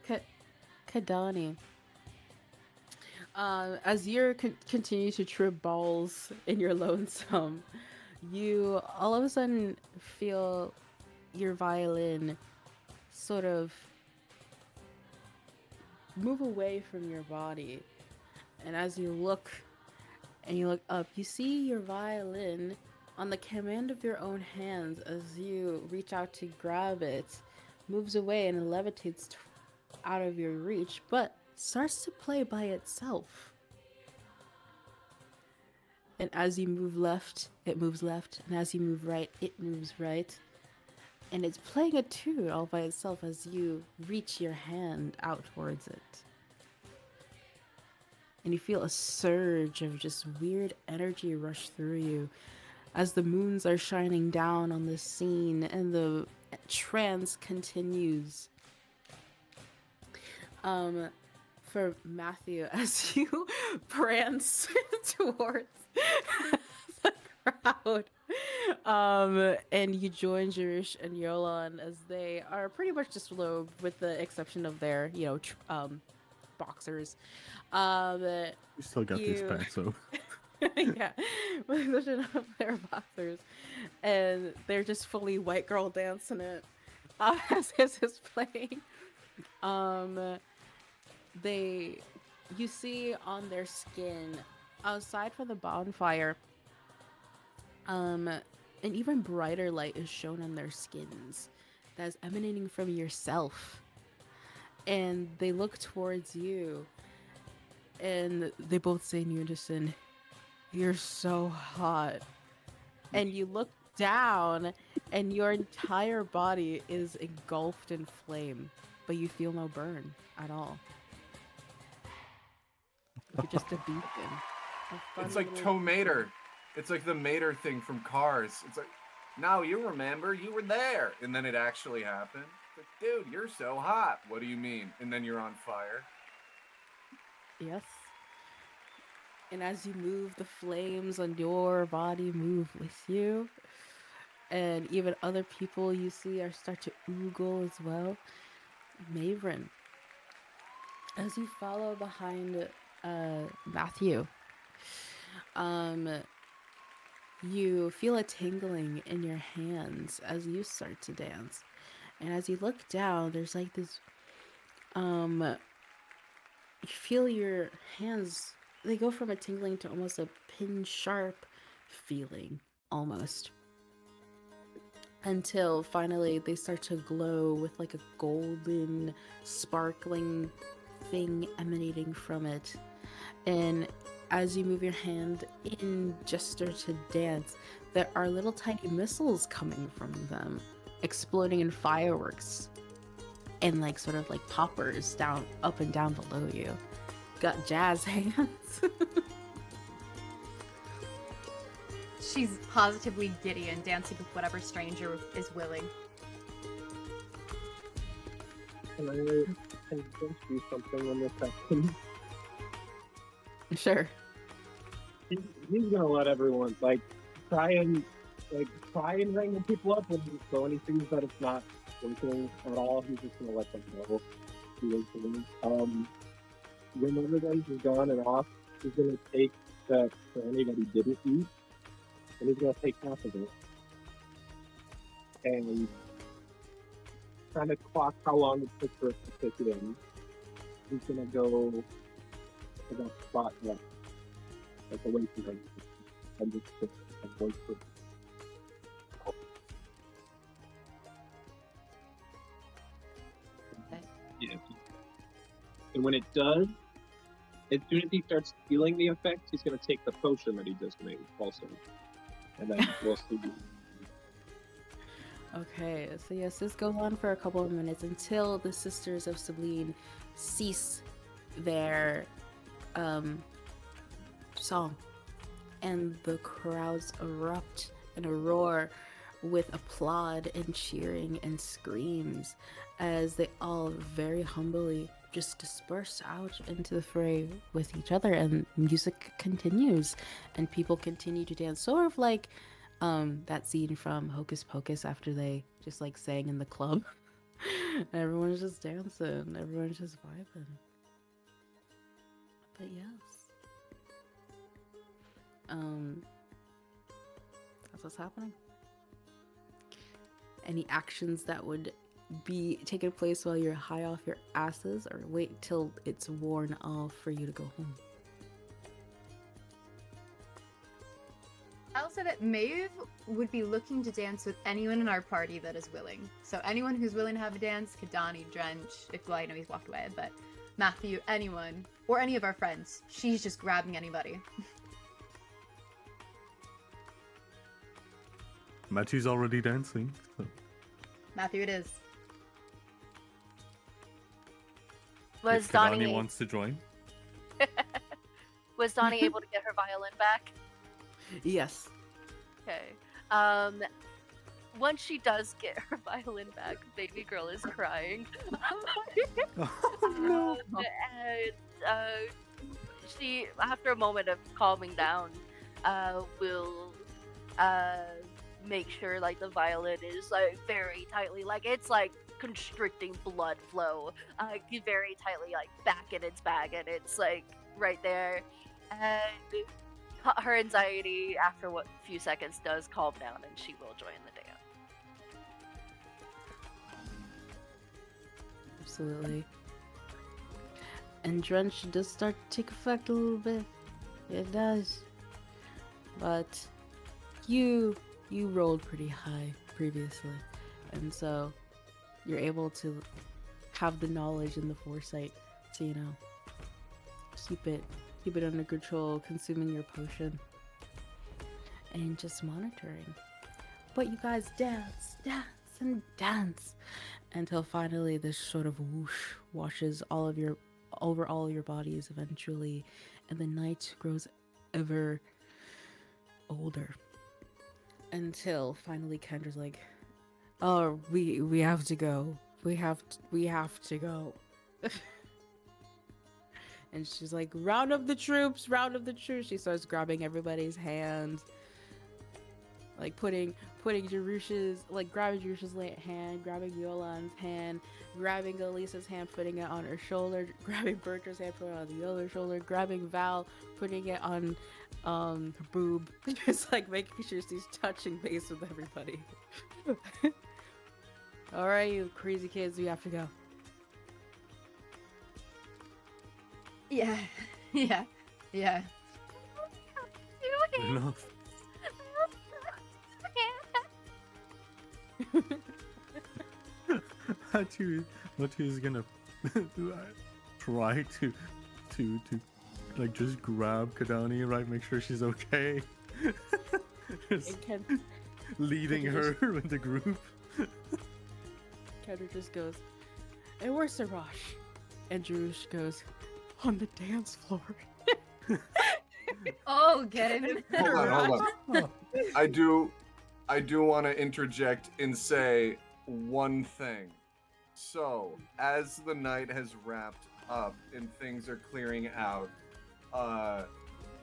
Kadani. As you continue to trip balls in your lonesome, you all of a sudden feel your violin sort of move away from your body. And as you look up, you see your violin on the command of your own hands as you reach out to grab it, moves away and levitates out of your reach, but starts to play by itself. And as you move left, it moves left, and as you move right, it moves right. And it's playing a tune all by itself as you reach your hand out towards it. And you feel a surge of just weird energy rush through you as the moons are shining down on the scene and the trance continues. For Matthew, as you prance towards the crowd, and you join Jarish and Yolan as they are pretty much just low, with the exception of their, boxers. We still got these You- pants, so Yeah, with the exception of their boxers, and they're just fully white girl dancing it as this is playing. You see on their skin, aside from the bonfire, an even brighter light is shown on their skins that's emanating from yourself. And they look towards you, and they both say in unison, "You're so hot." And you look down, and your entire body is engulfed in flame, but you feel no burn at all. You're just a beacon. a fun It's like little- Tomater. It's like the Mater thing from Cars. It's like, now you remember, you were there. And then it actually happened. It's like, dude, you're so hot. What do you mean? And then you're on fire. Yes. And as you move, the flames on your body move with you. And even other people you see start to oogle as well. Mavrin, as you follow behind Matthew, you feel a tingling in your hands as you start to dance. And as you look down, there's like this, you feel your hands, they go from a tingling to almost a pin sharp feeling, almost. Until finally they start to glow with like a golden, sparkling thing emanating from it. And as you move your hand in gesture to dance, there are little tiny missiles coming from them, exploding in fireworks. and like sort of like poppers down up and down below you. Got jazz hands. She's positively giddy and dancing with whatever stranger is willing. Can I just do something when this happens? Sure. He's gonna let everyone try and wrangle people up and throw anything that it's not working at all. He's just gonna let them know. When everybody's gone and off, he's gonna take the brandy that he didn't eat, and he's gonna take half of it and kind of clock how long it took for us to take it in. He's gonna go to that spot that's away from him and just wait for it. Yeah. And when it does, as soon as he starts feeling the effects, he's going to take the potion that he just made also. And then we'll see. Okay, so yes, this goes on for a couple of minutes until the Sisters of Sabine cease their song. And the crowds erupt in a roar with applaud and cheering and screams as they all very humbly just disperse out into the fray with each other, and music continues and people continue to dance, sort of like that scene from Hocus Pocus after they just like sang in the club. Everyone's just dancing, everyone's just vibing. But yes, that's what's happening. Any actions that would be taking place while you're high off your asses, or wait till it's worn off for you to go home? I'll say that Maeve would be looking to dance with anyone in our party that is willing. So anyone who's willing to have a dance, Kadani, Drench, if well, I know he's walked away, but Matthew, anyone, or any of our friends. She's just grabbing anybody. Matthew's already dancing. So. Matthew it is. Was If Kadani Donnie wants to join. was Donnie able to get her violin back? Yes. Okay. Once she does get her violin back, baby girl is crying. No. And she, after a moment of calming down, will make sure like the violin is like very tightly, like it's like constricting blood flow, very tightly like back in its bag, and it's like right there. And her anxiety after what few seconds does calm down, and she will join the dance. Absolutely. And Drench does start to take effect a little bit. It does. But you rolled pretty high previously, and so you're able to have the knowledge and the foresight to, you know, keep it under control, consuming your potion and just monitoring. But you guys dance and dance until finally this sort of whoosh washes over all your bodies eventually, and the night grows ever older until finally Kendra's like, "Oh, we have to go. We have to go." And she's like, round up the troops. She starts grabbing everybody's hands, like putting Jerusha's, like grabbing Jerusha's hand, grabbing Yolan's hand, grabbing Elisa's hand, putting it on her shoulder, grabbing Bertra's hand, putting it on the other shoulder, grabbing Val, putting it on her boob, just like making sure she's touching base with everybody. All right, you crazy kids, we have to go. Yeah. Enough. Matthew is gonna try to like just grab Kadani, right? Make sure she's okay. Just leading her with the group. Kendra just goes, And where's Sarash? And Jarush goes, on the dance floor. Oh, get it. Hold on. I do want to interject and say one thing. So, as the night has wrapped up and things are clearing out,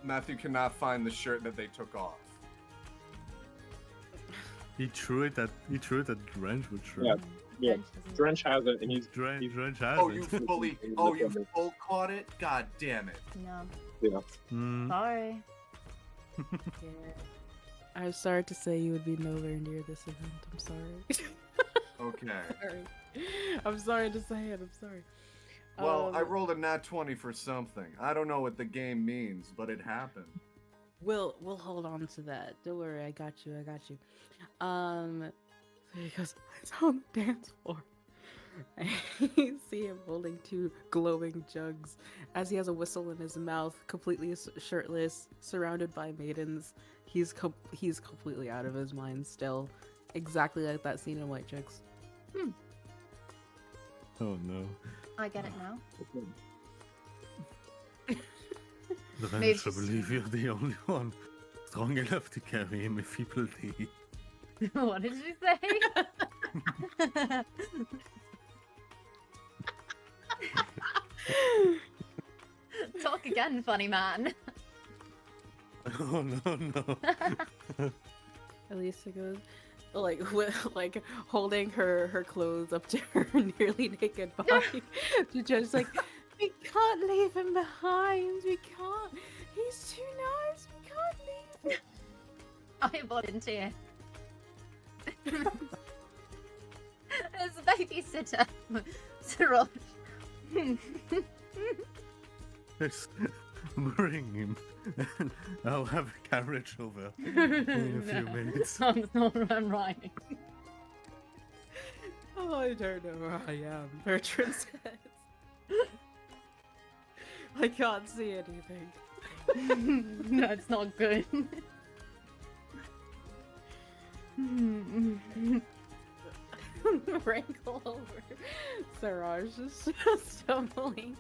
Matthew cannot find the shirt that they took off. He threw it at Drench, which Yeah. Yeah, Drench has it, and he's Drench has Oh, it. you full caught it? God damn it. No. yeah. Mm. Sorry. I'm sorry to say you would be nowhere near this event. I'm sorry. Okay. Sorry. I'm sorry to say it. I'm sorry. Well, I rolled a nat 20 for something. I don't know what the game means, but it happened. We'll hold on to that. Don't worry. I got you. So he goes, it's on the dance floor. And you see him holding two glowing jugs as he has a whistle in his mouth, completely shirtless, surrounded by maidens. He's completely out of his mind still, exactly like that scene in White Chicks. Oh no. I get it now. The Maybe Venge, I believe you're the only one strong enough to carry him if people leave. What did you say? Talk again, funny man. Oh no. Elisa goes, like holding her clothes up to her nearly naked body. To just like, we can't leave him behind. We can't. He's too nice. We can't leave him. I volunteer. As a babysitter, Cyril. Just bring him. And I'll have a carriage over in a few minutes. I'm riding. Oh, I don't know where I am. Bertrand says. I can't see anything. That's not good. Wrangle over. Saraj is stumbling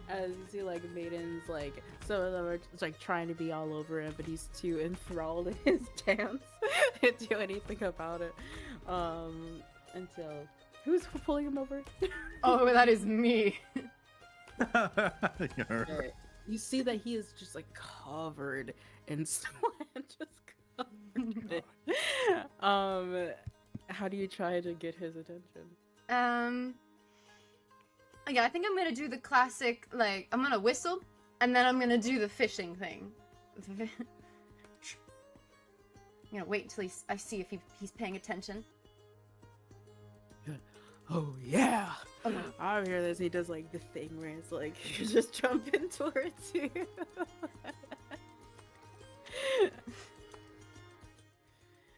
as you see like maidens, like some of them are just, like trying to be all over him, but he's too enthralled in his dance to do anything about it. Until who's pulling him over? Oh, that is me. You're- You see that he is just like covered in sweat, just covered in it. How do you try to get his attention? Yeah, I think I'm gonna do the classic, like, I'm gonna whistle, and then I'm gonna do the fishing thing. I'm gonna wait until I see if he's paying attention. Oh yeah! Okay. I hear this. He does like the thing where it's like you're just jumping towards you.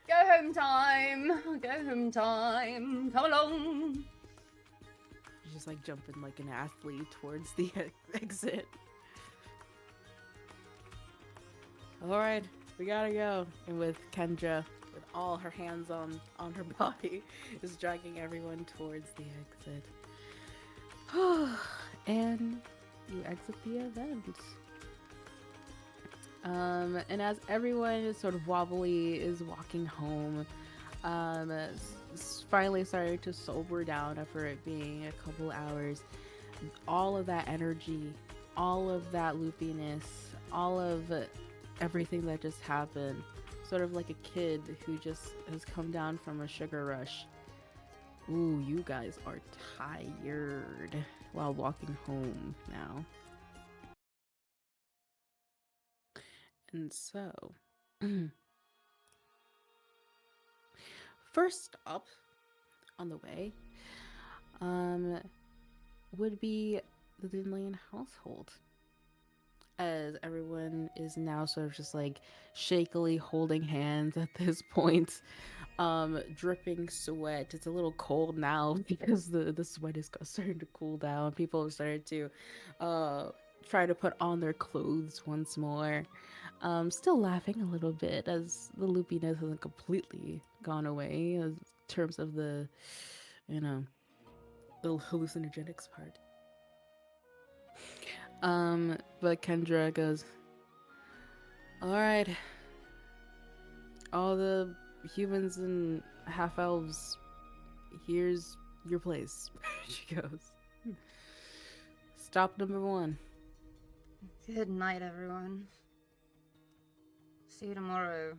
Go home time! Go home time! Come along! You're just like jumping like an athlete towards the exit. Alright, we gotta go. And with Kendra, with all her hands on her body, is dragging everyone towards the exit. And you exit the event. And as everyone is sort of wobbly is walking home, finally starting to sober down after it being a couple hours, all of that energy, all of that loopiness, all of everything that just happened, sort of like a kid who just has come down from a sugar rush. Ooh, you guys are tired while walking home now. And so, first up on the way, would be the Dinlane household. As everyone is now sort of just like shakily holding hands at this point, dripping sweat. It's a little cold now because the sweat is starting to cool down. People have started to try to put on their clothes once more. Still laughing a little bit as the loopiness hasn't completely gone away in terms of the the hallucinogenics part. But Kendra goes, all right, all the humans and half elves, here's your place. She goes, stop number 1. Good night, everyone. See you tomorrow.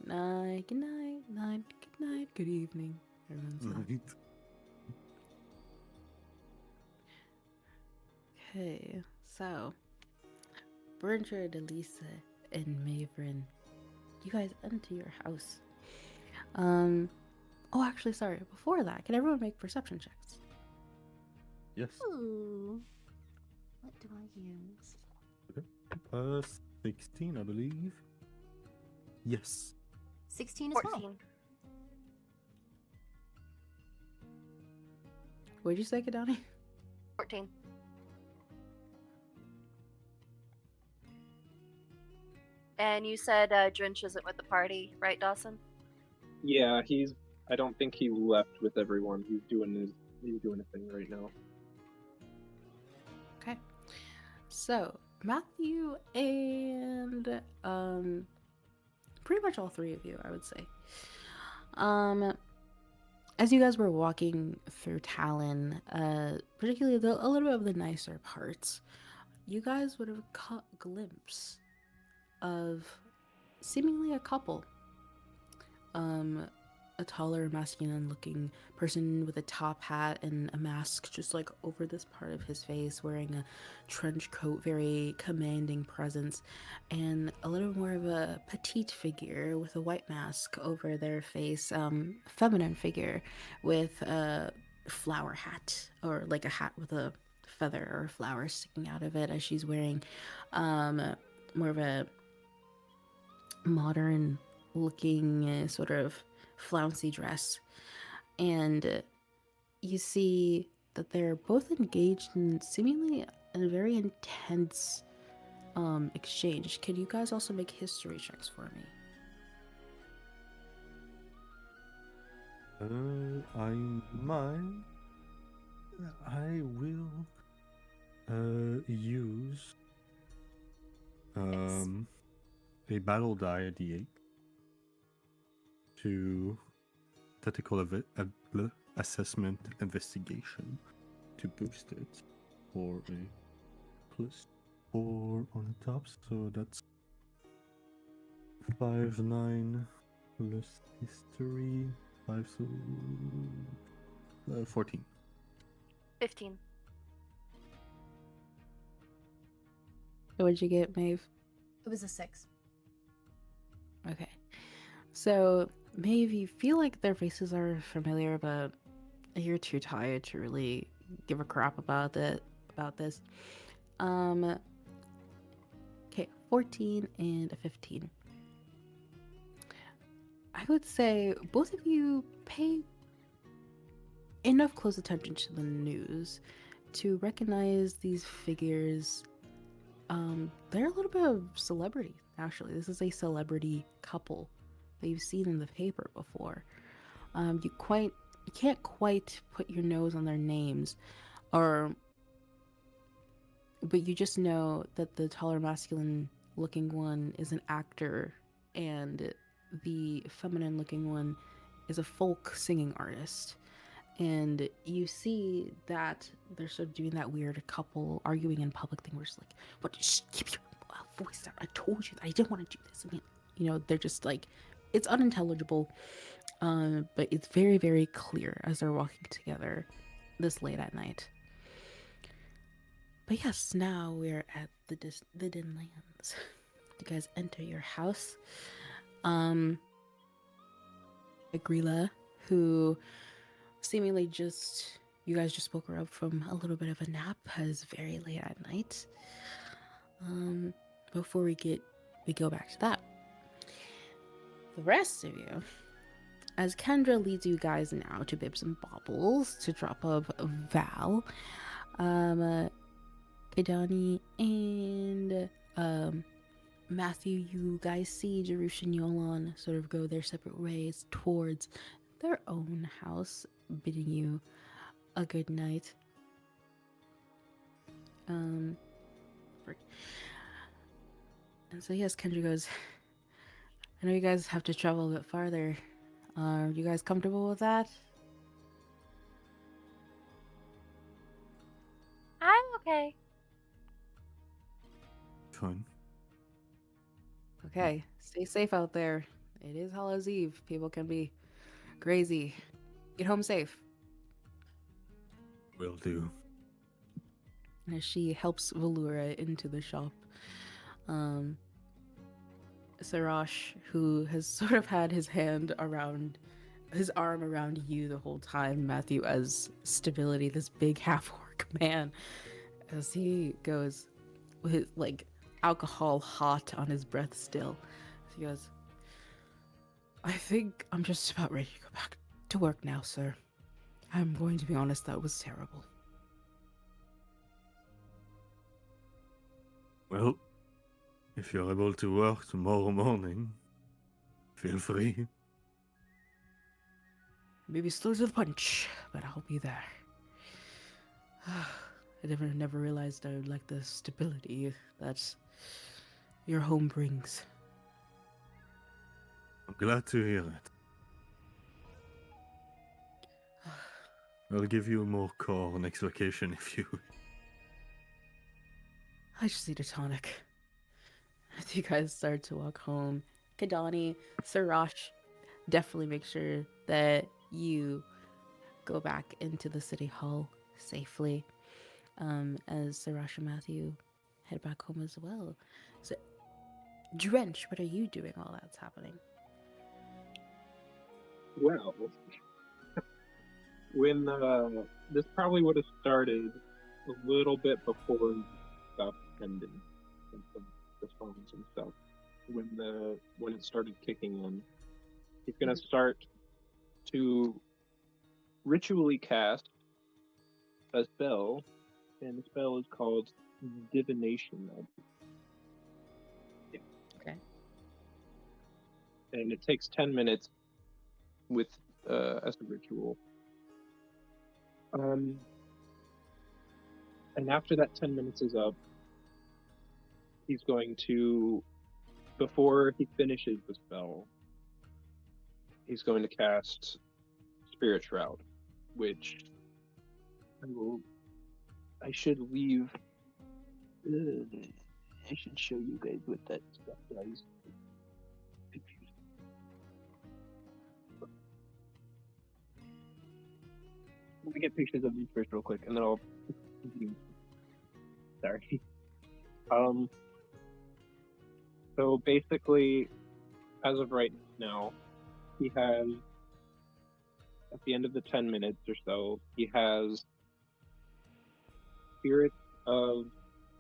Night, good night, night, good night, good evening. Everyone's like, Right. okay, so Bernard, Elisa, and Mavrin, you guys enter your house. Oh, actually, sorry. Before that, can everyone make perception checks? Yes. Ooh. What do I use? 16, I believe. Yes. 16 as well. 14. What'd you say, Kadani? 14. And you said Drench isn't with the party, right, Dawson? Yeah, I don't think he left with everyone. He's doing a thing right now. Okay. So, Matthew and pretty much all 3 of you, I would say. As you guys were walking through Talon, particularly a little bit of the nicer parts, you guys would have caught a glimpse of seemingly a couple. A taller, masculine-looking person with a top hat and a mask just like over this part of his face, wearing a trench coat, very commanding presence, and a little more of a petite figure with a white mask over their face, feminine figure with a flower hat, or like a hat with a feather or a flower sticking out of it, as she's wearing more of a modern looking sort of flouncy dress. And you see that they're both engaged in seemingly a very intense exchange. Can you guys also make history checks for me? I might. I will use a battle die at D8 to tactical assessment investigation to boost it for a +4 on the top. So that's 5, 9 plus history 5, so 14. 15. What'd you get, Maeve? It was a 6. Okay. So, Maeve, you feel like their faces are familiar, but you're too tired to really give a crap about this. Okay, 14 and a 15. I would say both of you pay enough close attention to the news to recognize these figures. They're a little bit of celebrity, actually. This is a celebrity couple that you've seen in the paper before. You can't quite put your nose on their names, but you just know that the taller, masculine-looking one is an actor, and the feminine-looking one is a folk singing artist. And you see that they're sort of doing that weird couple arguing in public thing where it's like, what, just keep your voice down. I told you that I didn't want to do this. I mean, they're just like, it's unintelligible, but it's very, very clear as they're walking together this late at night. But yes, now we're at the Dinlands. You guys enter your house. Agrila, who seemingly you guys just woke her up from a little bit of a nap, as very late at night. Before we go back to that, the rest of you, as Kendra leads you guys now to Bibs and Bobbles to drop off Val, Kadani and Matthew, you guys see Jarush and Yolan sort of go their separate ways towards their own house, bidding you a good night. Frick. And so yes, Kendra goes, I know you guys have to travel a bit farther. Are you guys comfortable with that? I'm okay. Fine. Okay, stay safe out there. It is Hallows Eve. People can be crazy. Get home safe. Will do. As she helps Valura into the shop, Sarash, who has sort of had his arm around you the whole time, Matthew, as stability, this big half-orc man, as he goes with like alcohol hot on his breath still. He goes, I think I'm just about ready to go back to work now, sir. I'm going to be honest, that was terrible. Well, if you're able to work tomorrow morning, feel free. Maybe slow to the punch, but I'll be there. I never realized I would like the stability that your home brings. I'm glad to hear it. I'll give you more call next vacation if you... I just need a tonic. As you guys start to walk home, Kadani, Sarash, definitely make sure that you go back into the city hall safely. As Sarash and Matthew head back home as well. So, Drench, what are you doing while that's happening? Well, when this probably would have started a little bit before stuff ended, and the phones and stuff. When it started kicking in, he's gonna start to ritually cast a spell, and the spell is called Divination Magic. Okay. And it takes 10 minutes with as a ritual. And after that 10 minutes is up, he's going to, before he finishes the spell, he's going to cast Spirit Shroud, which I should leave. I should show you guys what that stuff does. Let me get pictures of these first real quick, and then I'll. Sorry. So basically, as of right now, he has, at the end of the 10 minutes or so, he has spirits of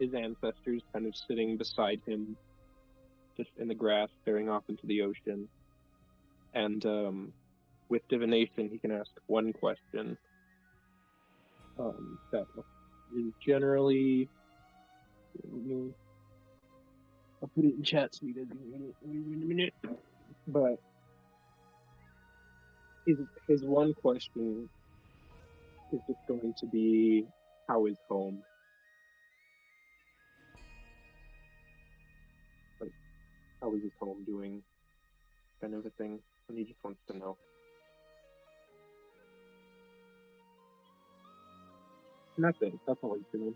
his ancestors kind of sitting beside him, just in the grass, staring off into the ocean. And with divination, he can ask one question. That is generally. I'll put it in chat so you guys can read it in a minute. But his one question is just going to be, how is home? Like, how is his home doing? Kind of a thing. And he just wants to know. And that's it. That's all he's doing.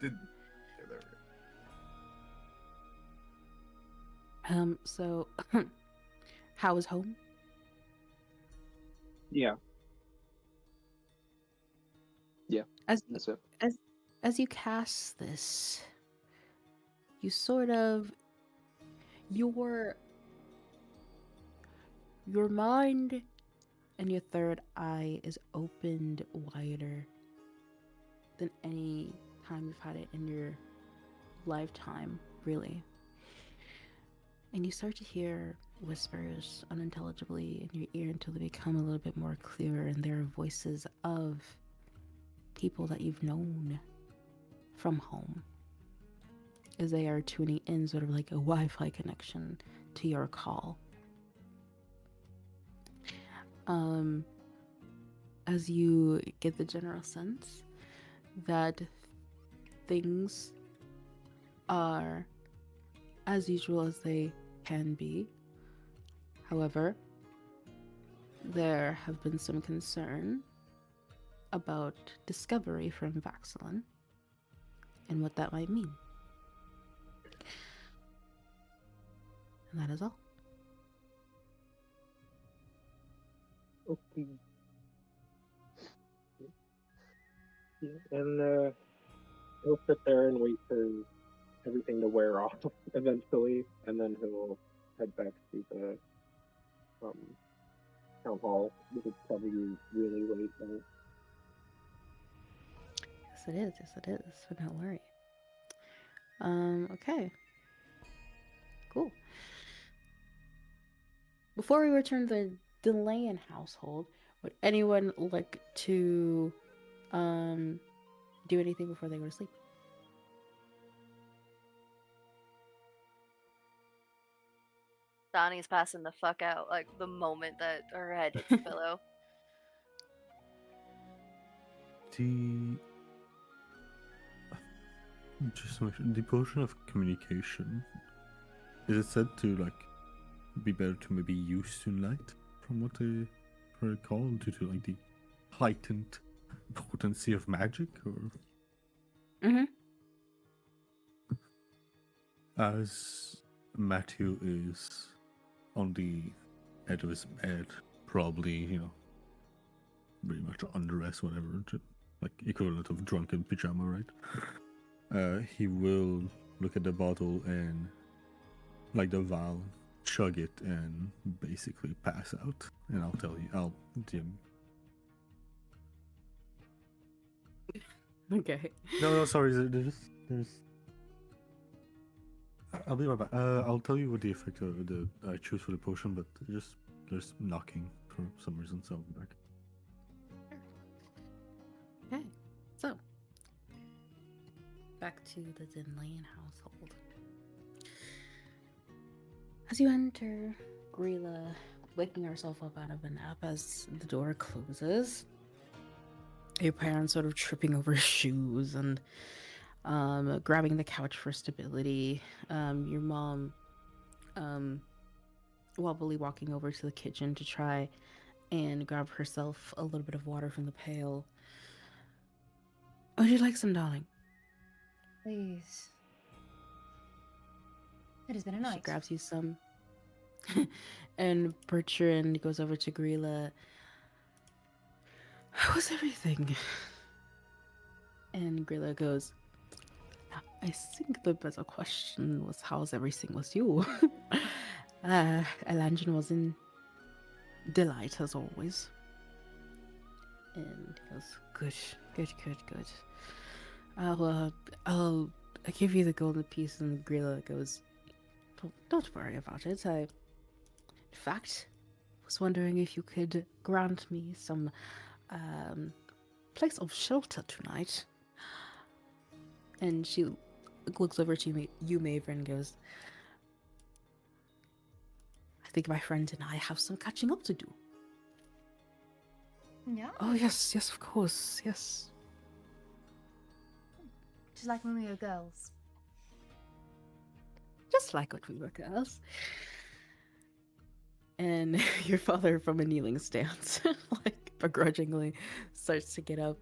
Did yeah, there we go. So, how is home? Yeah. Yeah, As that's it. as you cast this, you sort of your mind and your third eye is opened wider than any time you've had it in your lifetime, really. And you start to hear whispers unintelligibly in your ear until they become a little bit more clearer, and they're voices of people that you've known from home, as they are tuning in sort of like a Wi-Fi connection to your call. As you get the general sense that things are as usual as they can be. However, there have been some concern about discovery from Vaxilin and what that might mean. And that is all. Okay. Yeah, and he'll sit there and wait for everything to wear off eventually, and then he'll head back to the town hall, which is probably really late now. Yes, it is. Yes, it is. But don't worry. Okay. Cool. Before we return to the Delayan household, would anyone like to do anything before they go to sleep? Donnie's passing the fuck out like the moment that her head hits the pillow. Just to make sure, the potion of communication, is it said to like be better to maybe use tonight, from what I recall, due to like the heightened potency of magic, or as Matthew is on the edge of his bed, probably, pretty much undressed, whatever, like equivalent of drunken pajama, right? He will look at the bottle and, like the vial, chug it and basically pass out. And I'll DM. Okay. No, sorry. There's. I'll be right back. I'll tell you what the effect of I choose for the potion, but there's knocking for some reason, so I'll be back. Okay. So, back to the Dinlane household. As you enter, Grilla waking herself up out of a nap as the door closes. Your parents sort of tripping over shoes and grabbing the couch for stability. Your mom wobbly walking over to the kitchen to try and grab herself a little bit of water from the pail. Would you like some, darling? Please. It has been a night. She grabs you some. And Bertrand goes over to Grilla. How was everything? And Grilla goes, I think the better question was how's everything with you? Elangin was in delight as always. And he goes, good. I'll give you the golden piece. And Grilla goes, don't worry about it. I, in fact, was wondering if you could grant me some place of shelter tonight. And she looks over to you, Maver, and goes, I think my friend and I have some catching up to do. Yeah? Oh, yes, of course, yes. Just like when we were girls. Just like when we were girls. And your father, from a kneeling stance, like begrudgingly, starts to get up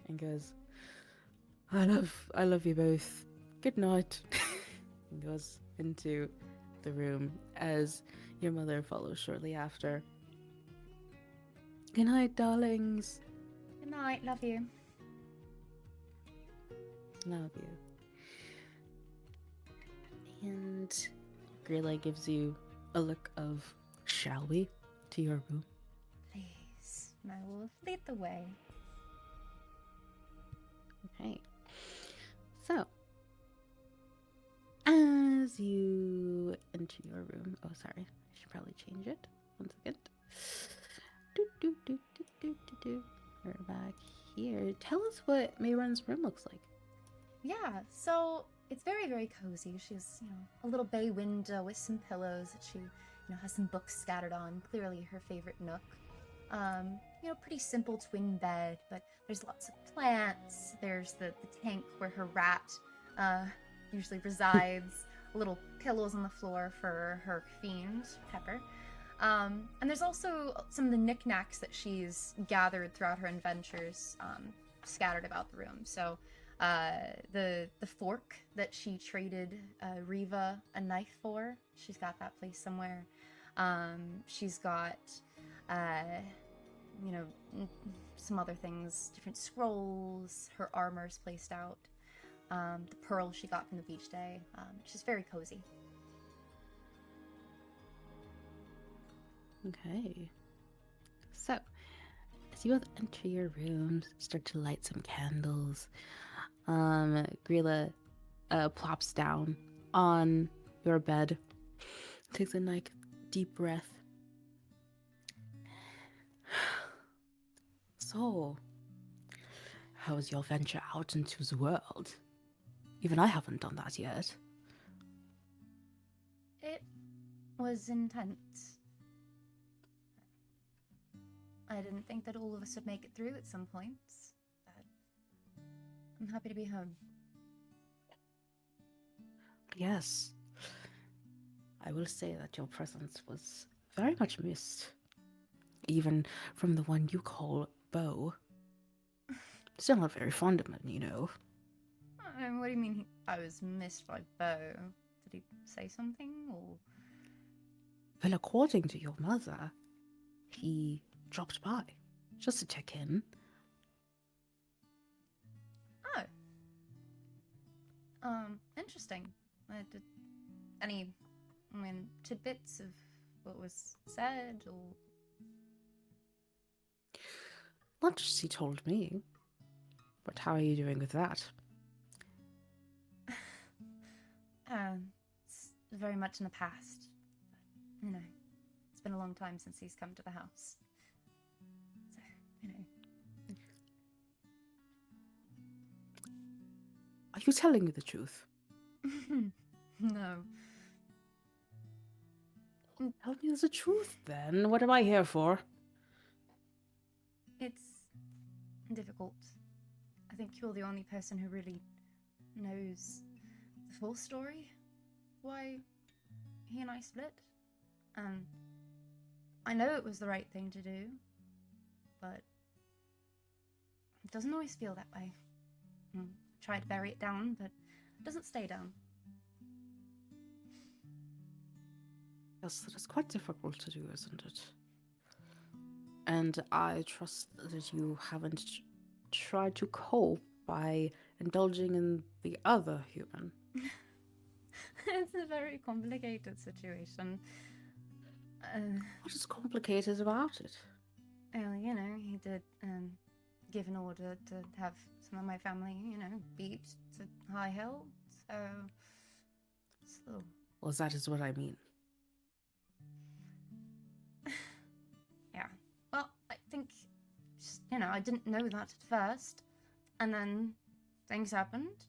and goes, I love you both. Good night. And goes into the room as your mother follows shortly after. Good night, darlings. Good night, love you. Love you. And Grilla gives you a look of, shall we, to your room. Please, my wolf, lead the way. Okay. So, as you enter your sorry. I should probably change it. 1 second. Do, do, do, do, do, do, do. We're back here. Tell us what Mayron's room looks like. Yeah, so it's very, very cozy. She has, a little bay window with some pillows that she, has some books scattered on. Clearly her favorite nook. Pretty simple twin bed, but there's lots of plants. There's the tank where her rat usually resides. Little pillows on the floor for her fiend, Pepper. And there's also some of the knickknacks that she's gathered throughout her adventures scattered about the room. So the fork that she traded Riva a knife for, she's got that placed somewhere. She's got, some other things, different scrolls, her armor's placed out. The pearl she got from the beach day. She's very cozy. Okay. So, as you both enter your rooms, start to light some candles, Grilla plops down on your bed, takes a nice deep breath. So, how was your venture out into the world? Even I haven't done that yet. It was intense. I didn't think that all of us would make it through at some points, but I'm happy to be home. Yes. I will say that your presence was very much missed. Even from the one you call Beau. Still not very fond of him, you know. What do you mean I was missed by Beau? Did he say something, or...? Well, according to your mother, he dropped by, just to check in. Oh. Interesting. Did any, tidbits of what was said, or...? Not just he told me, but how are you doing with that? It's very much in the past. But, it's been a long time since he's come to the house. So, Are you telling me the truth? No. Tell me the truth, then. What am I here for? It's difficult. I think you're the only person who really knows the full story. Why he and I split. I know it was the right thing to do, but it doesn't always feel that way. I try to bury it down, but it doesn't stay down. Yes, that is quite difficult to do, isn't it? And I trust that you haven't tried to cope by indulging in the other human. It's a very complicated situation. What is complicated about it? Well, he did give an order to have some of my family, beat to high hell, so... Well, that is what I mean. Yeah. Well, I think, just, I didn't know that at first, and then things happened,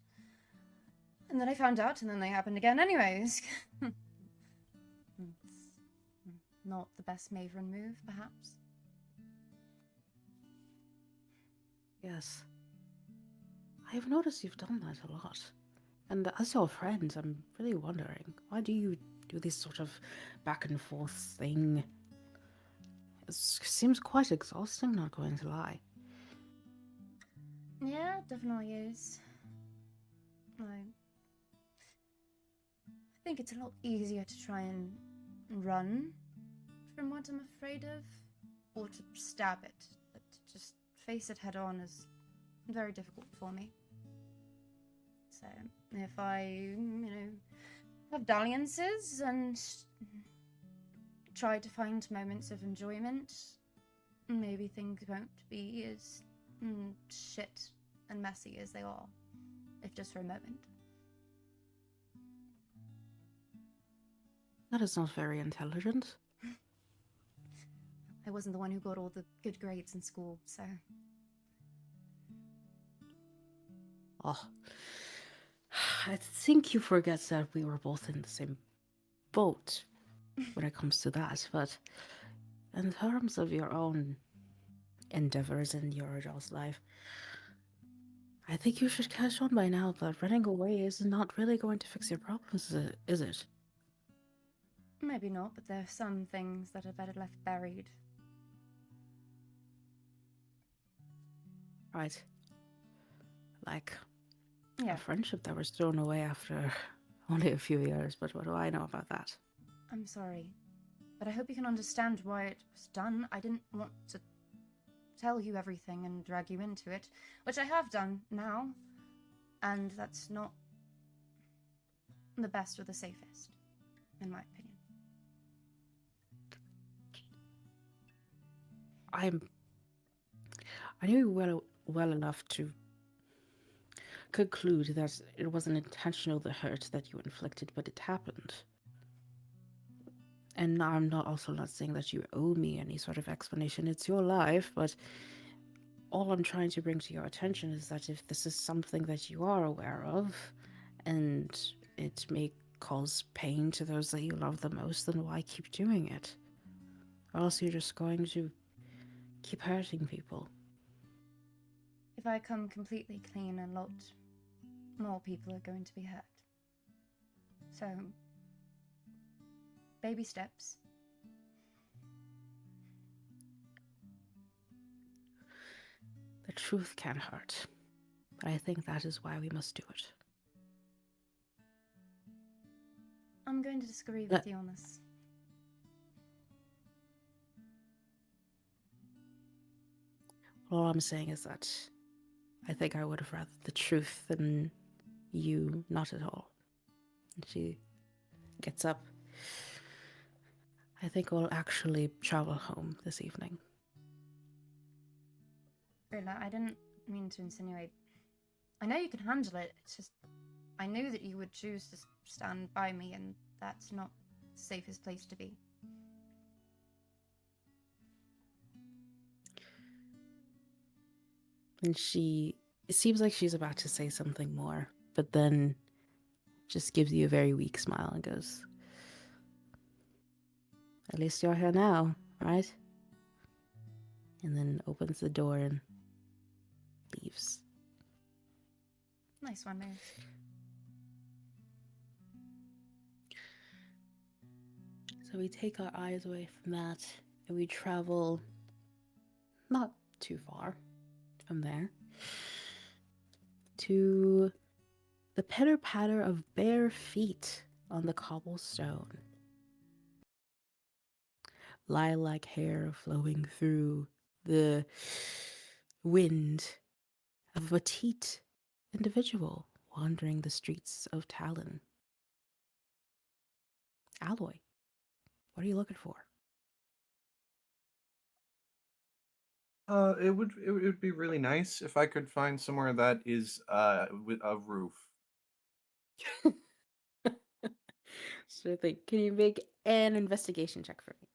and then I found out, and then they happened again anyways. It's not the best Maverick move, perhaps. Yes. I have noticed you've done that a lot. And as your friend, I'm really wondering, why do you do this sort of back and forth thing? It seems quite exhausting, not going to lie. Yeah, it definitely is. I think it's a lot easier to try and run from what I'm afraid of, or to stab it, but to just face it head on is very difficult for me. So, if I, have dalliances and try to find moments of enjoyment, maybe things won't be as shit and messy as they are, if just for a moment. That is not very intelligent. I wasn't the one who got all the good grades in school, so. Oh. I think you forget that we were both in the same boat when it comes to that, but in terms of your own endeavors in your adult life, I think you should catch on by now that running away is not really going to fix your problems, is it? Maybe not, but there are some things that are better left buried. Right. Like Yeah, a friendship that was thrown away after only a few years, but what do I know about that? I'm sorry. But I hope you can understand why it was done. I didn't want to tell you everything and drag you into it, which I have done now. And that's not the best or the safest, in my opinion. I knew you well enough to conclude that it wasn't intentional, the hurt that you inflicted, but it happened. And I'm not saying that you owe me any sort of explanation. It's your life, but all I'm trying to bring to your attention is that if this is something that you are aware of, and it may cause pain to those that you love the most, then why keep doing it? Or else you're just going to keep hurting people. If I come completely clean, a lot more people are going to be hurt. So, baby steps. The truth can hurt, but I think that is why we must do it. I'm going to disagree with you on this. All I'm saying is that I think I would have rather the truth than you not at all. And she gets up. I think we'll actually travel home this evening. Rilla, I didn't mean to insinuate. I know you can handle it. It's just I knew that you would choose to stand by me, and that's not the safest place to be. And it seems like she's about to say something more, but then just gives you a very weak smile and goes, "At least you're here now, right?" And then opens the door and leaves. Nice one, Mary. So we take our eyes away from that and we travel not too far from there to the pitter-patter of bare feet on the cobblestone. Lilac hair flowing through the wind of a petite individual wandering the streets of Talon. Alloy, what are you looking for? It would be really nice if I could find somewhere that is with a roof. So can you make an investigation check for me?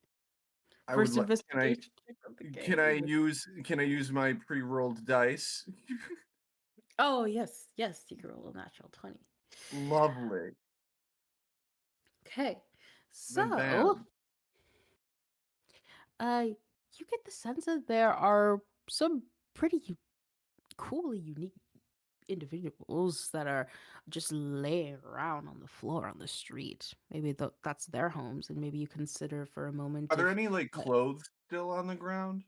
I First would like. investigation check of the game. Can I use my pre-rolled dice? Oh yes, you can roll a natural 20. Lovely. Okay, Then so bam. you get the sense that there are some pretty coolly unique individuals that are just laying around on the floor on the street. Maybe that's their homes, and maybe you consider for a moment. Are there any like clothes still on the ground?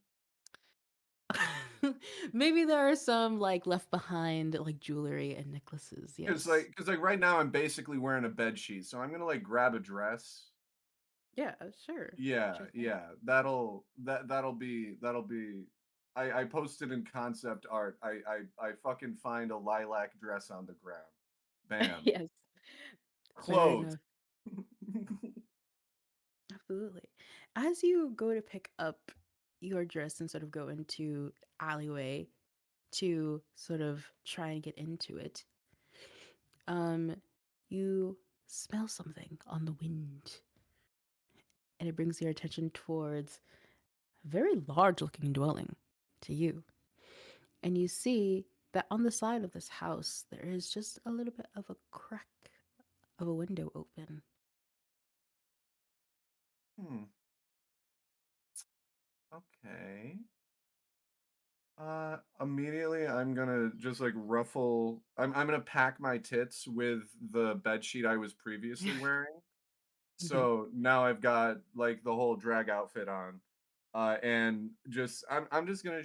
Maybe there are some like left behind, like jewelry and necklaces. Yes. Because like right now I'm basically wearing a bed sheet, so I'm gonna like grab a dress. Yeah, sure. Yeah, Sure thing. yeah. That'll be. I posted in concept art. I fucking find a lilac dress on the ground. Bam. Yes. Fair Clothes. enough. Absolutely. As you go to pick up your dress and sort of go into alleyway to sort of try and get into it, you smell something on the wind. and it brings your attention towards a very large looking dwelling to you. And you see that on the side of this house, there is just a little bit of a crack of a window open. Hmm. Okay. Immediately I'm gonna just like ruffle. I'm gonna pack my tits with the bed sheet I was previously wearing. Mhm. So now I've got like the whole drag outfit on, and just I'm just gonna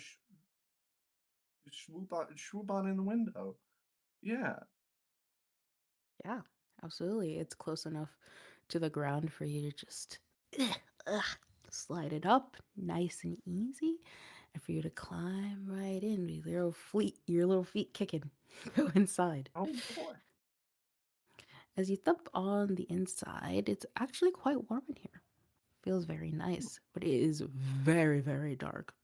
swoop on in the window. Yeah. Yeah, absolutely. It's close enough to the ground for you to just ugh, slide it up nice and easy, and for you to climb right in with your little feet kicking. Go inside. Oh boy. As you thump on the inside, it's actually quite warm in here. Feels very nice, but it is very, very dark.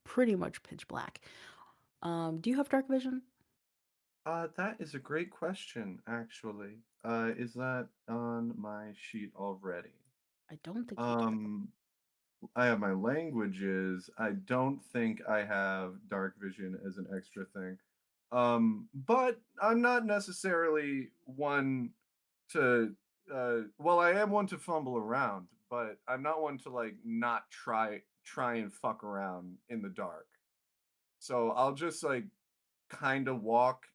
Pretty much pitch black. Do you have dark vision? That is a great question, actually. Is that on my sheet already? I don't think you do. Um, I have my languages. I don't think I have dark vision as an extra thing. But I'm not necessarily one to well, I am one to fumble around, but I'm not one to like not try and fuck around in the dark. So I'll just like kind of walk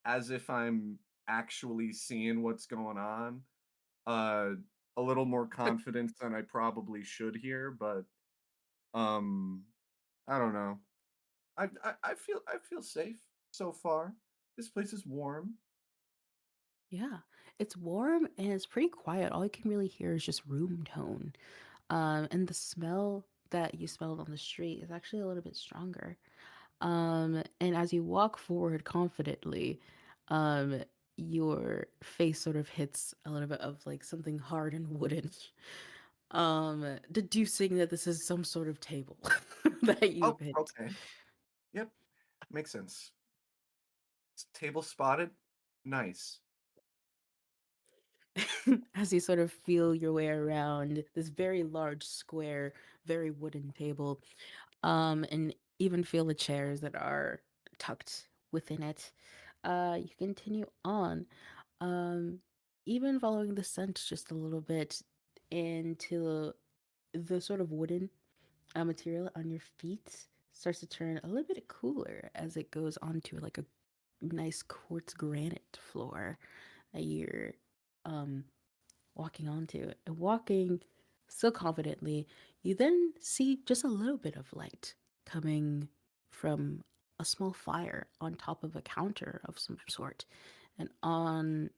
as if I'm actually seeing what's going on. Uh a little more confidence than I probably should here, but um I don't know. I feel safe so far. This place is warm. Yeah, it's warm and it's pretty quiet. All you can really hear is just room tone. And the smell that you smelled on the street is actually a little bit stronger. And as you walk forward confidently, um, your face sort of hits a little bit of like something hard and wooden, deducing that this is some sort of table that Oh, you've hit. okay. Yep, makes sense. Table spotted. Nice. As you sort of feel your way around this very large square, very wooden table, and even feel the chairs that are tucked within it. You continue on, um, even following the scent just a little bit into the sort of wooden material on your feet starts to turn a little bit cooler as it goes onto like a nice quartz granite floor that you're um walking onto and walking so confidently, you then see just a little bit of light coming from a small fire on top of a counter of some sort. And on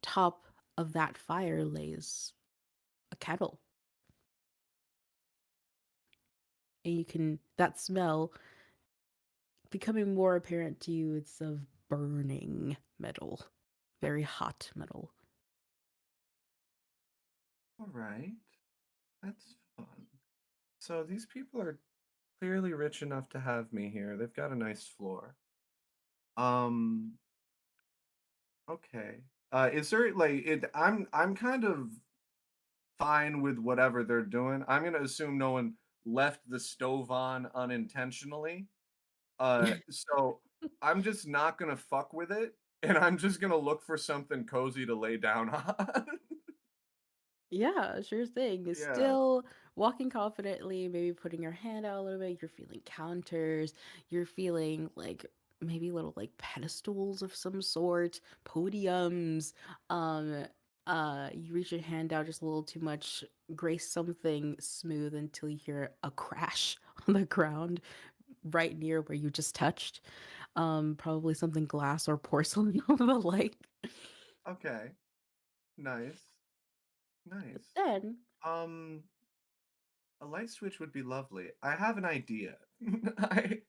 top of that fire lays a kettle. And you can, that smell becoming more apparent to you, it's of burning metal, very hot metal. All right. That's fun. So these people are clearly rich enough to have me here. They've got a nice floor. Um, okay. Is there like I'm kind of fine with whatever they're doing. I'm gonna assume no one left the stove on unintentionally. So I'm just not gonna fuck with it, and I'm just gonna look for something cozy to lay down on. Yeah, sure thing. It's Yeah. still walking confidently, maybe putting your hand out a little bit. You're feeling counters. You're feeling like maybe little like pedestals of some sort, podiums. Um, you reach your hand out just a little too much, grace something smooth until you hear a crash on the ground right near where you just touched. Probably something glass or porcelain of the like. Okay. Nice. But Nice. then Um, a light switch would be lovely. I have an idea. I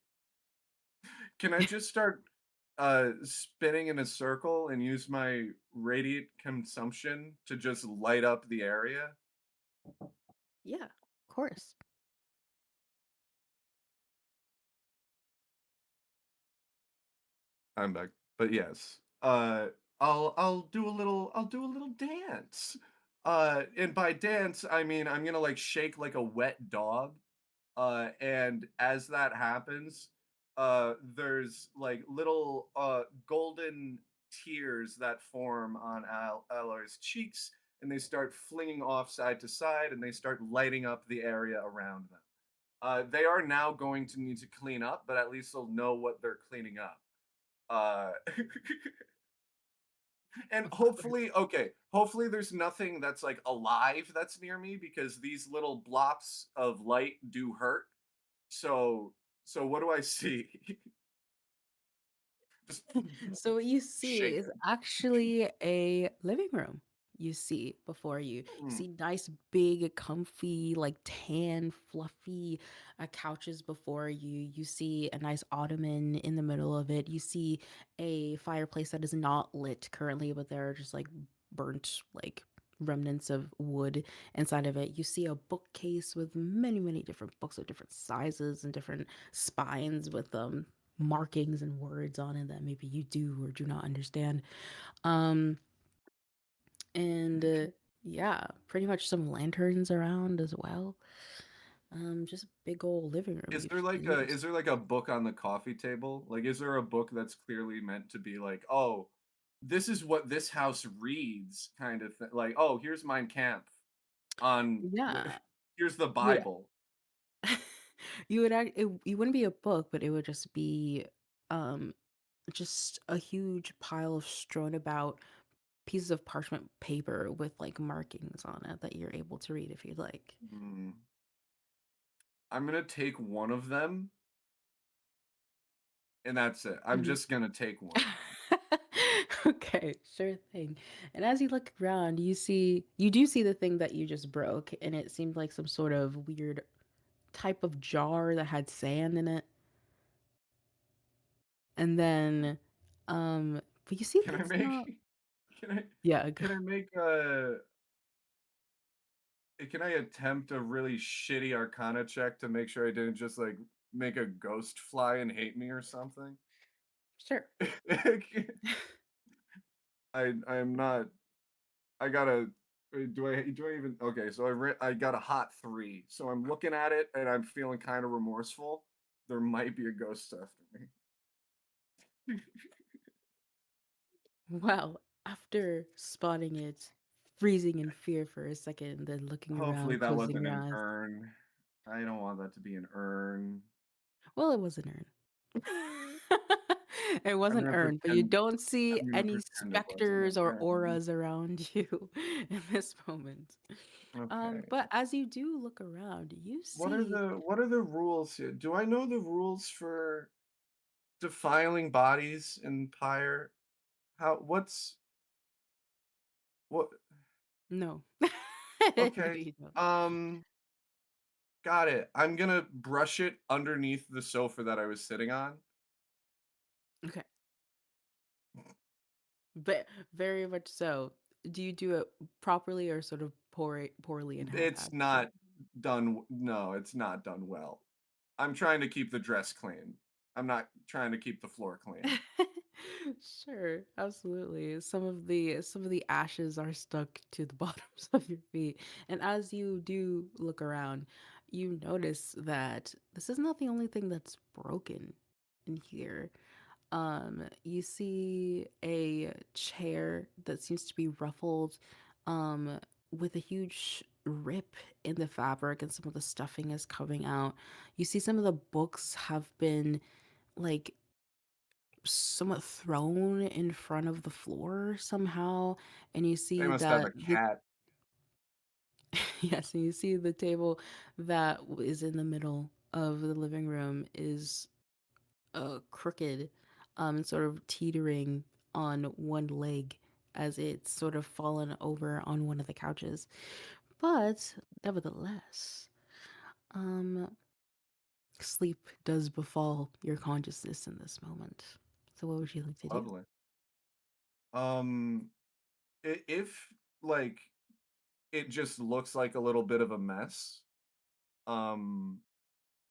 can I just start spinning in a circle and use my radiant consumption to just light up the area? yeah, of course. I'm back. But yes. I'll do a little dance. And by dance, I mean I'm gonna like shake like a wet dog. And as that happens, there's like little golden tears that form on Alar's cheeks, and they start flinging off side to side, and they start lighting up the area around them. They are now going to need to clean up, but at least they'll know what they're cleaning up. Uh, and Of course. hopefully, okay, hopefully there's nothing that's like alive that's near me because these little blops of light do hurt. So so what do I see? Just So what you see shake is actually a living room. You see before you. You Mm, see nice, big, comfy, like tan, fluffy couches before you. You see a nice ottoman in the middle of it. You see a fireplace that is not lit currently, but there are just like burnt, like remnants of wood inside of it. You see a bookcase with many, many different books of different sizes and different spines with markings and words on it that maybe you do or do not understand. Um, and yeah, pretty much some lanterns around as well. Just a big old living room. is there like a book on the coffee table? Like is there a book that's clearly meant to be like, "Oh, this is what this house reads," kind of thing. Like, "Oh, here's Mein Kampf on Yeah, here's the you would Bible." you wouldn't be a book, but it would just be um just a huge pile of strewn about pieces of parchment paper with like markings on it that you're able to read if you'd like. Hmm. I'm gonna take one of them, and that's it. I'm Mhm. just gonna take one. Okay, sure thing. And as you look around, you do see the thing that you just broke, and it seemed like some sort of weird type of jar that had sand in it. And then, but you see Can I that's make not. can I Yeah, can I make a can I attempt a really shitty arcana check to make sure I didn't just like make a ghost fly and hate me or something? sure. I am not. I gotta. Do I even? Okay, so I got a hot 3. So I'm looking at it and I'm feeling kind of remorseful. There might be a ghost after me. Well, after spotting it, freezing in fear for a second, then looking Hopefully around, that closing wasn't your an eyes. urn. I don't want that to be an urn. Well, it was an urn. It was I'm an gonna urn, but you pretend. don't see I'm gonna any pretend it wasn't an specters or urn. auras around you in this moment. Okay. But as you do look around, you see. What are the rules here? Do I know the rules for defiling bodies in Pyre? How what No. No, okay. you don't. Um got it. I'm gonna brush it underneath the sofa that I was sitting on. Okay. But very much so. Do you do it properly or sort of poorly and It's haphazardly? not done no, it's not done well. I'm trying to keep the dress clean. I'm not trying to keep the floor clean. Sure, absolutely. Some of the ashes are stuck to the bottoms of your feet. And as you do look around, you notice that this is not the only thing that's broken in here. You see a chair that seems to be ruffled, um, with a huge rip in the fabric and some of the stuffing is coming out. You see some of the books have been like somewhat thrown in front of the floor somehow, and you They see must have that a the cat. yes, and you see the table that is in the middle of the living room is crooked, and sort of teetering on one leg as it's sort of fallen over on one of the couches. But nevertheless, um, sleep does befall your consciousness in this moment. So what would you like to do? Lovely. Um if like it just looks like a little bit of a mess, um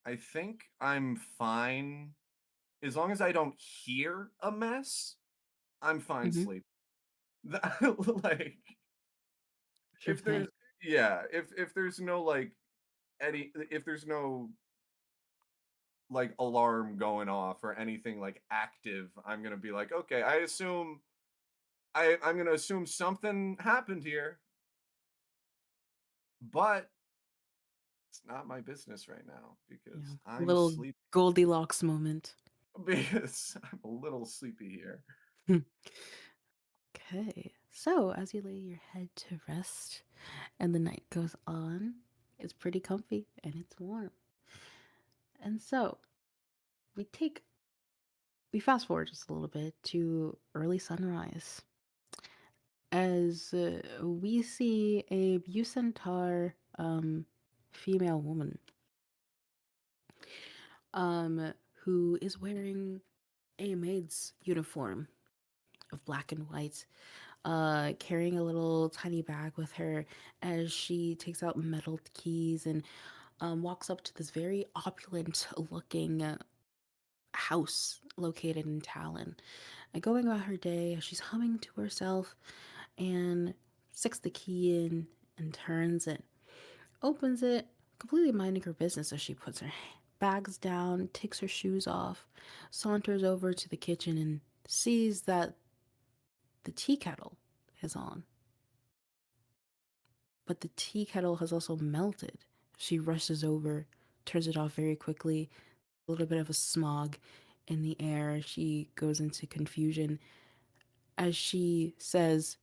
I think I'm fine as long as I don't hear a mess. I'm fine Hmm. sleeping. Like Sure if there's thing. if there's no like any if there's no like alarm going off or anything like active, I'm gonna be like, okay, I'm gonna assume something happened here, but it's not my business right now because Yeah. I'm Little sleepy. Goldilocks moment. Because I'm a little sleepy here. Okay. So, as you lay your head to rest and the night goes on, it's pretty comfy and it's warm. And so, we take we fast forward just a little bit to early sunrise as we see a Bucentaur female woman who is wearing a maid's uniform of black and white, carrying a little tiny bag with her as she takes out metal keys and walks up to this very opulent looking house located in Talon. And going about her day, she's humming to herself and sticks the key in and turns it, opens it, completely minding her business as she puts her bags down, takes her shoes off, saunters over to the kitchen and sees that the tea kettle is on. But the tea kettle has also melted. She rushes over, turns it off very quickly, a little bit of a smog in the air. She goes into confusion as she says,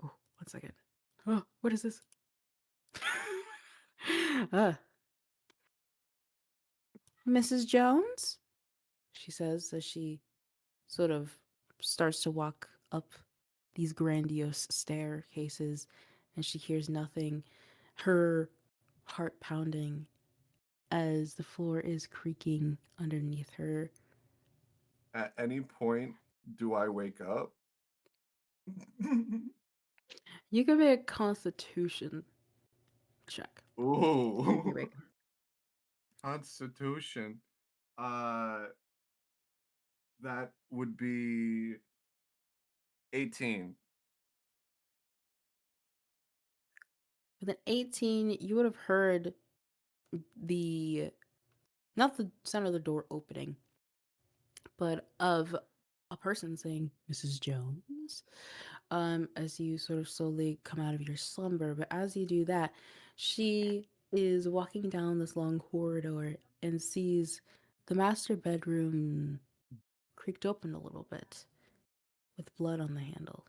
oh, 1 second. Oh, what is this? uh, Mrs. Jones? She says as she sort of starts to walk up these grandiose staircases and she hears nothing. Her heart pounding as the floor is creaking underneath her. At any point, do I wake up? You can make a constitution check. Ooh. You wake up. Constitution. Uh, that would be 18. With an 18, you would have heard the not the sound of the door opening, but of a person saying, Mrs. Jones, as you sort of slowly come out of your slumber. But as you do that, she is walking down this long corridor and sees the master bedroom creaked open a little bit with blood on the handle.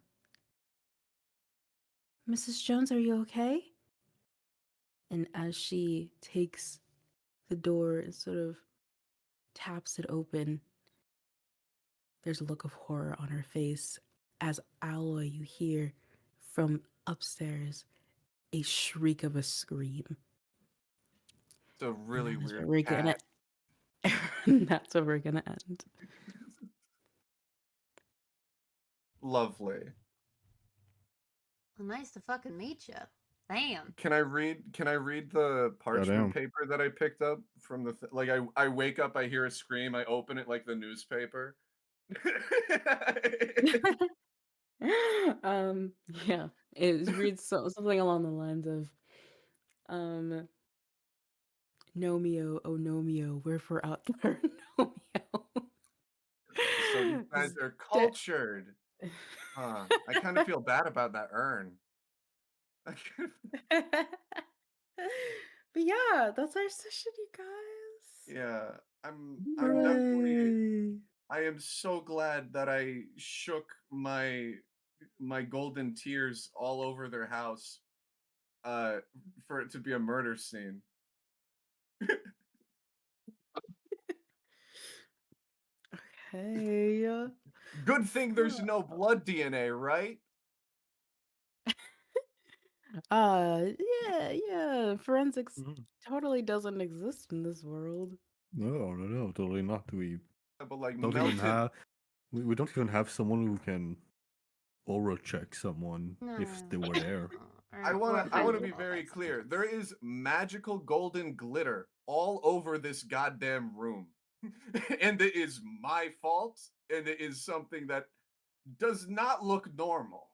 Mrs. Jones, are you okay? And as she takes the door and sort of taps it open, there's a look of horror on her face as Alloy, you hear from upstairs a shriek of a scream. It's a really And that's weird where we're gonna cat. that's where we're gonna end. Lovely. Well, nice to fucking meet you. Damn. Can I read the parchment Goddamn. paper that I picked up from the like I wake up, I hear a scream, I open it like the newspaper. Yeah, it reads something along the lines of um Nomeo, oh Nomeo, wherefore out there Nomeo. So you guys are cultured. Huh. I kind of feel bad about that urn. But yeah, that's our session, you guys. Yeah, I'm definitely Hooray. I am so glad that I shook my golden tears all over their house for it to be a murder scene. Okay. Good thing there's no blood DNA, right? Yeah. Forensics Mhm. totally doesn't exist in this world. No, totally not. We But like don't even melted have we don't even have someone who can aura check someone if they were there. I want to be very clear. There is magical golden glitter all over this goddamn room. And it is my fault and it is something that does not look normal.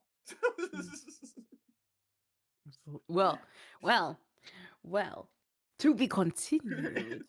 Well, well, well. To be continued.